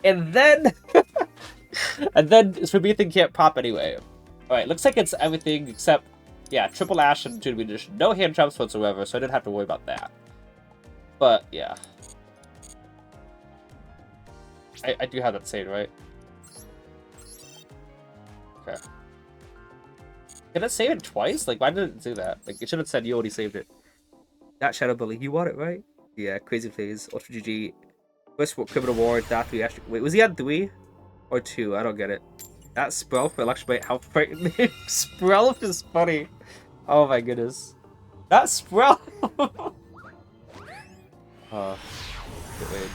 and then and then Promethean can't pop anyway. All right, looks like it's everything except triple Ash and Toon Edition. No hand traps whatsoever, so I didn't have to worry about that. But yeah, I do have that saved, right? Okay. Can it save it twice? Why did it do that? It should have said you already saved it. That Shadow Bully, you want it, right? Yeah, crazy plays. Ultra GG. First Criminal War, that 3 Astro... Wait, was he on 3? Or 2? I don't get it. That Spell for Electrobite, how frightening. Spell is funny. Oh my goodness. That Spell! Good rage.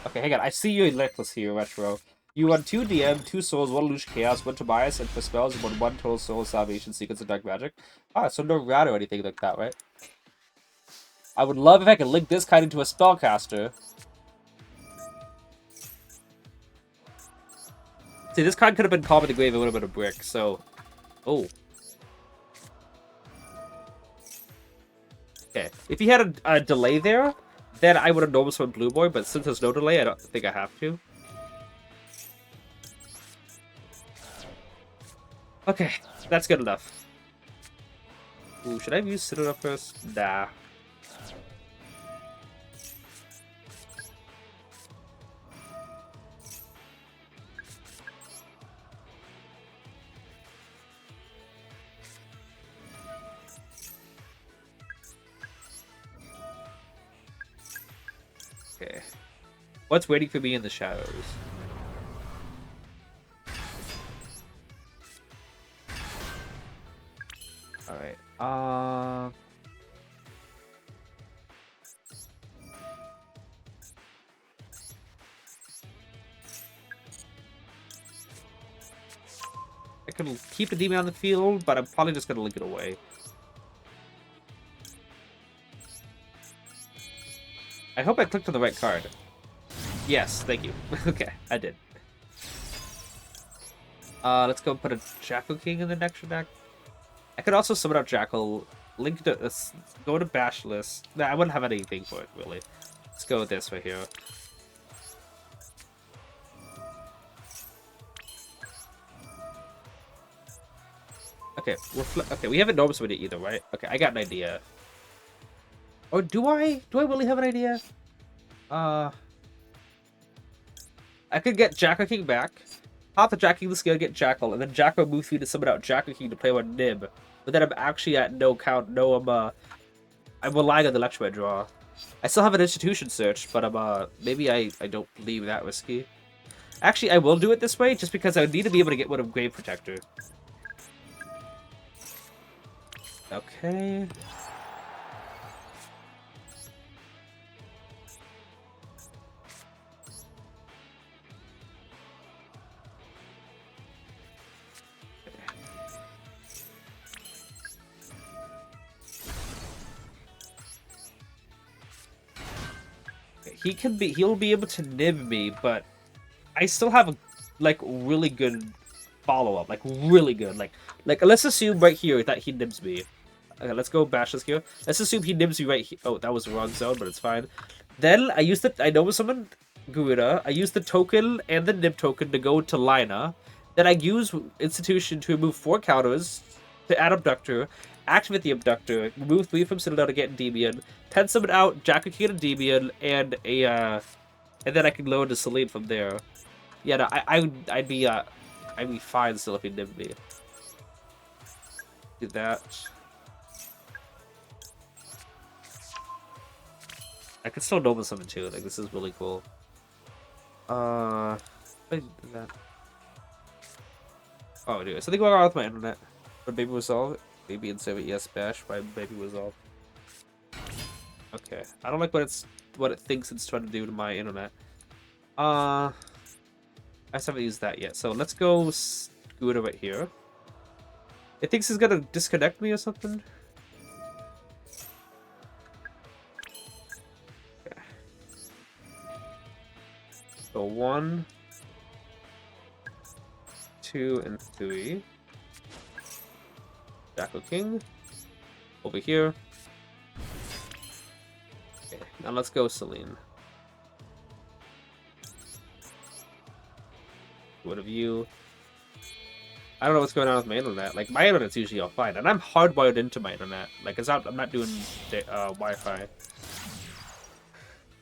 Okay, hang on. I see your necklace here, Retro. You won 2 DM, 2 souls, 1 Lush Chaos, 1 Tobias, and for spells, you won 1 total soul salvation sequence of dark magic. Ah, so no rat or anything like that, right? I would love if I could link this kind into a spellcaster. See, this card could have been Calm in the Grave, it would have been a brick, so... Oh. Okay, if he had a delay there, then I would have normal summoned Blue Boy, but since there's no delay, I don't think I have to. Okay, that's good enough. Ooh, should I have used Citadel first? Nah. Okay. What's waiting for me in the shadows? Alright. I can keep the demon on the field, but I'm probably just gonna link it away. I hope I clicked on the right card. Yes, thank you. Okay, I did. Let's go put a Jackal King in the next deck. I could also summon out Jackal, link to go to Bashless. Nah, I wouldn't have anything for it, really. Let's go with this right here. Okay, okay, we haven't noticed with it either, right? Okay, I got an idea. Or do I? Do I really have an idea? I could get Jackal King back, hop the Jackal King the skill, get Jackal, and then Jackal moves me to summon out Jackal King to play with Nib. But then I'm actually at no count. No, I'm relying on the Electro draw. I still have an Institution search, but maybe I don't believe that risky. Actually, I will do it this way just because I need to be able to get rid of Grave Protector. Okay. He'll be able to nib me, but I still have a really good follow-up, really good. Like let's assume right here that he nibs me. Okay, let's go bash this here. Let's assume he nibs me right here. Oh, that was the wrong zone, but it's fine. Then I know someone Garuda. I use the token and the nib token to go to Lina. Then I use Institution to remove 4 counters to add Abductor, activate the Abductor, remove 3 from Citadel to get Endymion, 10 summon out Jackal King and Endymion, and then I can lower the Celine from there. Yeah, no, I'd be fine still if he nibbed me. Do that. I could still Nova Summon too. Like, this is really cool. I did that. Oh, anyway, something going on with my internet. But maybe resolve it. Maybe instead of ES bash, by maybe resolve. Okay, I don't like what it thinks it's trying to do to my internet. I just haven't used that yet. So let's go scoot right here. It thinks it's gonna disconnect me or something. Okay. So 1, 2, and 3. Jackal King. Over here. Okay, now let's go Celine. What have you? I don't know what's going on with my internet. Like, my internet's usually all fine, and I'm hardwired into my internet. Like, it's not. I'm not doing Wi-Fi.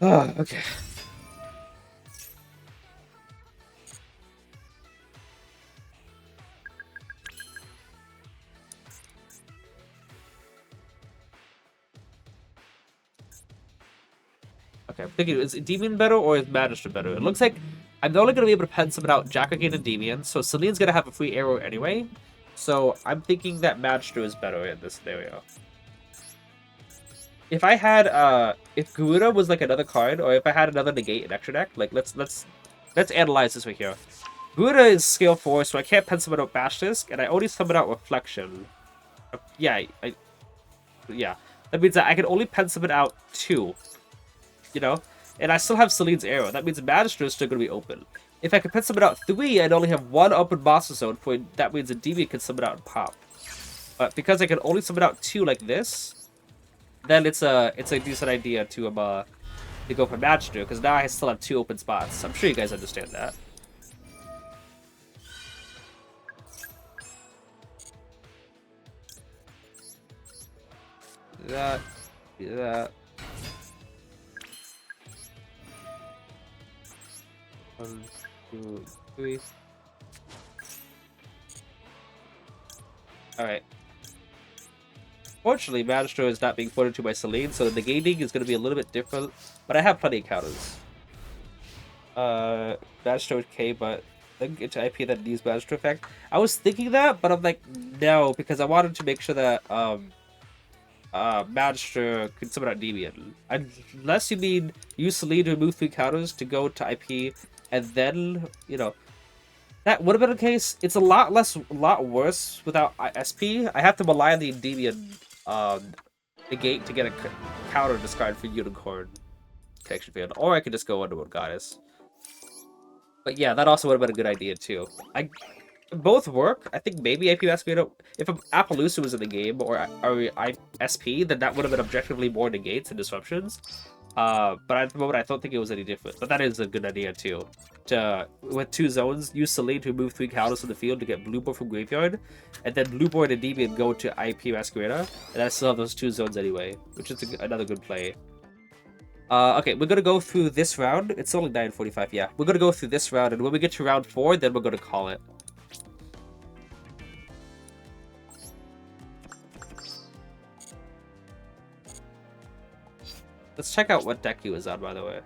Oh, okay. Okay, I'm thinking, is Endymion better or is Magister better? It looks like I'm only going to be able to pen summon out Jackal King and Endymion, so Celine's going to have a free arrow anyway. So I'm thinking that Magister is better in this scenario. if I had if Garuda was like another card, or if I had another negate in extra deck, like let's analyze this right here. Garuda is scale 4, so I can't pen summon out Basilisk, and I only summon out Reflection. Yeah, yeah. That means that I can only pen summon out 2, you know? And I still have Celine's Arrow. That means Magister is still going to be open. If I can pen summon out 3, I'd only have 1 open Monster Zone, for that means a Endymion can summon out and pop. But because I can only summon out 2 like this, then it's a decent idea to go for Magister, because now I still have 2 open spots. I'm sure you guys understand that. Do that. Do that. 1, 2, 3. Alright. Fortunately, Magister is not being forwarded to by Celine, so the negating is going to be a little bit different, but I have plenty of counters. Magister okay, but then get to IP that needs Magister effect. I was thinking that, but I'm like, no, because I wanted to make sure that Magister could summon out Endymion. Unless you mean use Celine to remove 3 counters to go to IP, and then, you know, that would have been the case. It's a lot worse without SP. I have to rely on the Endymion negate to get a counter discard for Unicorn connection field, or I could just go Underworld Goddess. But yeah, that also would have been a good idea too. Both work. I think maybe AP SP. If Appaloosa was in the game or SP, then that would have been objectively more negates and disruptions. But at the moment, I don't think it was any different. But that is a good idea too. With 2 zones, use Celine to move 3 counters in the field to get Blueboard from Graveyard, and then Blueboard and Endymion go to IP Masquerada, and I still have those 2 zones anyway, which is another good play. Okay, we're gonna go through this round. It's only 9:45. Yeah, we're gonna go through this round, and when we get to round 4, then we're gonna call it. Let's check out what deck he was on, by the way.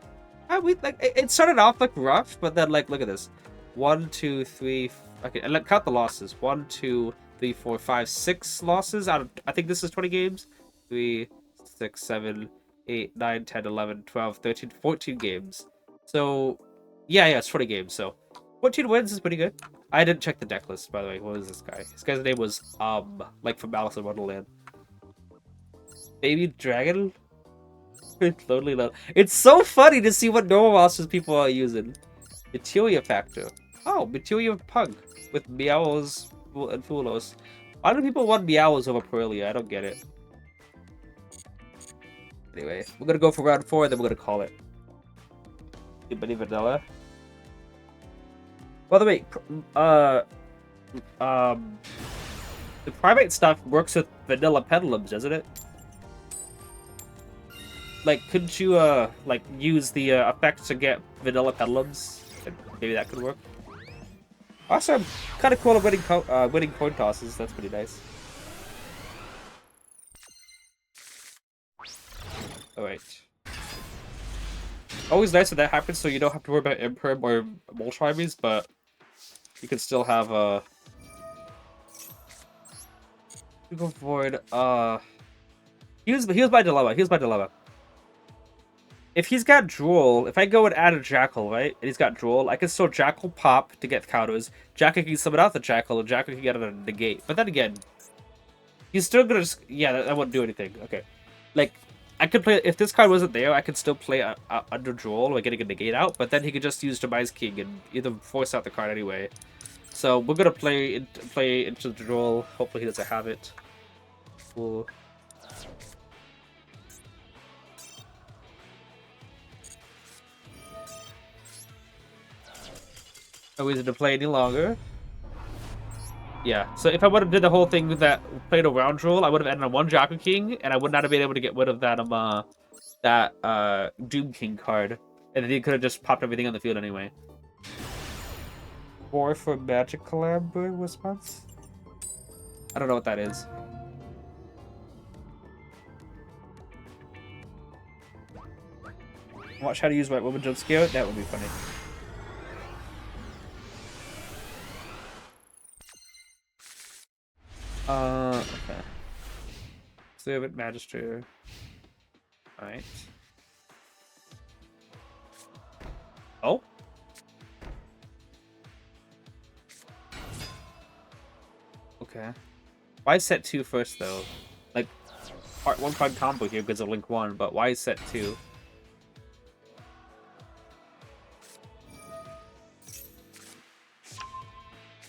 It started off like rough, but then like look at this. 1, 2, 3. Okay, and count the losses. 1, 2, 3, 4, 5, 6 losses out of, I think this is 20 games. 3, 6, 7, 8, 9, 10, 11, 12, 13, 14 games. So yeah, it's 20 games. So 14 wins is pretty good. I didn't check the deck list, by the way. What was this guy? This guy's name was like from Alice in Wonderland. Baby Dragon. Lonely Love. It's so funny to see what normal monsters people are using. Materia Factor. Oh, Materia Pug with Meows and Fulos. Why do people want Meows over Perelia? I don't get it. Anyway, we're gonna go for round 4, then we're gonna call it. Anybody vanilla? By the way, the Primate stuff works with vanilla Pendulums, doesn't it? Like, couldn't you, like, use the effect to get vanilla Pendulums? Maybe that could work. Also, I'm kind of cool at winning coin tosses. That's pretty nice. Alright. Always nice when that happens, so you don't have to worry about Imperm or Moltrimies, but you can still have, you go forward, here's my dilemma. If he's got Droll, if I go and add a Jackal, right, and he's got Droll, I can still Jackal pop to get counters. Jackal can summon out the Jackal, and Jackal can get it a negate. But then again, he's still gonna just... Yeah, that won't do anything. Okay. Like, I could play... If this card wasn't there, I could still play under Droll by getting a negate out, but then he could just use Demise King and either force out the card anyway. So, we're gonna play into the Droll. Hopefully he doesn't have it. Cool. No reason to play any longer. Yeah, so if I would have did the whole thing with that, played a round roll, I would have ended on 1 Jackal King, and I would not have been able to get rid of that Doom King card, and then he could have just popped everything on the field anyway. 4 for Magic Collab response? I don't know what that is. Watch how to use White Woman jump scare. That would be funny. Okay. Servant Magister. Alright. Oh? Okay. Why set 2 first, though? Like, part 1 card combo here because of Link 1, but why set 2?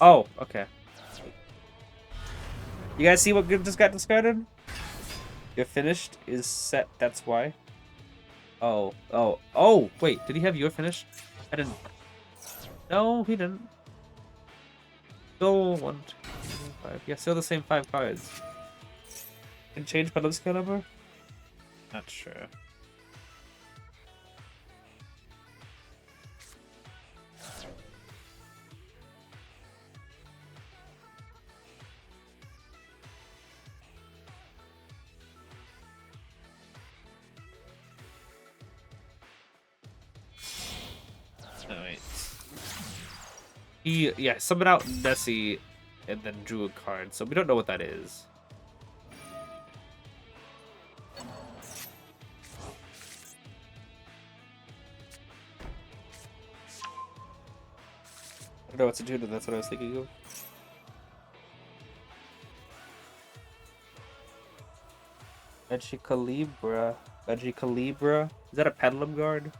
Oh, okay. You guys see what just got discarded? Your finished is set, that's why. Oh, wait, did he have your finished? I didn't. No, he didn't. Still 1, 2, 5. Yeah, still the same 5 cards. Can change by skill number? Not sure. Alright. He, yeah, summoned out Nessie and then drew a card, so we don't know what that is. I don't know what to do, but that's what I was thinking of. Magicalibra. Magicalibra? Is that a Pendulum Guard?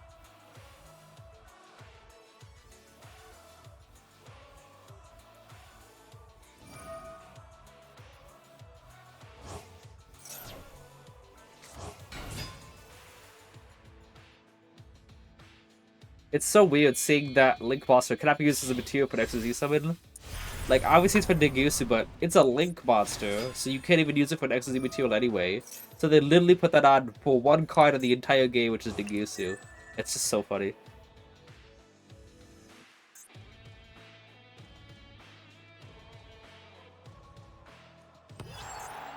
It's so weird seeing that Link monster cannot be used as a material for XZ summon. Like, obviously it's for Nigusu, but it's a Link monster, so you can't even use it for an XZ material anyway. So they literally put that on for 1 card in the entire game, which is Nigusu. It's just so funny.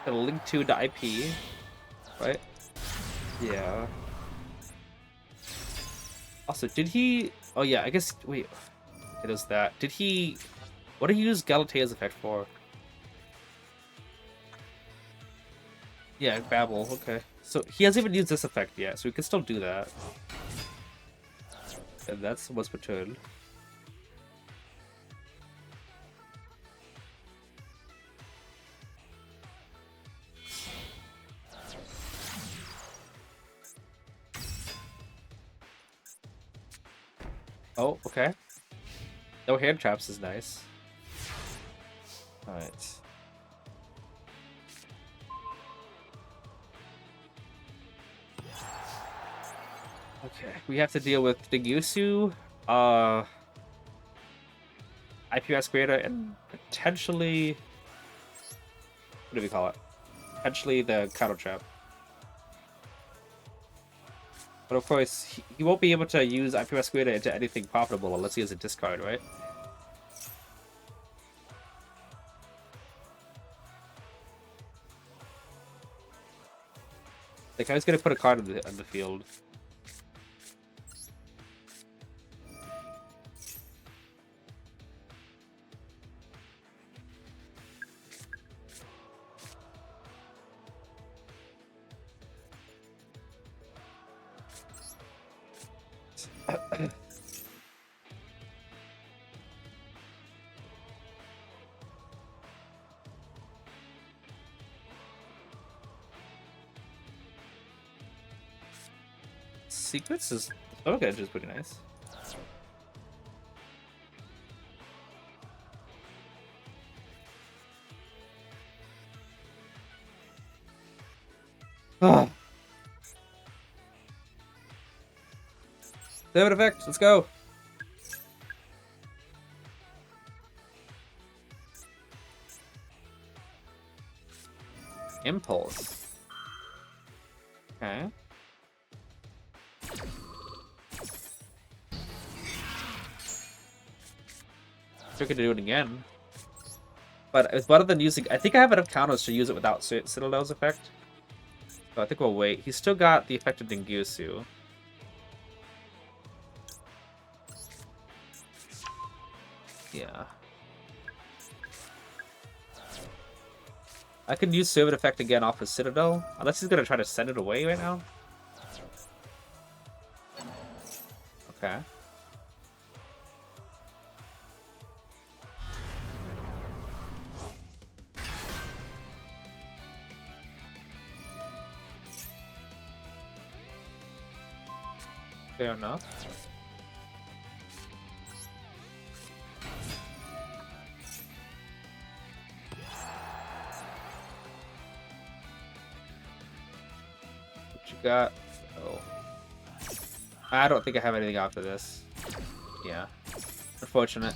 Gonna link to the IP, right? Yeah. Also, did he... Oh yeah, I guess... Wait. It was that. Did he... What did he use Galatea's effect for? Yeah, Babel, okay. So he hasn't even used this effect yet, so we can still do that. And that's what's returned. Oh, okay. No hand traps is nice. Alright. Okay, we have to deal with Nigusu, IPS Creator, and potentially... What do we call it? Potentially the Counter Trap. But of course, he won't be able to use IPS Creator into anything profitable unless he has a discard, right? Like, I was gonna put a card on the field. Secrets is... Okay, it's pretty nice. Ah. David effect, let's go. Impulse. Okay. We could do it again. But it's better than using... I think I have enough counters to use it without Citadel's effect. So I think we'll wait. He's still got the effect of Dengusu. Yeah. I could use Servant effect again off his Citadel. Unless he's going to try to send it away right now. Okay. Fair enough. What you got? Oh. I don't think I have anything after this. Yeah. Unfortunate.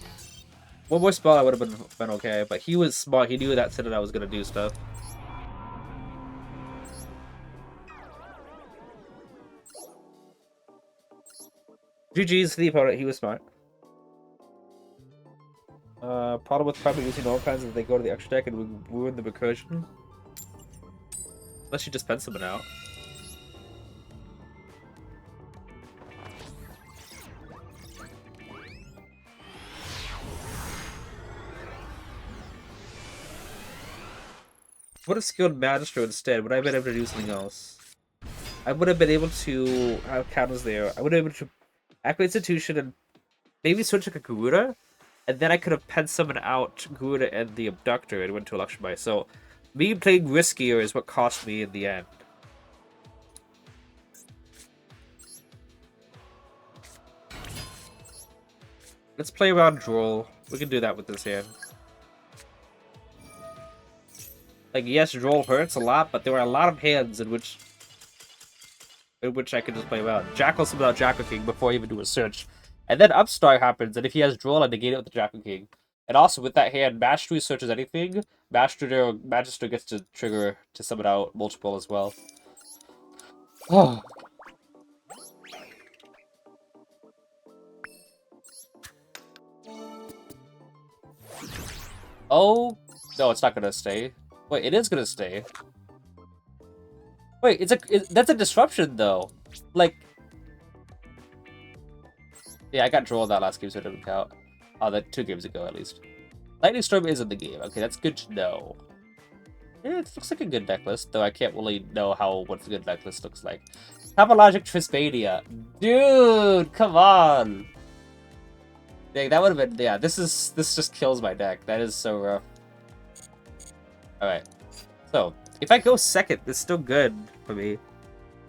One more spell I would have been okay, but he was smart. He knew that said that I was gonna do stuff. GG's to the opponent. He was smart. Problem with probably using all kinds is they go to the extra deck and ruin the recursion. Unless you just pen someone out. Would have skilled Magister instead. Would I have been able to do something else? I would have been able to have counters there. I would have been able to activate Institution and maybe switch like a Garuda, and then I could have pen someone out Garuda and the Abductor and went to Electrify. So, me playing riskier is what cost me in the end. Let's play around Droll. We can do that with this hand. Like, yes, Droll hurts a lot, but there are a lot of hands in which I can just play around. Jackal summons out Jackal King before I even do a search. And then Upstart happens, and if he has Droll, I negate it with the Jackal King. And also, with that hand, Mastery searches anything. Magister gets to trigger to summon out multiple as well. Oh. Oh, no, it's not gonna stay. Wait, it is gonna stay. Wait, that's a disruption though. Like, yeah, I got Droll that last game, so it didn't count. Oh, that 2 games ago at least. Lightning Storm is in the game. Okay, that's good to know. Yeah, it looks like a good deck list, though I can't really know what a good deck list looks like. Topologic Trispania. Dude, come on. Dang, that would have been, yeah, this just kills my deck. That is so rough. Alright. So, if I go second, it's still good for me.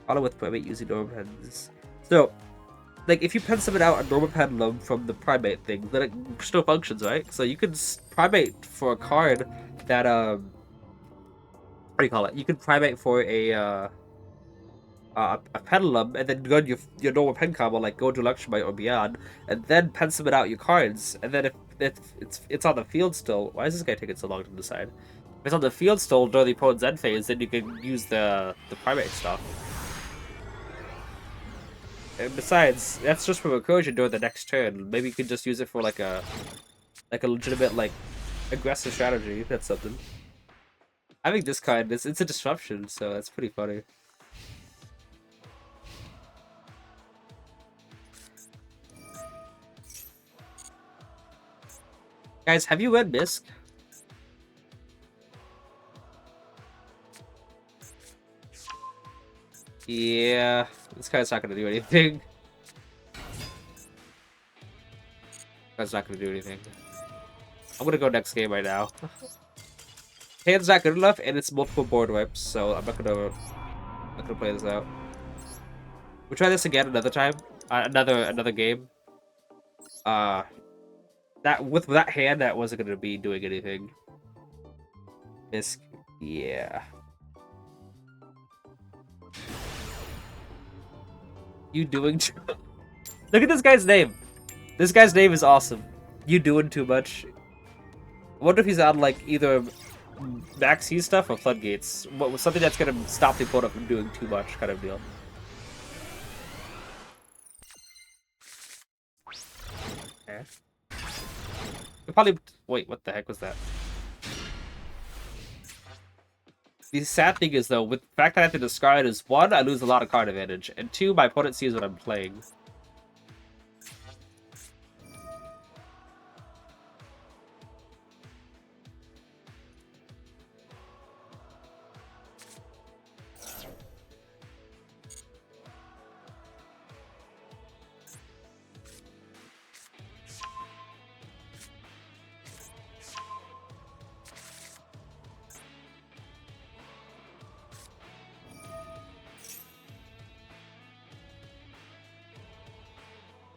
Auto with Primate using normal pens. So, like, if you pen someone out a normal pendulum from the Primate thing, then it still functions, right? So you can Primate for a card that, what do you call it? You can Primate for a pendulum, and then go to your normal pen combo, like go to Electromite or Beyond, and then pen summon out your cards, and then if it's on the field still, why is this guy taking so long to decide? If it's on the field still during the opponent's end phase, then you can use the Primate stuff. And besides, that's just for recursion during the next turn. Maybe you could just use it for like a legitimate like aggressive strategy. That's something. I think this card it's a disruption, so that's pretty funny. Guys, have you read Misk? Yeah, this guy's not gonna do anything. That's not gonna do anything. I'm gonna go next game right now. Hand's not good enough, and it's multiple board wipes, so I'm not gonna play this out. We'll try this again another time, another game. That with that hand, that wasn't gonna be doing anything. Misk, yeah. You doing? Look at this guy's name. This guy's name is awesome. You doing too much. I wonder if he's on like either Maxi stuff or Floodgates. Something that's gonna stop the opponent from doing too much, kind of deal. Okay. Probably. Wait, what the heck was that? The sad thing is, though, with the fact that I have to discard is, 1, I lose a lot of card advantage, and 2, my opponent sees what I'm playing.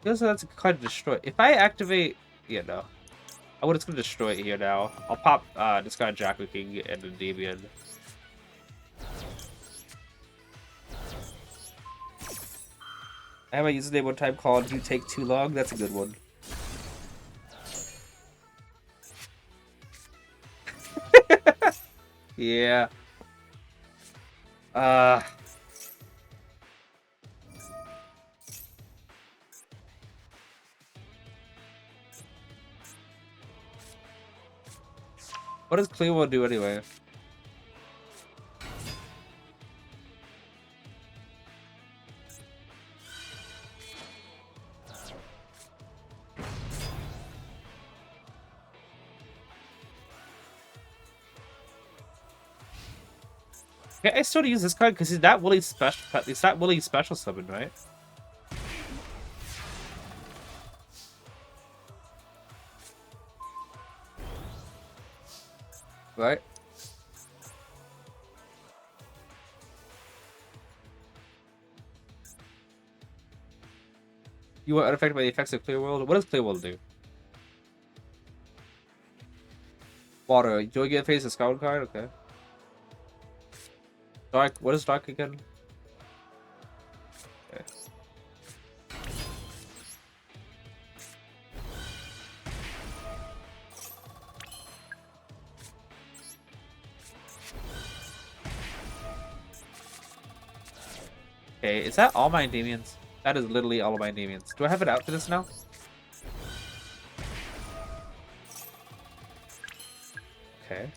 Feels like that's kind of destroy. If I activate, yeah, no. I would just gonna destroy it here now. I'll pop this guy Jackal King and Endymion. I have a username one time called "You Take Too Long." That's a good one. Yeah. Uh. What does Clearwater do anyway? Okay, I still use this card because he's not really special. He's not really special summon, right? Right. You are unaffected by the effects of Clear World. What does Clear World do? Water. Do I get face a scout card? Okay. Dark. What is dark again? Okay. Okay, is that all my Endymions? That is literally all of my Endymions. Do I have it out for this now? Okay.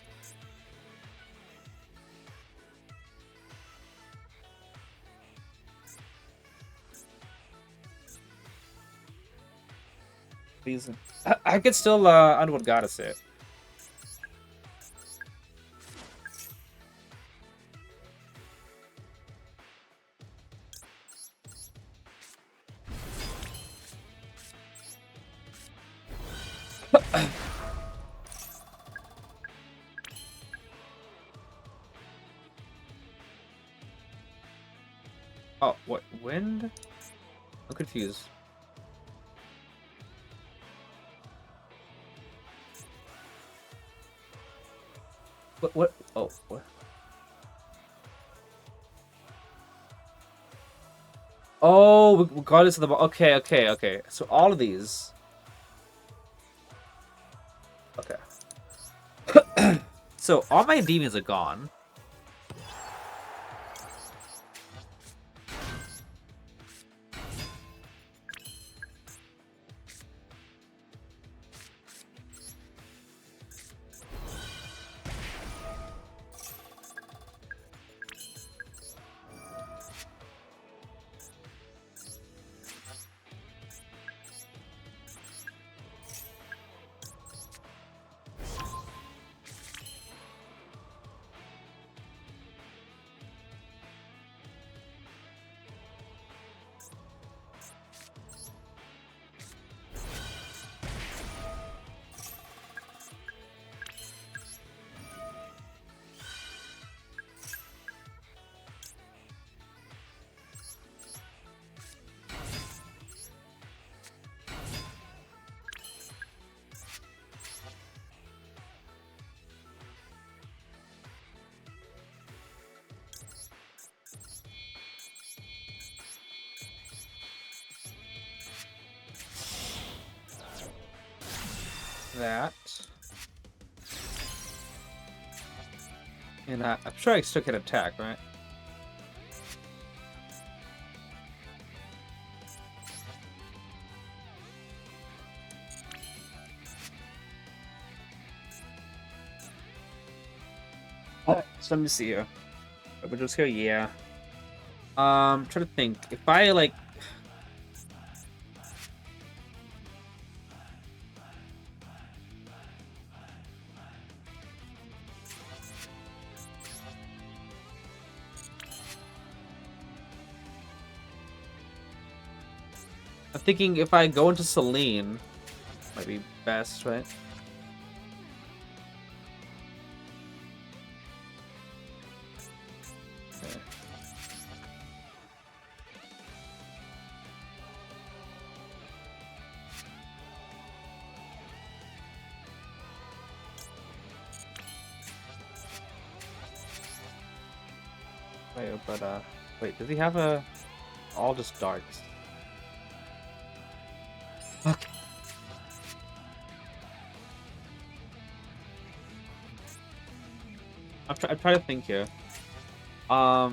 Please. I could still Underworld Goddess it. Oh, what? Wind? I'm confused. What? Oh, what? Oh, regardless of the... Okay, okay, okay. So all of these... Okay. So all my demons are gone. That. And I'm sure I still can attack, right? So let me see here. We're just here, yeah. Trying to think. If I like... I'm thinking if I go into Celine, might be best, right? Okay. Wait, but wait, does he have a all just darks? Okay. I'm trying to think here. I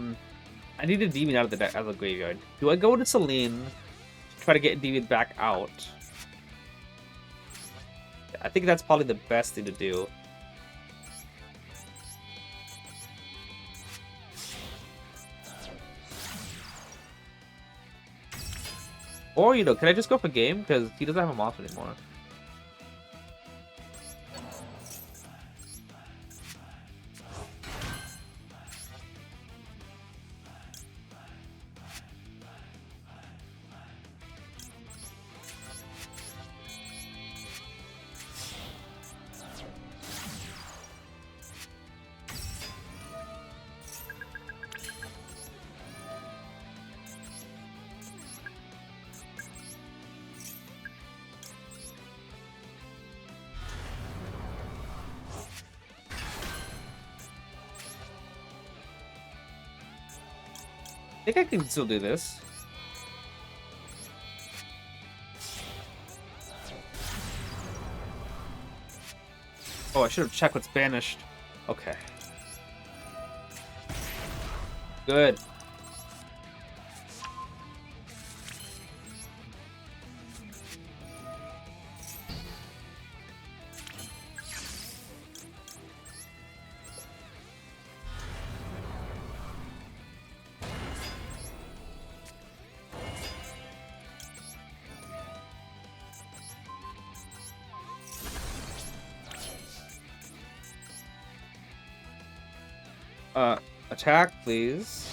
need a demon out of the deck, out of the graveyard. Do I go into Celine to try to get a demon back out? I think that's probably the best thing to do. Or, you know, can I just go for game? Because he doesn't have a monster anymore. I think I can still do this. Oh, I should have checked what's banished. Okay. Good. Attack, please.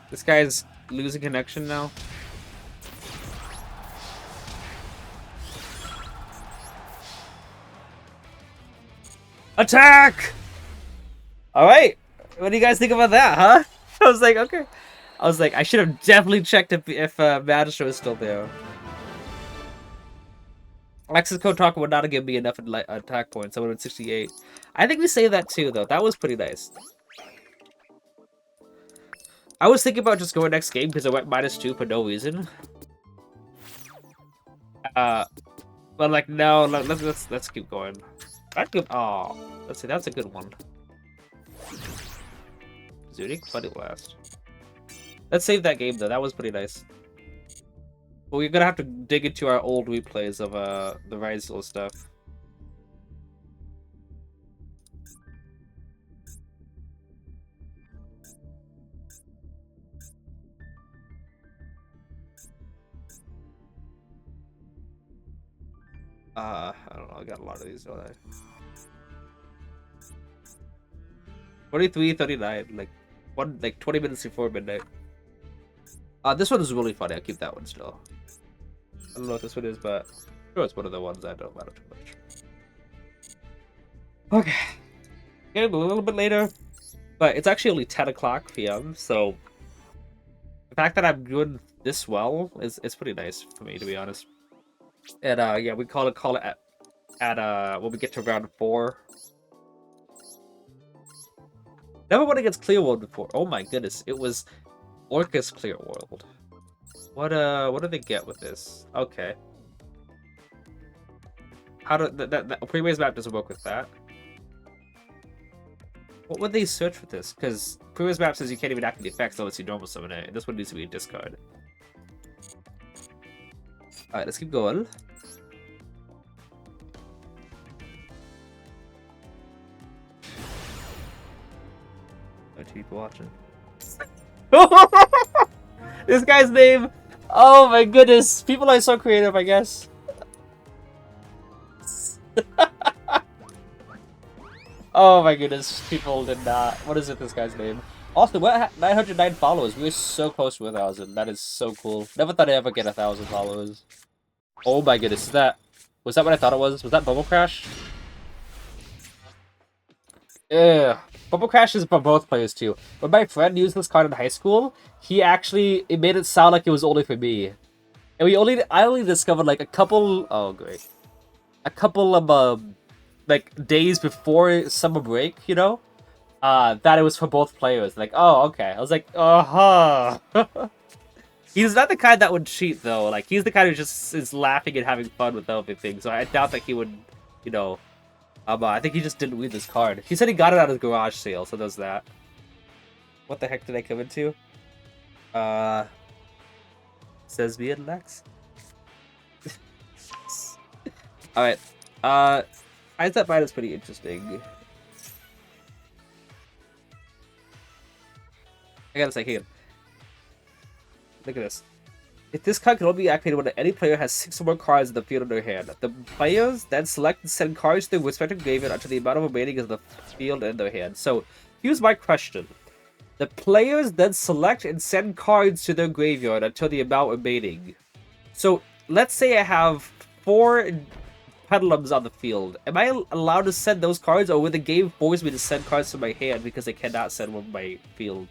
This guy's losing connection now. Attack! Alright. What do you guys think about that, huh? I was like, okay. I was like, I should have definitely checked if Magistro was still there. Access code talk would not give me enough attack points. I would have 68. I think we saved that too, though. That was pretty nice. I was thinking about just going next game because I went -2 for no reason. But like no, let's keep going. That good. Oh, let's see. That's a good one. Zunic Funny Blast. Let's save that game though. That was pretty nice. But we're gonna have to dig into our old replays of the Rizal stuff. I don't know. I got a lot of these, don't I? 23:39, like 20 minutes before midnight. This one is really funny. I'll keep that one still. I don't know what this one is, but I'm sure it's one of the ones that don't matter too much. Okay. Getting a little bit later, but it's actually only 10 o'clock p.m., so the fact that I'm doing this well is pretty nice for me, to be honest. And yeah, we call it at when we get to round 4. Never went against Clear World before. Oh my goodness, it was Orcus Clear World. What do they get with this? Okay. How do that previous map doesn't work with that? What would they search with this? Because previous map says you can't even activate the effects unless you normal summon it, and this one needs to be a discard. Alright, let's keep going. Keep watching. This guy's name. Oh my goodness. People are so creative, I guess. Oh my goodness. People did not. What is it, this guy's name? Also, what 909 followers. We were so close to 1,000. That is so cool. Never thought I'd ever get 1,000 followers. Oh my goodness. Was that what I thought it was? Was that Bubble Crash? Yeah. Bubble Crash is for both players too. When my friend used this card in high school, it made it sound like it was only for me. And I only discovered like a couple, oh great. A couple of like days before summer break, you know, that it was for both players. Like, oh, okay. I was like, uh-huh. He's not the kind that would cheat though. Like, he's the kind who just is laughing and having fun with everything. So I doubt that he would, you know. I think he just didn't win this card. He said he got it out of the garage sale, so there's that. What the heck did I come into? Says me and Lex. Alright. Hindsight Mine is pretty interesting. I gotta say, here. Look at this. If this card can only be activated when any player has 6 or more cards in the field in their hand, the players then select and send cards to their respective graveyard until the amount of remaining is in the field in their hand. So, here's my question. The players then select and send cards to their graveyard until the amount remaining. So, let's say I have 4 Pedalums on the field. Am I allowed to send those cards, or will the game force me to send cards to my hand because I cannot send one from my field?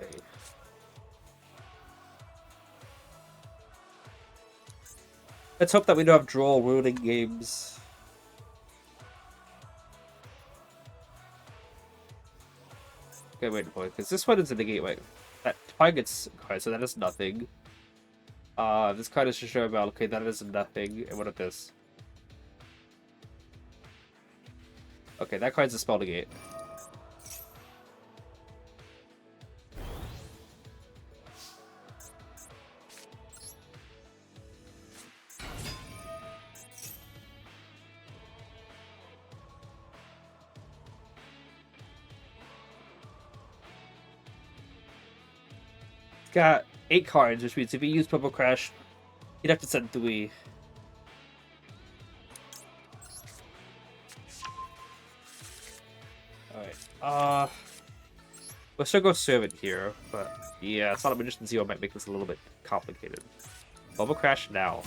Okay. Let's hope that we don't have Droll ruining games. Okay, wait for it, because this one is in the gateway. That targets card, so that is nothing. This card is to show about. Okay, that is nothing. And what is this? Okay, that card's a spell negate. Got 8 cards, which means if he used Purple Crash, he'd have to send 3. Alright, we'll still go Servant here, but yeah, Sonic Magician Zero might make this a little bit complicated. Bubble Crash now.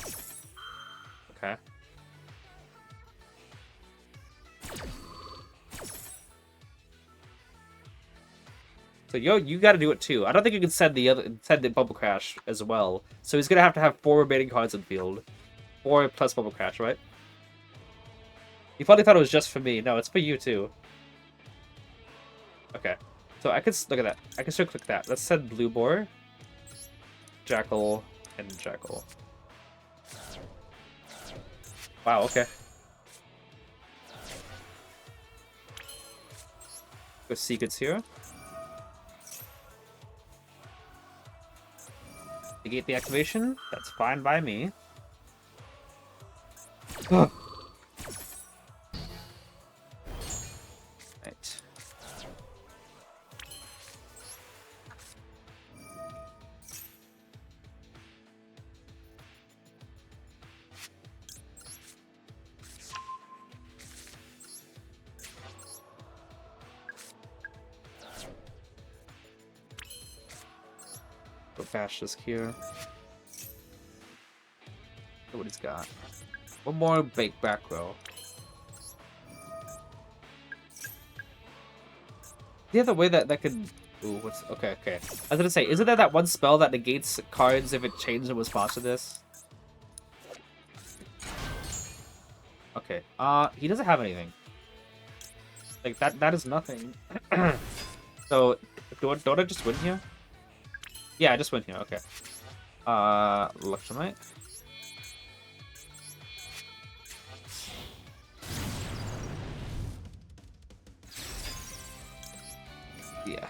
Okay. So you got to do it too. I don't think you can send the Bubble Crash as well. So he's gonna have 4 remaining cards in field, 4 plus Bubble Crash, right? You probably thought it was just for me. No, it's for you too. Okay, so I can look at that. I can still click that. Let's send Blue Boar, Jackal, and Jackal. Wow. Okay. Go Secrets here. Negate the activation. That's fine by me. Right. Go bash this here. Look what he's got. One more bake back row. The other way that could. Ooh, what's okay? I was gonna say, isn't there that one spell that negates cards if it changed in response to this? Okay. He doesn't have anything. Like that is nothing. So don't I just win here? Yeah, I just win here. Okay. Electromite. Yeah.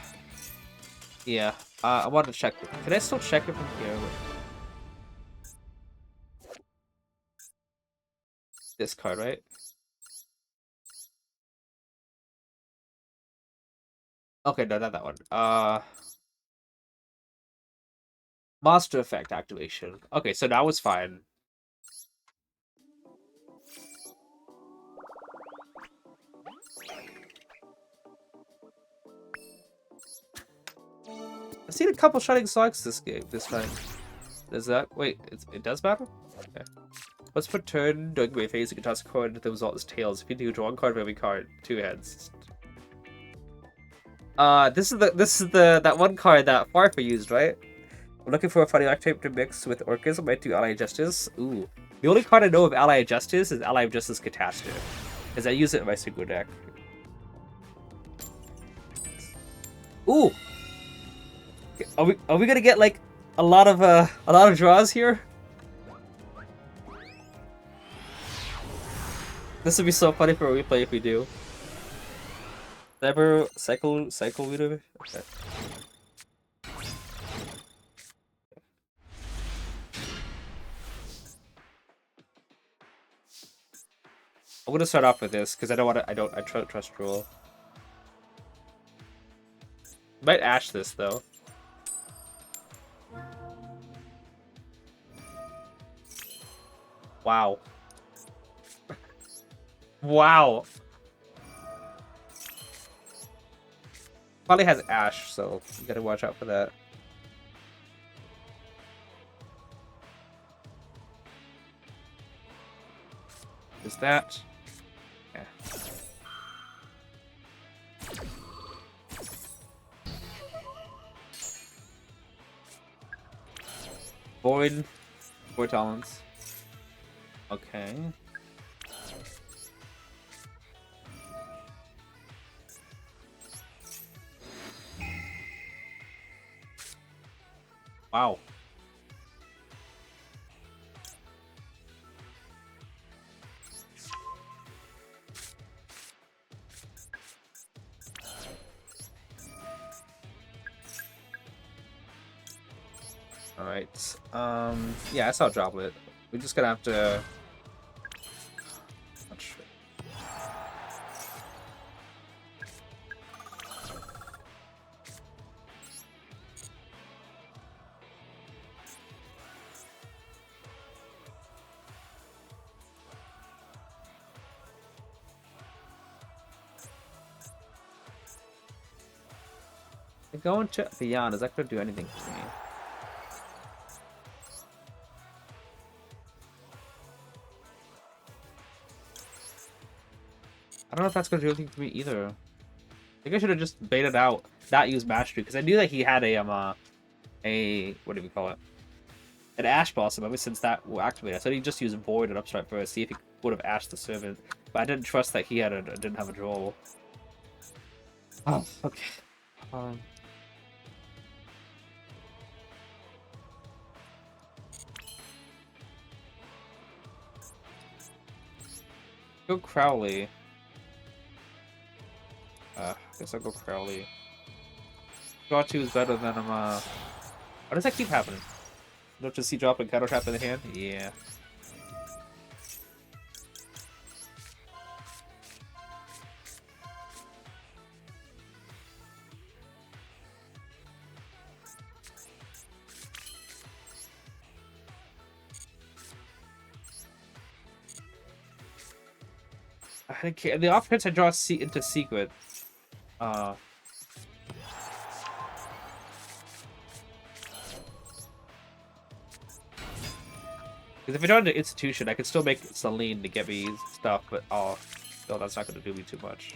Yeah. I wanted to check. Can I still check it from here? This card, right? Okay, no, not that one. Monster effect activation. Okay, so now it's fine. I've seen a couple Shining Socks this time. Does that wait? It does matter? Okay. Let's put turn during wave phase. You can toss a card. The result is tails. If you do, draw one card for every card. 2 heads. This is the that one card that Farfa used, right? I'm looking for a funny archetype to mix with Orchism. Might do Ally of Justice. Ooh. The only card I know of Ally of Justice is Ally of Justice Catastrophe. Because I use it in my Super deck. Ooh! Are we gonna get like a lot of draws here? This would be so funny for a replay if we do. Never cycle reader? Okay. I'm gonna start off with this because I trust Droll. Might ash this though. Wow. Wow. Probably has ash, so you gotta watch out for that. Is that? Yeah. Void talents. Okay. Wow. Alright. Yeah, I saw Droplet. We're just gonna have to... Not sure. Going to Beyond, is that gonna do anything to me? I don't know if that's gonna do anything to me either. I think I should have just baited out, not use Mastery, because I knew that he had a what do we call it? An Ash Blossom ever since that will activate. I thought he'd just use Void and Upstart first, see if he would have Ashed the Servant. But I didn't trust that he didn't have a Droll. Oh, okay. Go Crowley. I guess I'll go Crowley. Draw 2 is better than why does that keep happening? Don't just see drop and counter trap in the hand? Yeah. I can't, the off hits I draw into Secret. Because if I draw into Institution, I could still make Celine to get me stuff, but oh, no, that's not going to do me too much.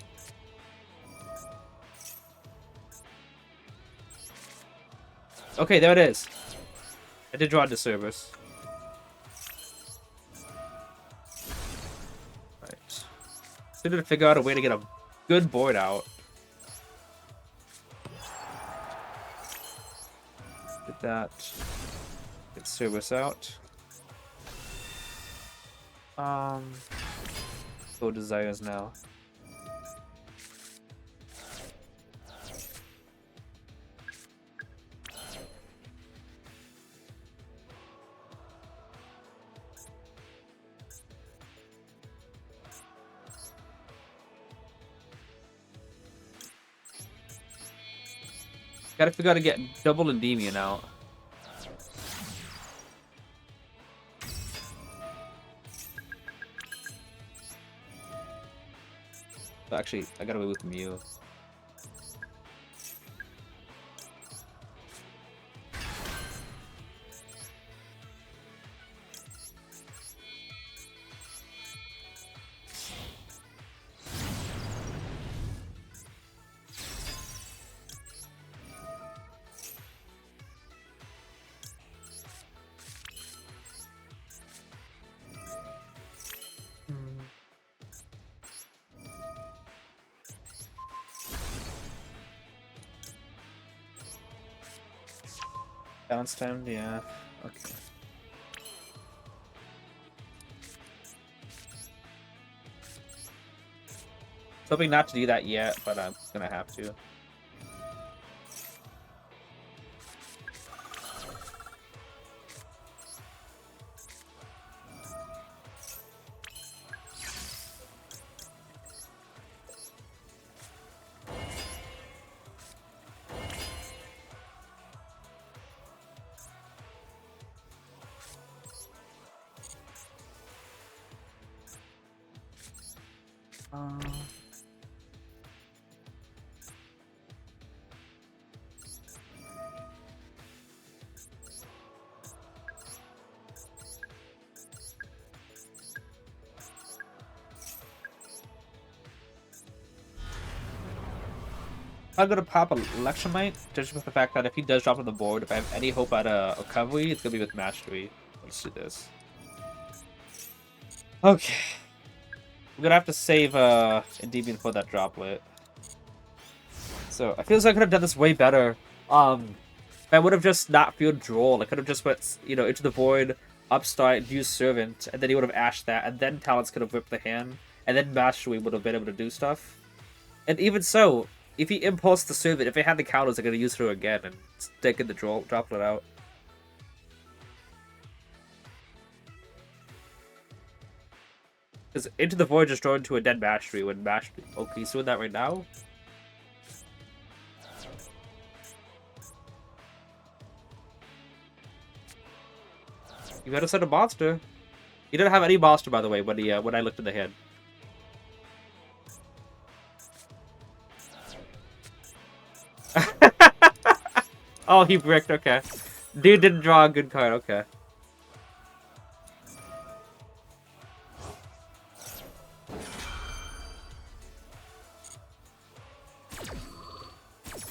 Okay, there it is. I did draw into Cerberus. Right. Still need to figure out a way to get a good board out. Get that. Get Cerberus out. Go Desires now. Gotta figure out to get double Endymion out. Actually, I got away with Mew. Bounce time, yeah. Okay. Hoping not to do that yet, but I'm gonna have to. I'm gonna pop a Electromite, just with the fact that if he does drop on the board, if I have any hope at a recovery, it's gonna be with Mastery. Let's do this. Okay. I'm gonna have to save Endymion for that droplet. So I feel as I could have done this way better. If I would have just not feared Droll, I could have just went, you know, into the void, upstart, use Servant, and then he would have ashed that, and then Talents could have whipped the hand, and then Mastery would have been able to do stuff. And even so, if he impulsed the Servant, if they had the counters, they're gonna use her again and stick in the droplet out. Because Into the Void just drawn into a dead Mastery when Mastery... Okay, he's doing that right now? You better set a monster. He didn't have any monster, by the way, when I looked at the hand. Oh, he bricked, okay. Dude didn't draw a good card, okay.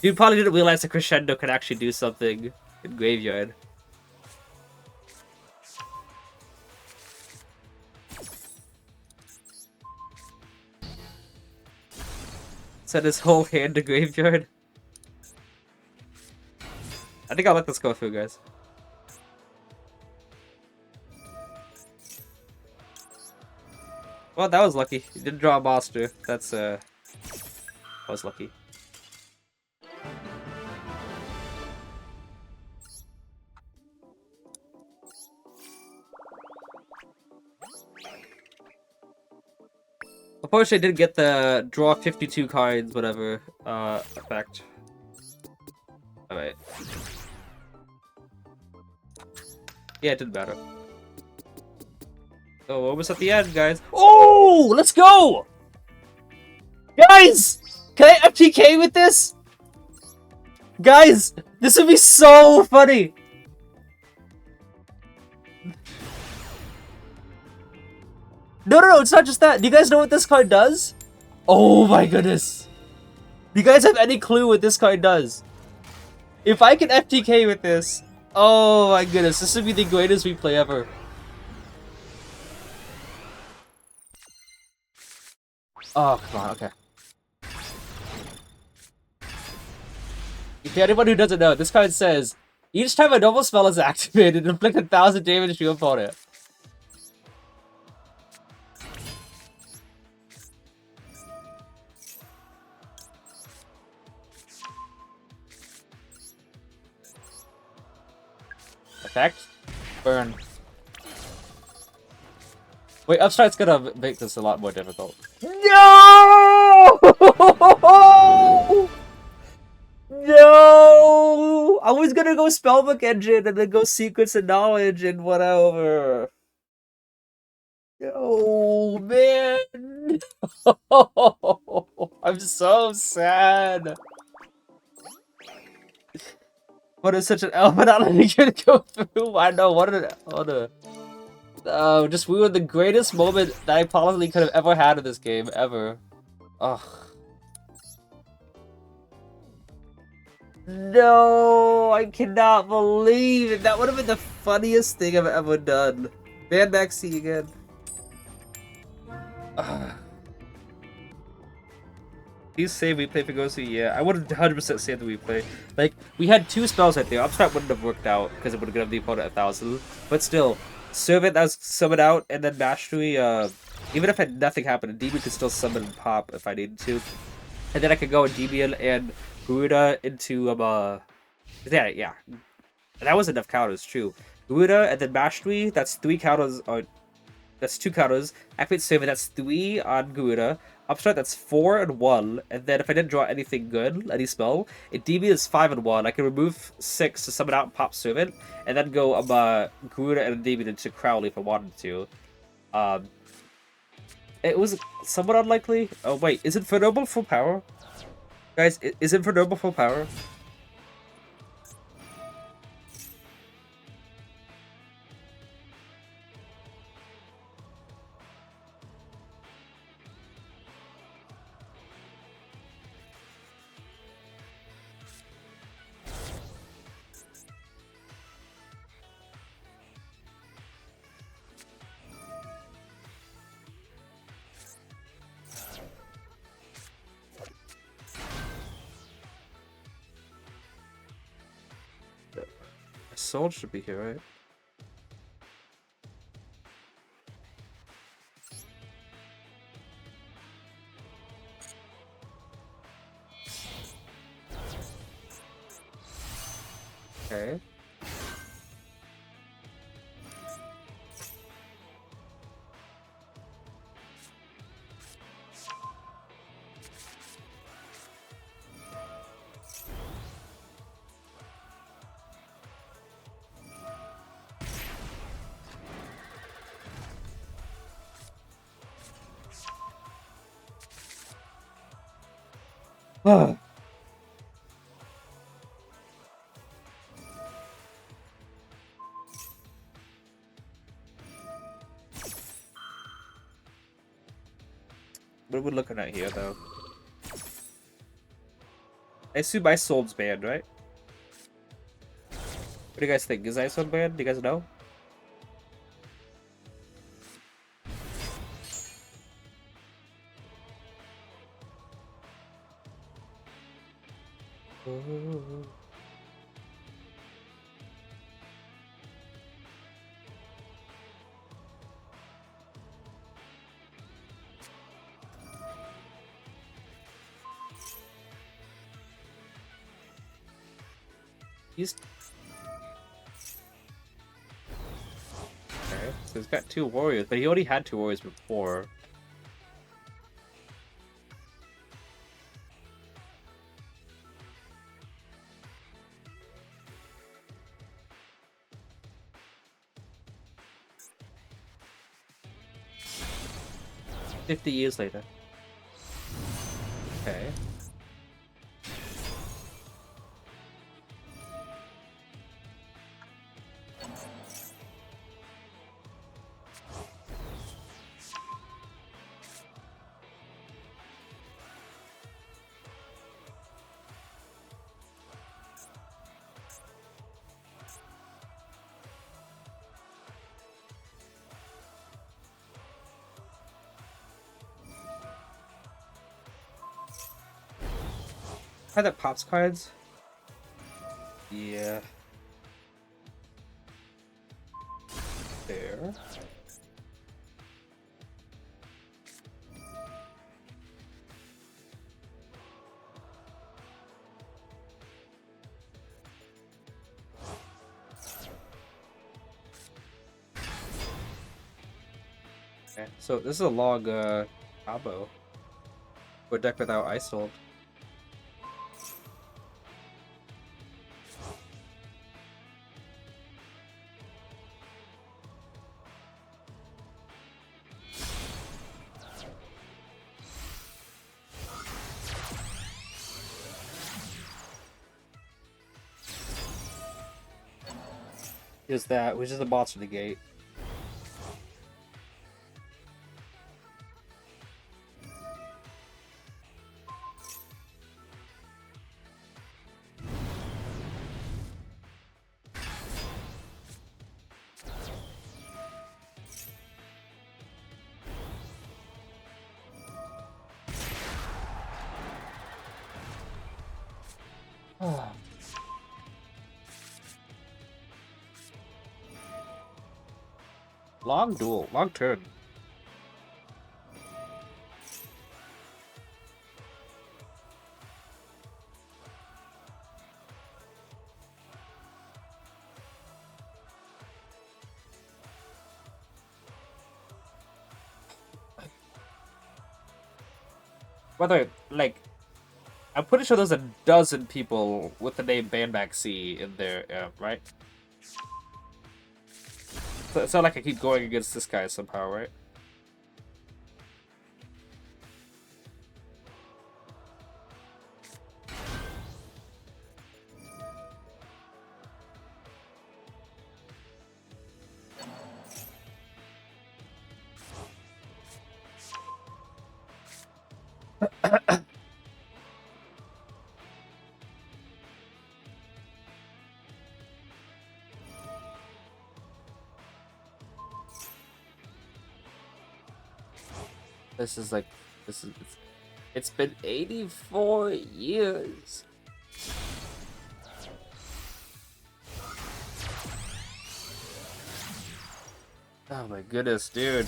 Dude probably didn't realize the Crescendo could actually do something in Graveyard. Send his whole hand to Graveyard. I think I'll let this go through, guys. Well, that was lucky. He didn't draw a monster. That's, that was lucky. Unfortunately, I didn't get the draw 52 cards, whatever, effect. Alright. Yeah, it didn't matter. So, almost at the end, guys. Oh! Let's go! Guys! Can I FTK with this? Guys! This would be so funny! No, it's not just that. Do you guys know what this card does? Oh my goodness. Do you guys have any clue what this card does? If I can FTK with this, oh my goodness, this would be the greatest replay ever. Oh, come on, okay. If anyone who doesn't know, this card says, each time a normal spell is activated, inflict 1,000 damage to your opponent. Effect? Burn. Wait, Upstart's gonna make this a lot more difficult. No! No! I was gonna go Spellbook Engine and then go Secrets and Knowledge and whatever. Oh, man! I'm so sad. What is such an L, but not letting it go through? I know, what a... just ruined the greatest moment that I possibly could have ever had in this game, ever. Ugh. No, I cannot believe it. That would have been the funniest thing I've ever done. Man Maxi again. Ugh. Please save replay if it goes to yeah. I would 100% save the replay. Like we had 2 spells right there. Upstart wouldn't have worked out because it would have given the opponent 1,000. But still, Servant that was summon out and then Mastery. Even if nothing happened, Demon could still summon and pop if I needed to, and then I could go Endymion and Garuda into yeah. That was enough counters, true. Garuda and then Mastery. That's 3 counters. That's 2 counters. Activate Servant, that's 3 on Garuda. Upstart, that's 4 and 1. And then if I didn't draw anything good, any spell, Endymion is 5 and 1. I can remove 6 to summon out and pop Servant, and then go Garuda and Endymion into Crowley if I wanted to. It was somewhat unlikely. Oh wait, is Infernoble full power? Guys, is Infernoble full power? Soul should be here, right? Okay. What are we looking at here, though? I assume Isolde's banned, right? What do you guys think? Is Isolde banned? Do you guys know? He's okay. So he's got 2 warriors, but he already had 2 warriors before. $50 later. Okay. Had that pops cards? Yeah. There. Okay, so this is a log combo. For a deck without Isolde. Is that, which is a monster negate. Long duel, long turn. By the way, like, I'm pretty sure there's a dozen people with the name Bandback C in there, right? So it's not like I keep going against this guy somehow, right? This is like, it's been 84 years. Oh my goodness, dude.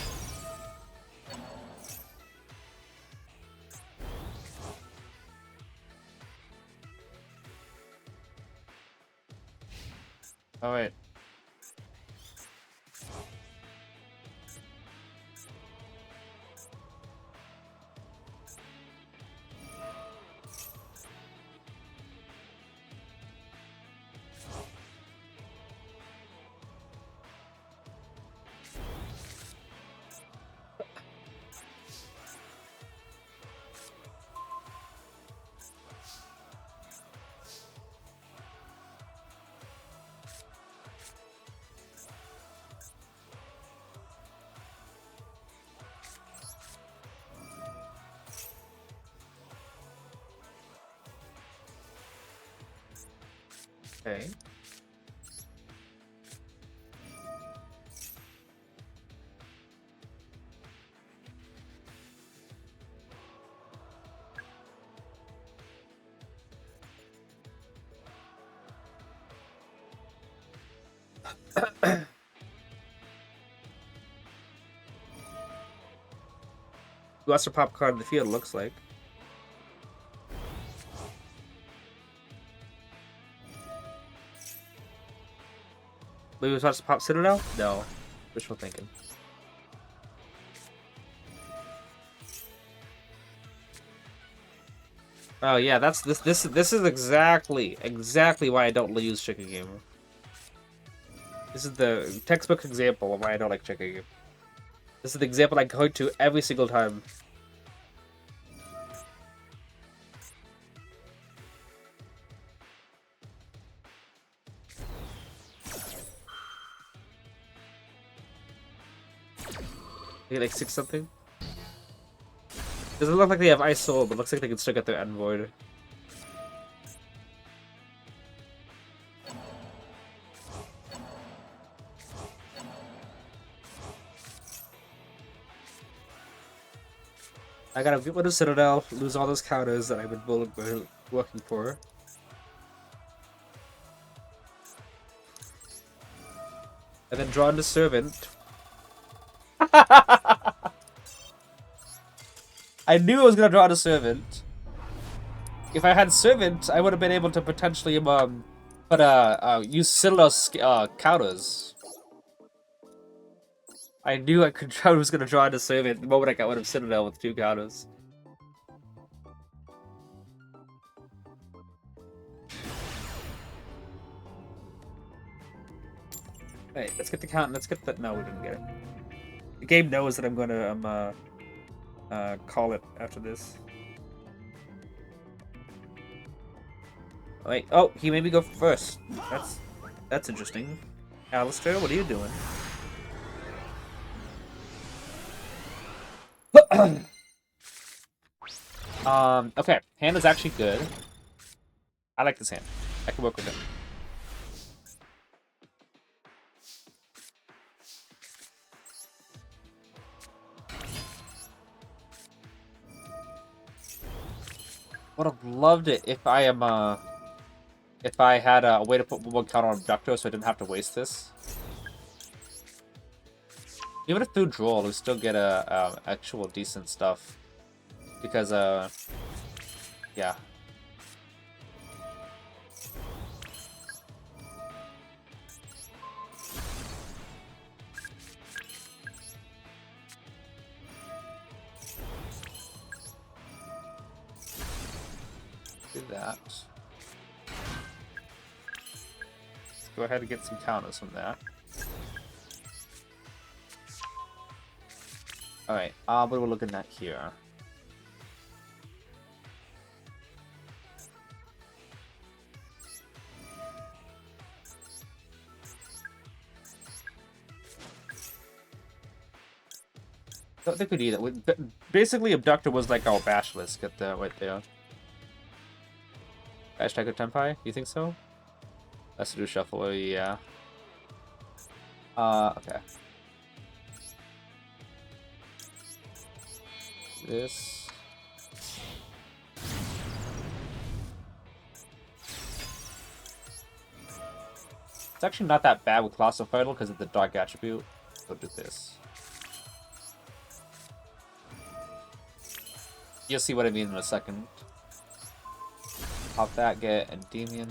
Oh wait. Okay. Who wants to pop card in the field, looks like. Maybe was about to pop Citadel? No. Wishful thinking. Oh yeah, this is exactly why I don't use Chicken Gamer. This is the textbook example of why I don't like Chicken Gamer. This is the example I go to every single time. They get like 6 something. Doesn't look like they have Ice Soul, but looks like they can still get their Envoid. I gotta get rid of Citadel, lose all those counters that I've been working for. And then draw into Servant. I knew I was gonna draw into Servant. If I had Servant, I would have been able to potentially use Citadel's counters. I knew I was gonna draw into Servant the moment I got rid of Citadel with 2 counters. Hey, let's get the count. Let's get the. No, we didn't get it. The game knows that I'm gonna call it after this. Wait. Oh, he made me go first. That's interesting. Alistair, what are you doing? Okay. Hand is actually good. I like this hand. I can work with it. Would have loved it if I am if I had a way to put one more counter on Abductor so I didn't have to waste this. Even if through Droll, we still get actual decent stuff. Because, yeah. Do that. Let's go ahead and get some counters from that. Alright, what are we looking at here? Don't think we need it. Basically, Abductor was like our Basilisk. Get that right there. Hashtag a Tempai? You think so? Let's do Shuffle, yeah. Okay. This. It's actually not that bad with Colossal Fertile because of the Dark attribute. Go do this. You'll see what I mean in a second. Pop that, get Endymion.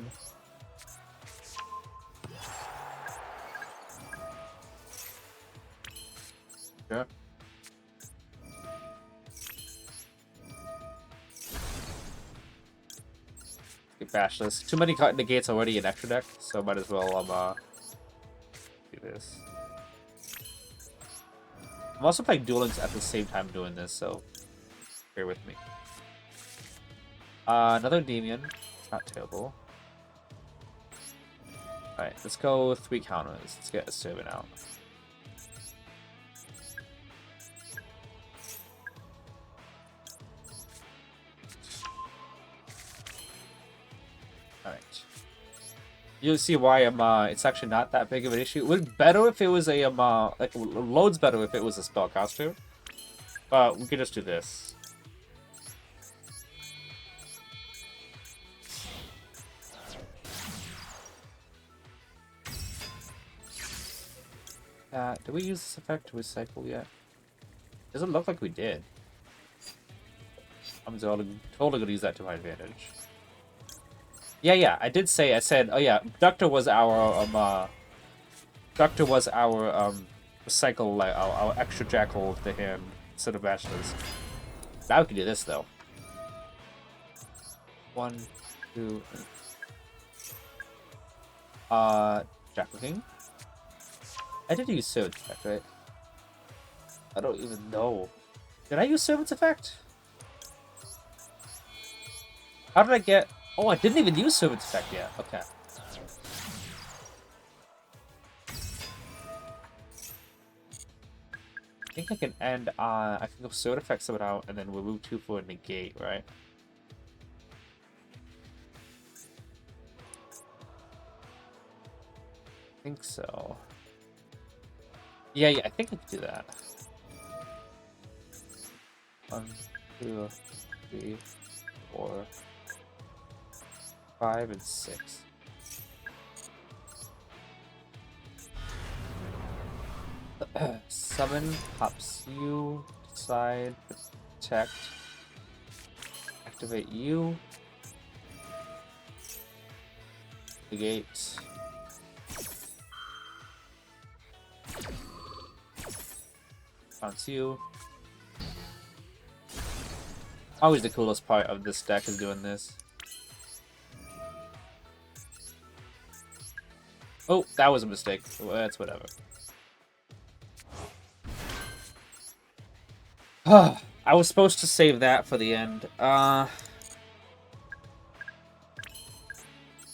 Sure. Get Bashless. Too many negates already in extra deck, so might as well do this. I'm also playing Duel Links at the same time doing this, so bear with me. Another Endymion. Not terrible. Alright, let's go 3 counters. Let's get a servant out. Alright. You'll see why it's actually not that big of an issue. It would be better if it was a like loads better if it was a spellcaster. But we could just do this. Did we use this effect to recycle yet? Doesn't look like we did. I'm totally gonna use that to my advantage. Yeah, I did say, I said, oh yeah, Ductor was our, recycle, like, our extra Jackal to him, instead of Bashless. Now we can do this, though. 1, 2, Jackal King? I did use Servant's Effect, right? I don't even know. Did I use Servant's Effect? How did I get... Oh, I didn't even use Servant's Effect yet. Okay. I think I can end on... I can go Servant Effect someone out and then remove 2 for a negate, right? I think so. Yeah, I think I can do that. 1, 2, 3, 4, 5, and 6. Summon, pops you, decide, protect, activate you, negate. Bounce you. Always the coolest part of this deck is doing this. Oh, that was a mistake. Well, that's whatever. I was supposed to save that for the end.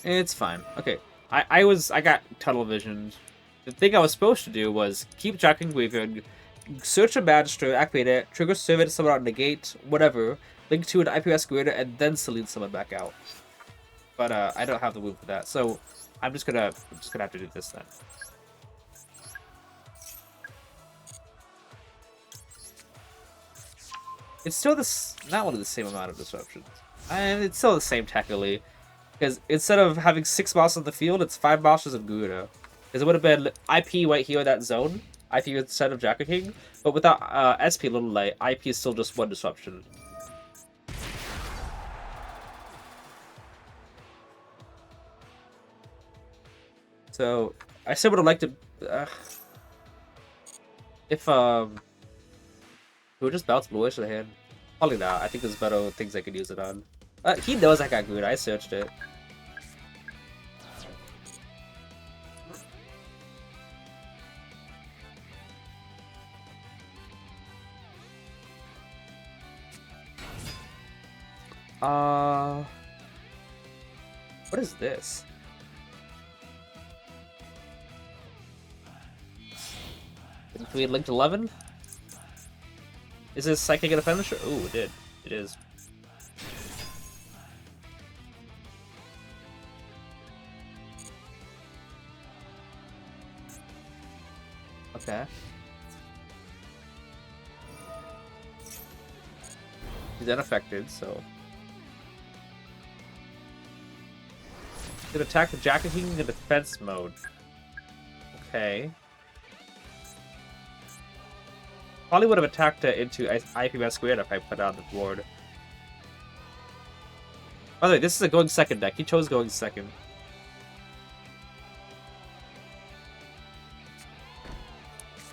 It's fine. Okay. I got tunnel vision. The thing I was supposed to do was keep tracking Graveyard, search a Magister, activate it, trigger Servant, summon out, negate, whatever, link to an IPS creator, and then Selene summon back out. But I don't have the move for that, so I'm just gonna have to do this then. It's still not one of the same amount of disruptions, and it's still the same technically. Because instead of having 6 monsters on the field, it's 5 monsters of Gura. Because it would have been IP right here in that zone, IP instead of Jacker King, but without SP Little Light, IP is still just 1 disruption. So, I still would have liked to... if, we just bounce Bluish to the hand? Probably not. I think there's better things I could use it on. He knows I got Gura. I searched it. What is this? Did we linked 11? Is this Psychic and a finisher? Ooh, it did. It is. Okay. He's unaffected, so... Can attack the Jacket King in defense mode. Okay. Probably would have attacked it into IPS squared if I put it on the board. By the way, this is a going second deck. He chose going second.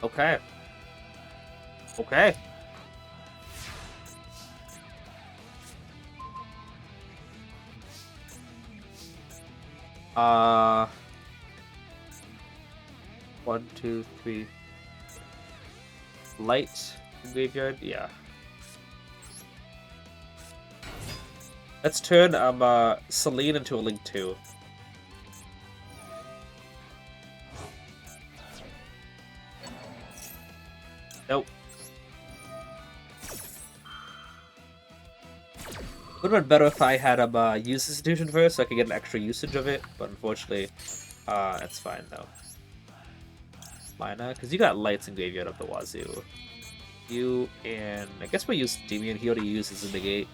Okay. Okay. One, two, three. Light graveyard, yeah. Let's turn Celine into a Link 2. Nope. Would have been better if I had use Institution first so I could get an extra usage of it, but unfortunately, it's fine though. Mana, because you got lights and graveyard up the wazoo. You and I guess we'll use Endymion. He already uses the negate.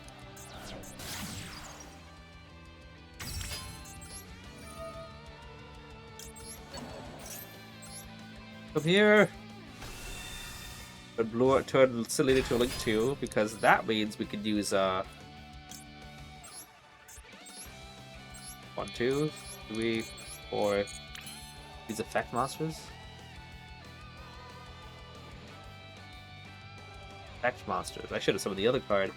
Come here. But blue turn Celine to a Link 2 because that means we could use 1, 2, 3, 4. These effect monsters. Effect monsters. I should have summoned the other card.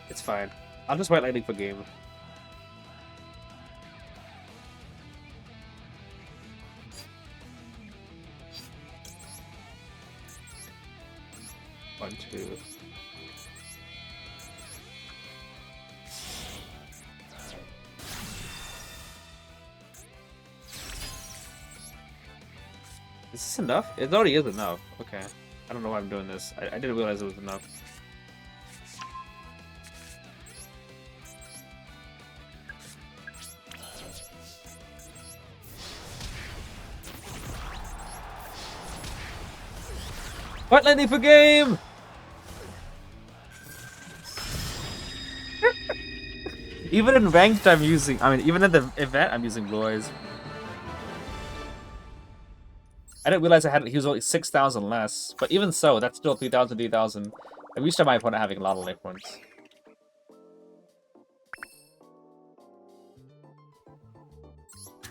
It's fine. I'll just White Lightning for game. One, two. Is this enough? It already is enough. Okay. I don't know why I'm doing this. I didn't realize it was enough. White Lightning for game! Even in ranked, I'm using. I mean, even in the event, I'm using Blue Eyes. I didn't realize he was only 6,000 less, but even so, that's still 3,000, 3,000. I reached my opponent having a lot of life points.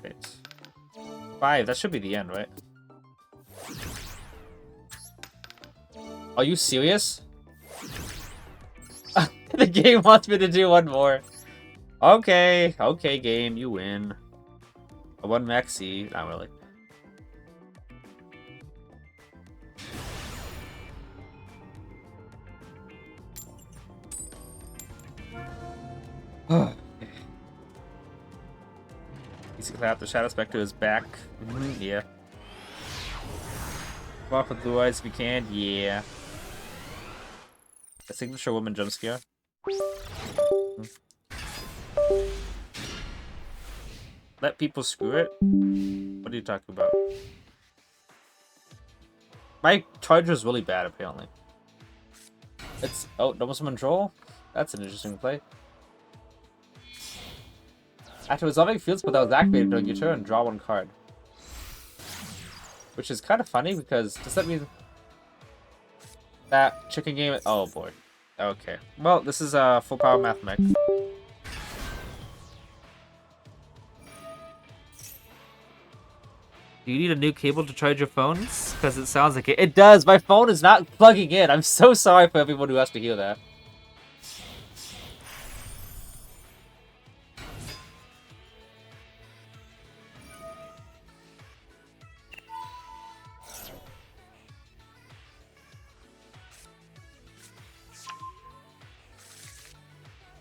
Wait. 5, that should be the end, right? Are you serious? The game wants me to do one more. Okay, okay, game, you win. A 1 maxi, not really. Easy clap, the Shadow Spectre is back. Yeah. Come off with Blue Eyes if you can, yeah. A signature woman jump scare. Let people screw it? What are you talking about? My charger is really bad, apparently. It's double summon Droll? That's an interesting play. After resolving field spell that was activated during your turn, draw 1 card. Which is kind of funny because does that mean that chicken game? Oh boy. Okay. Well, this is full power mathematics. Do you need a new cable to charge your phones? Because it sounds like it. It does. My phone is not plugging in. I'm so sorry for everyone who has to hear that.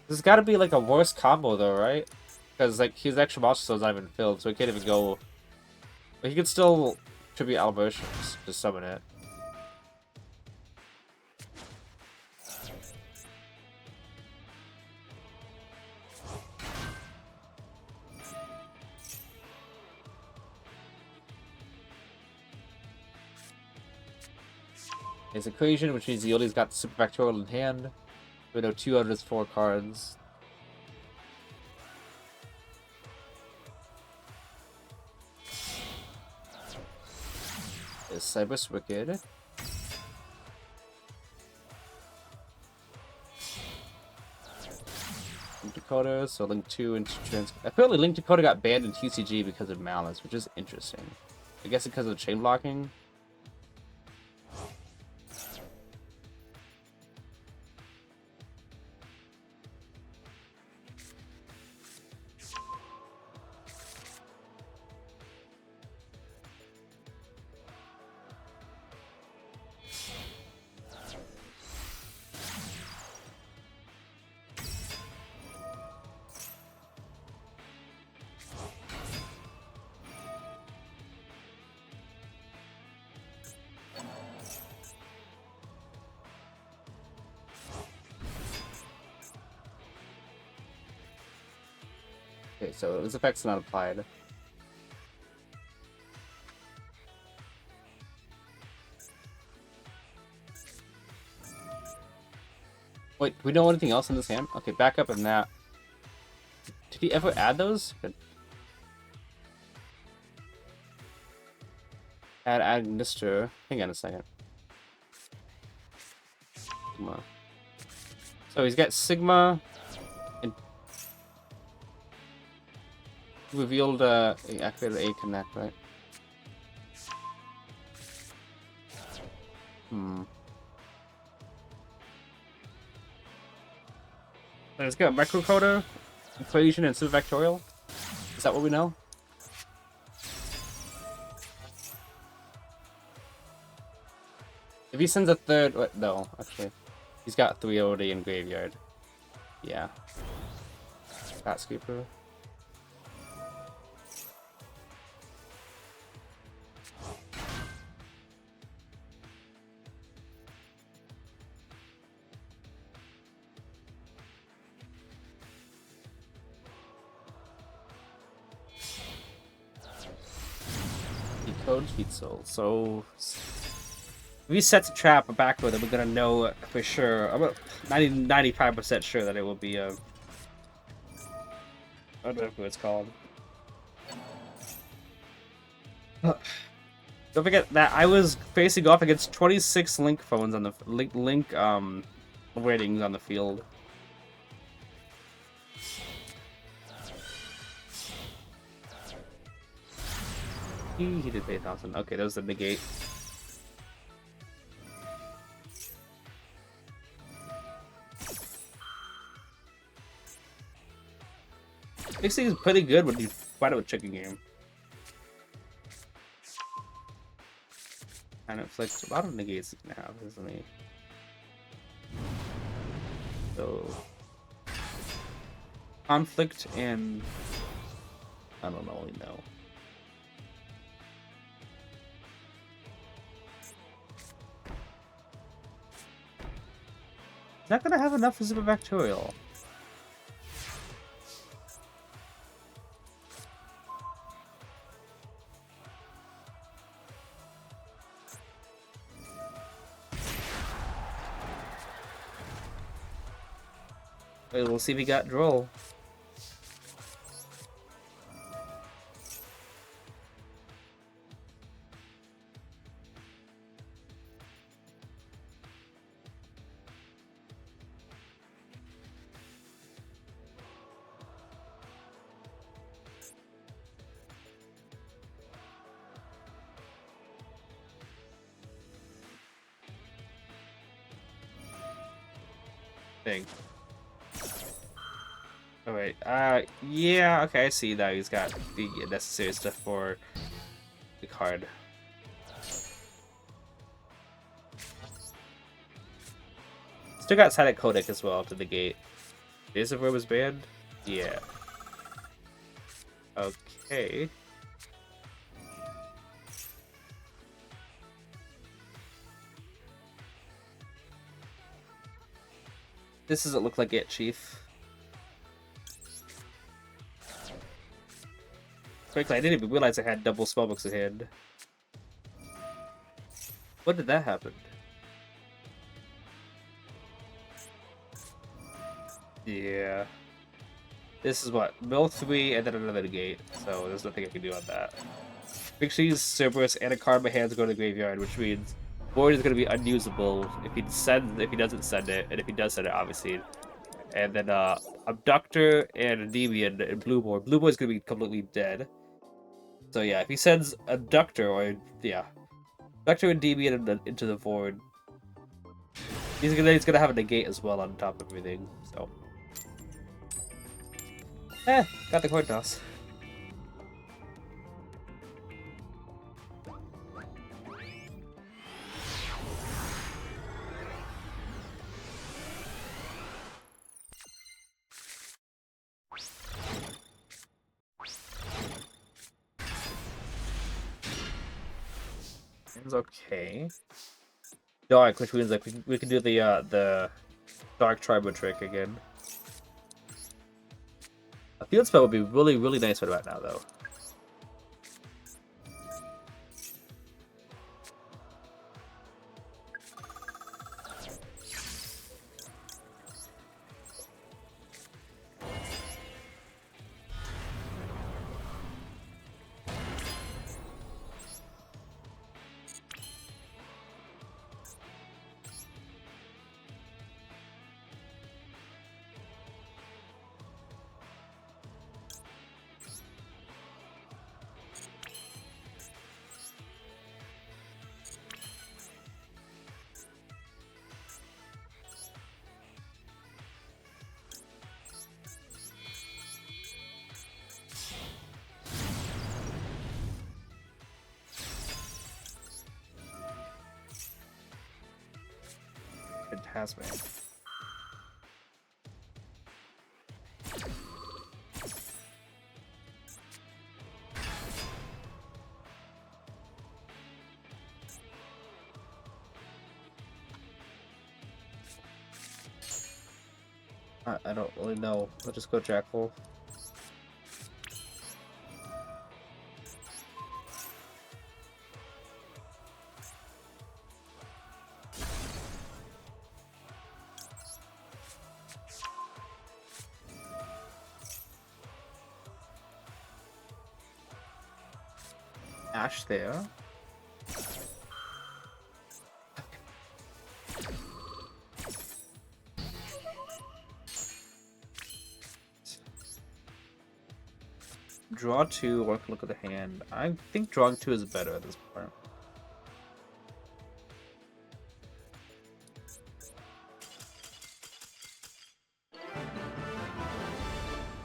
This has got to be like a worse combo though, right? Because like his extra monster soul's not even filled, so he can't even go. But he can still tribute Albertions to summon it. His equation, which means Yodi's got the super factorial in hand. We know 2 out of his 4 cards. Is Cyber's Wicked. Link Dakota, so Link 2 into Trans. Apparently, Link Dakota got banned in TCG because of Malice, which is interesting. I guess because of chain blocking. Okay, so this effect's not applied. Wait, do we know anything else in this hand? Okay, back up in that. Did he ever add those? Good. Add Mr. Hang on a second. Sigma. So he's got Sigma and revealed he activated A connect, right? Let's go microcoder, equation, and super factorial. Is that what we know? If he sends a third, what? No, actually, he's got 3 already in graveyard. Yeah. Fat Scooper. Decode Feed Soul. So if he sets a trap backward, then we're gonna know for sure. I'm about 95% sure that it will be a. I don't know what it's called. Don't forget that I was facing off against 26 Link phones on the Link ratings on the field. He did pay 1,000. Okay, that was the negate. This thing is pretty good when you fight it with Chicken Game. And it's like a lot of negates you can have, isn't it? So conflict and I don't know, no. It's not gonna have enough for super factorial. We'll see if we got Droll. Thing. Oh wait, yeah, okay, I see now he's got the necessary stuff for the card. Still got Silent Codec as well to negate. Days of War was banned? Yeah. Okay. This doesn't look like it, Chief. Frankly, I didn't even realize I had double spellbooks in hand. When did that happen? Yeah. This is what? Mill 3 and then another negate, so there's nothing I can do on that. Make sure you use Cerberus and a card in my hands go to the graveyard, which means Void is going to be unusable if he doesn't send it, and if he does send it, obviously. And then Abductor and Endymion and Blueboy. Blueboy is going to be completely dead. So yeah, if he sends Abductor or yeah, Abductor and Endymion into the Void, he's gonna have a negate as well on top of everything. So, got the coin toss. It's okay. Dark, which means like we can do the Dark Tribal trick again. A field spell would be really nice right about now, though. Fantastic. I don't really know. I'll just go Jackal. Ash there. Draw 2 or look at the hand. I think drawing 2 is better at this point.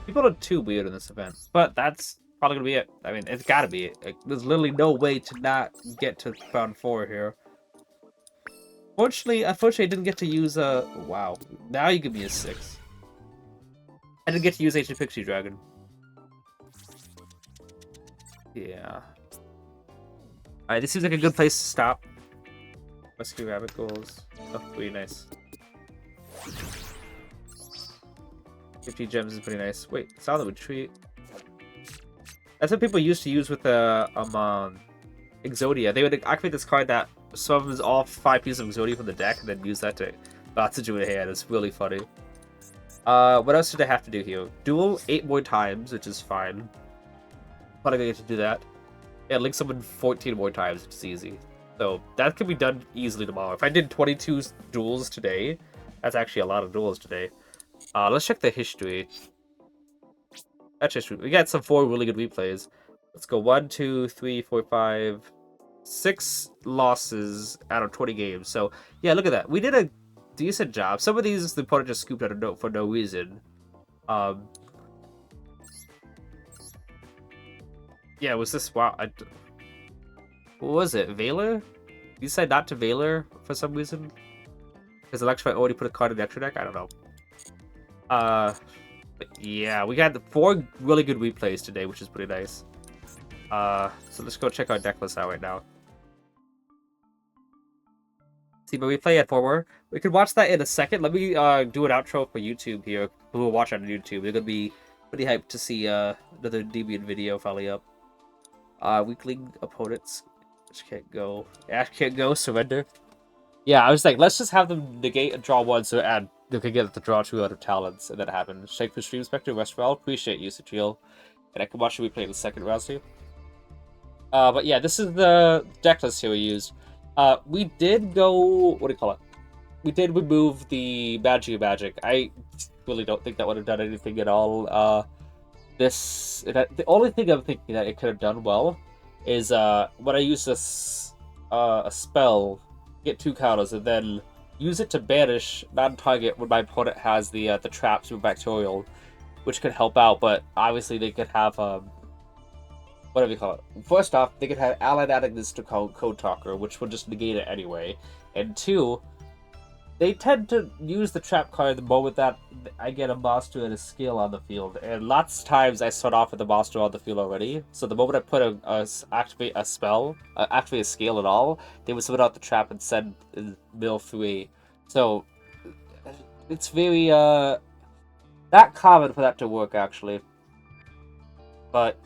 People are too weird in this event, but that's probably gonna be it. I mean, it's gotta be it. Like, there's literally no way to not get to round 4 here. Unfortunately, I didn't get to use a. Wow, now you give me a 6. I didn't get to use Ancient Pixie Dragon. Yeah. Alright, this seems like a good place to stop. Rescue rabbit goals. Oh, pretty nice. 50 gems is pretty nice. Wait, Silent Retreat. That's what people used to use with the Exodia. They would activate this card that summons all 5 pieces of Exodia from the deck and then use that to Batsuju in hand. It's really funny. What else did I have to do here? Duel 8 more times, which is fine. Probably gonna get to do that. And link someone 14 more times, which is easy. So that can be done easily tomorrow. If I did 22 duels today, that's actually a lot of duels today. Let's check the history. That's history. We got some 4 really good replays. Let's go 1, 2, 3, 4, 5, 6 losses out of 20 games. So yeah, look at that. We did a decent job. Some of these the opponent just scooped out of for no reason. Yeah, was this wow? What was it? Valor? You decided not to Valor for some reason? Because Electrify already put a card in the extra deck? I don't know. But yeah, we got 4 really good replays today, which is pretty nice. So let's go check our deck list out right now. See, but we play at 4 more. We could watch that in a second. Let me do an outro for YouTube here. Who will watch on YouTube? They're gonna be pretty hyped to see another Debian video finally up. Weakling opponents. Ash can't go. Ash can't go. Surrender. Yeah, I was like, let's just have them negate and draw 1 so add they can get the draw 2 out of talents, and that happened. Shake for Stream Spectre, Westfall. Appreciate you, Satriel. And I can watch the replay in the second round too. But yeah, this is the deck list here we used. We did go. What do you call it? We did remove the Magic. I really don't think that would have done anything at all. The only thing I'm thinking that it could have done well is when I use this a spell, get 2 counters, and then use it to banish non-target when my opponent has the traps with Bacterial, which could help out. But obviously they could have whatever you call it. First off, they could have allied adding this to Code Talker, which would just negate it anyway. And 2, they tend to use the trap card the moment that I get a monster and a skill on the field. And lots of times I start off with the monster on the field already. So the moment I put activate a spell, activate a skill at all, they would split out the trap and send mill 3. So it's very not common for that to work actually. But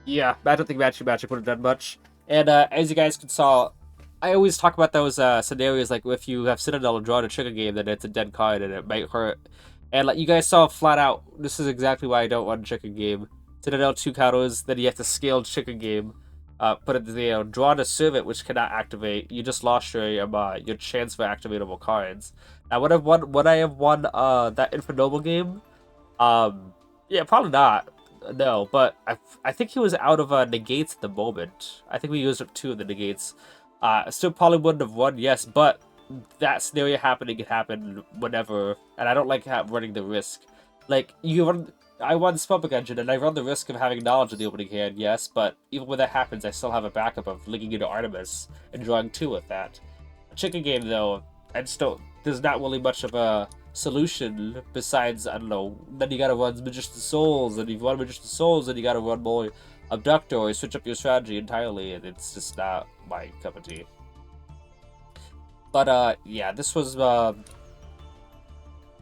yeah, I don't think Magic would have done much. And as you guys can saw, I always talk about those scenarios like if you have Citadel and draw a trigger game, then it's a dead card and it might hurt. And like you guys saw flat out, this is exactly why I don't want a chicken game. Citadel 2 counters, then you have to scale chicken game, put it there, draw to serve it, which cannot activate. You just lost your chance for activatable cards. Now would I have won that Infernoble game? Yeah, probably not. No, but I think he was out of negates at the moment. I think we used up 2 of the negates. Still probably wouldn't have won, yes, but that scenario happening could happen whenever, and I don't like running the risk. Like, I won Spellbook Engine, and I run the risk of having knowledge of the opening hand, yes, but even when that happens, I still have a backup of linking into Artemis and drawing 2 with that. A chicken game, though, I just don't, there's not really much of a solution besides, I don't know, then you gotta run Magician's Souls, and if you run Magician's Souls, then you gotta run more Abductor or switch up your strategy entirely, and it's just not my cup of tea. But yeah, this is the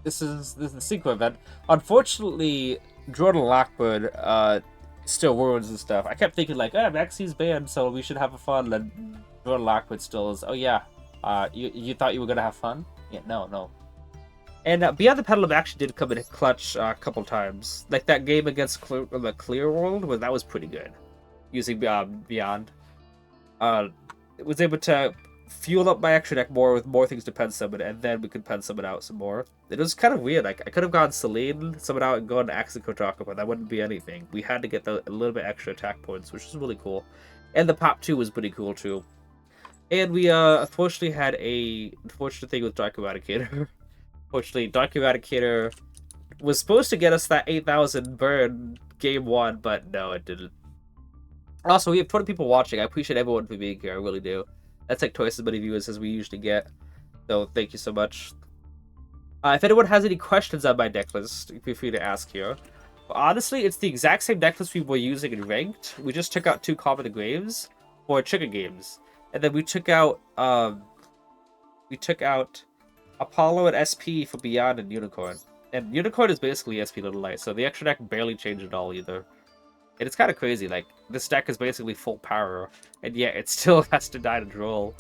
Synchro event. Unfortunately, Jordan Lockwood still ruins and stuff. I kept thinking like, Maxi's banned, so we should have a fun. And Jordan Lockwood still is. Oh yeah, you thought you were gonna have fun? Yeah, no. And Beyond the Pendulum actually did come in clutch a couple times. Like that game against the Clear World, that was pretty good. Using Beyond. It was able to fuel up my extra deck more with more things to pen summon, and then we could pen summon out some more. It was kind of weird. Like I could have gone Celine, summon out, and gone Axe and Kotaka, but that wouldn't be anything. We had to get a little bit extra attack points, which was really cool. And the Pop 2 was pretty cool too. And we unfortunately had a unfortunate thing with Dark Eradicator. Unfortunately, Dark Eradicator was supposed to get us that 8,000 burn game 1, but no, it didn't. Also, we have 20 people watching. I appreciate everyone for being here. I really do. That's like twice as many viewers as we usually get. So thank you so much. If anyone has any questions on my deck list, feel free to ask here. But honestly, it's the exact same deck list we were using in Ranked. We just took out 2 Common Graves for chicken games. And then we took out Apollo and SP for Beyond and Unicorn. And Unicorn is basically SP Little Light, so the extra deck barely changed at all either. And it's kind of crazy, like, this deck is basically full power, and yet it still has to die to Droll.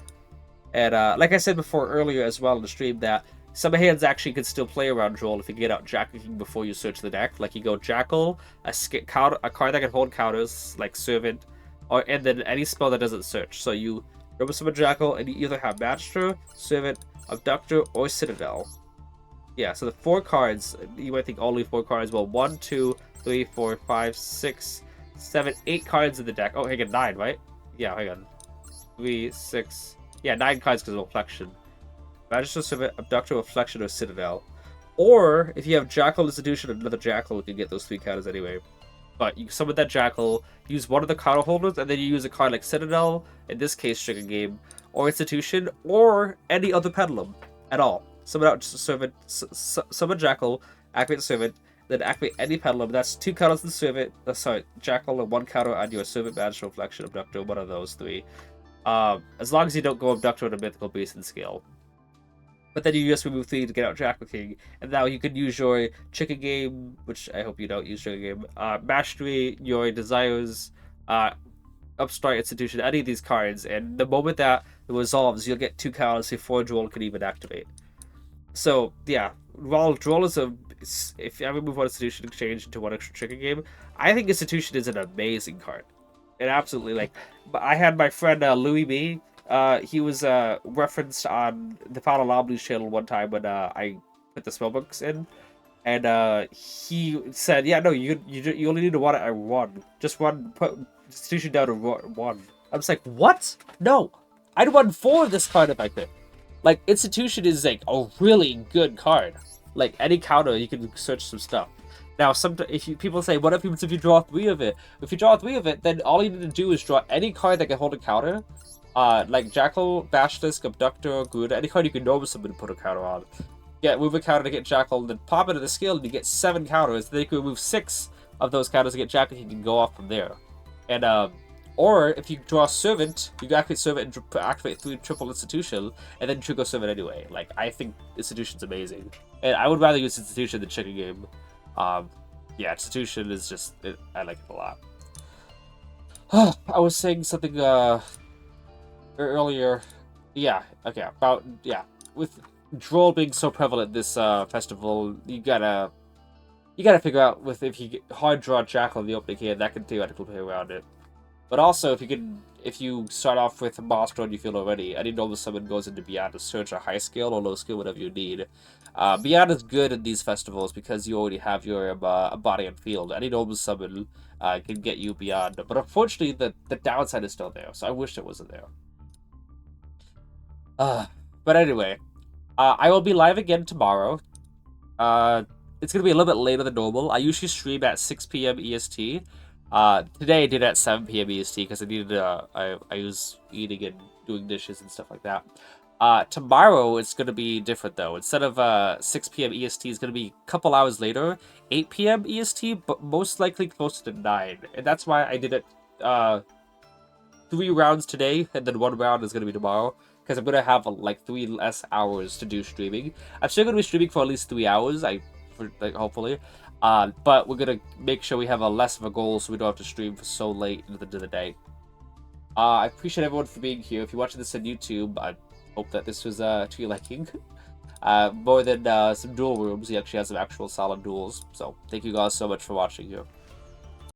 And like I said before earlier as well in the stream, that some hands actually can still play around Droll if you get out Jackal King before you search the deck. Like you go Jackal, a card that can hold counters like Servant, and then any spell that doesn't search. So you River Summon Jackal, and you either have Master, Servant, Abductor, or Citadel. Yeah, so the 4 cards, you might think only 4 cards. Well, 1, 2, 3, 4, 5, 6, 7, 8 cards in the deck. Oh, hang on, 9, right? Yeah, hang on. 3, 6. Yeah, 9 cards because of Reflection. Magister, Servant, Abductor, Reflection, or Citadel. Or, if you have Jackal, Institution, and another Jackal, you can get those 3 counters anyway. But you summon that Jackal, use one of the counter holders, and then you use a card like Citadel, in this case, Trigger Game, or Institution, or any other Pendulum at all. Summon out Servant, summon Jackal, activate Servant, then activate any Pendulum. That's 2 counters on the Servant, Jackal, and 1 counter on your Servant, Magister, Reflection, Abductor, one of those 3. As long as you don't go Abductor on a Mythical Beast and Scale. But then you just remove 3 to get out Jackal King, and now you can use your Chicken Game, which I hope you don't use Chicken Game, Mastery, your Desires, Upstart, Institution, any of these cards, and the moment that it resolves, you'll get 2 counters before Droll can even activate. So, yeah, while Droll is if I remove one Institution Exchange into one extra Chicken Game, I think Institution is an amazing card. And absolutely, like, I had my friend Louis B. He was referenced on the Final Anomalies channel one time when I put the spellbooks in, and he said, "Yeah, no, you only need to run it at 1. Just put Institution down to 1." I was like, "What? No, I'd run 4 of this card if I could." Like, Institution is like a really good card. Like any counter, you can search some stuff. Now, people say, what happens if you draw 3 of it? If you draw 3 of it, then all you need to do is draw any card that can hold a counter. Like Jackal, Basilisk, Abductor, Garuda, any card you can normally summon to put a counter on. Move a counter to get Jackal, and then pop it into the skill, and you get 7 counters. Then you can remove 6 of those counters to get Jackal, you can go off from there. And, or if you draw Servant, you can activate Servant and activate 3 triple Institution, and then trigger Servant anyway. Like, I think Institution's amazing. And I would rather use Institution than Chicken Game. Yeah, Institution is just, I like it a lot. I was saying something, earlier, with Droll being so prevalent this festival, you gotta figure out if you hard draw Jackal in the opening hand, that can theoretically play around it. But also, if you start off with a monster on your field already, any normal summon goes into Beyond to search a high scale or low scale, whatever you need. Beyond is good in these festivals because you already have your body and field. Any normal summon can get you Beyond, but unfortunately, the downside is still there. So I wish it wasn't there. But anyway, I will be live again tomorrow. It's gonna be a little bit later than normal. I usually stream at 6 p.m. EST. Today I did it at 7 p.m. EST because I needed I was eating and doing dishes and stuff like that. Tomorrow it's gonna be different though. Instead of 6 p.m. EST, it's gonna be a couple hours later, 8 p.m. EST, but most likely closer to 9. And that's why I did it 3 rounds today, and then 1 round is gonna be tomorrow. Because I'm gonna have like 3 less hours to do streaming. I'm still gonna be streaming for at least 3 hours. Hopefully. But we're gonna make sure we have a less of a goal so we don't have to stream for so late into the day. I appreciate everyone for being here. If you're watching this on YouTube, I hope that this was to your liking. More than some duel rooms, he actually has some actual solid duels. So thank you guys so much for watching here.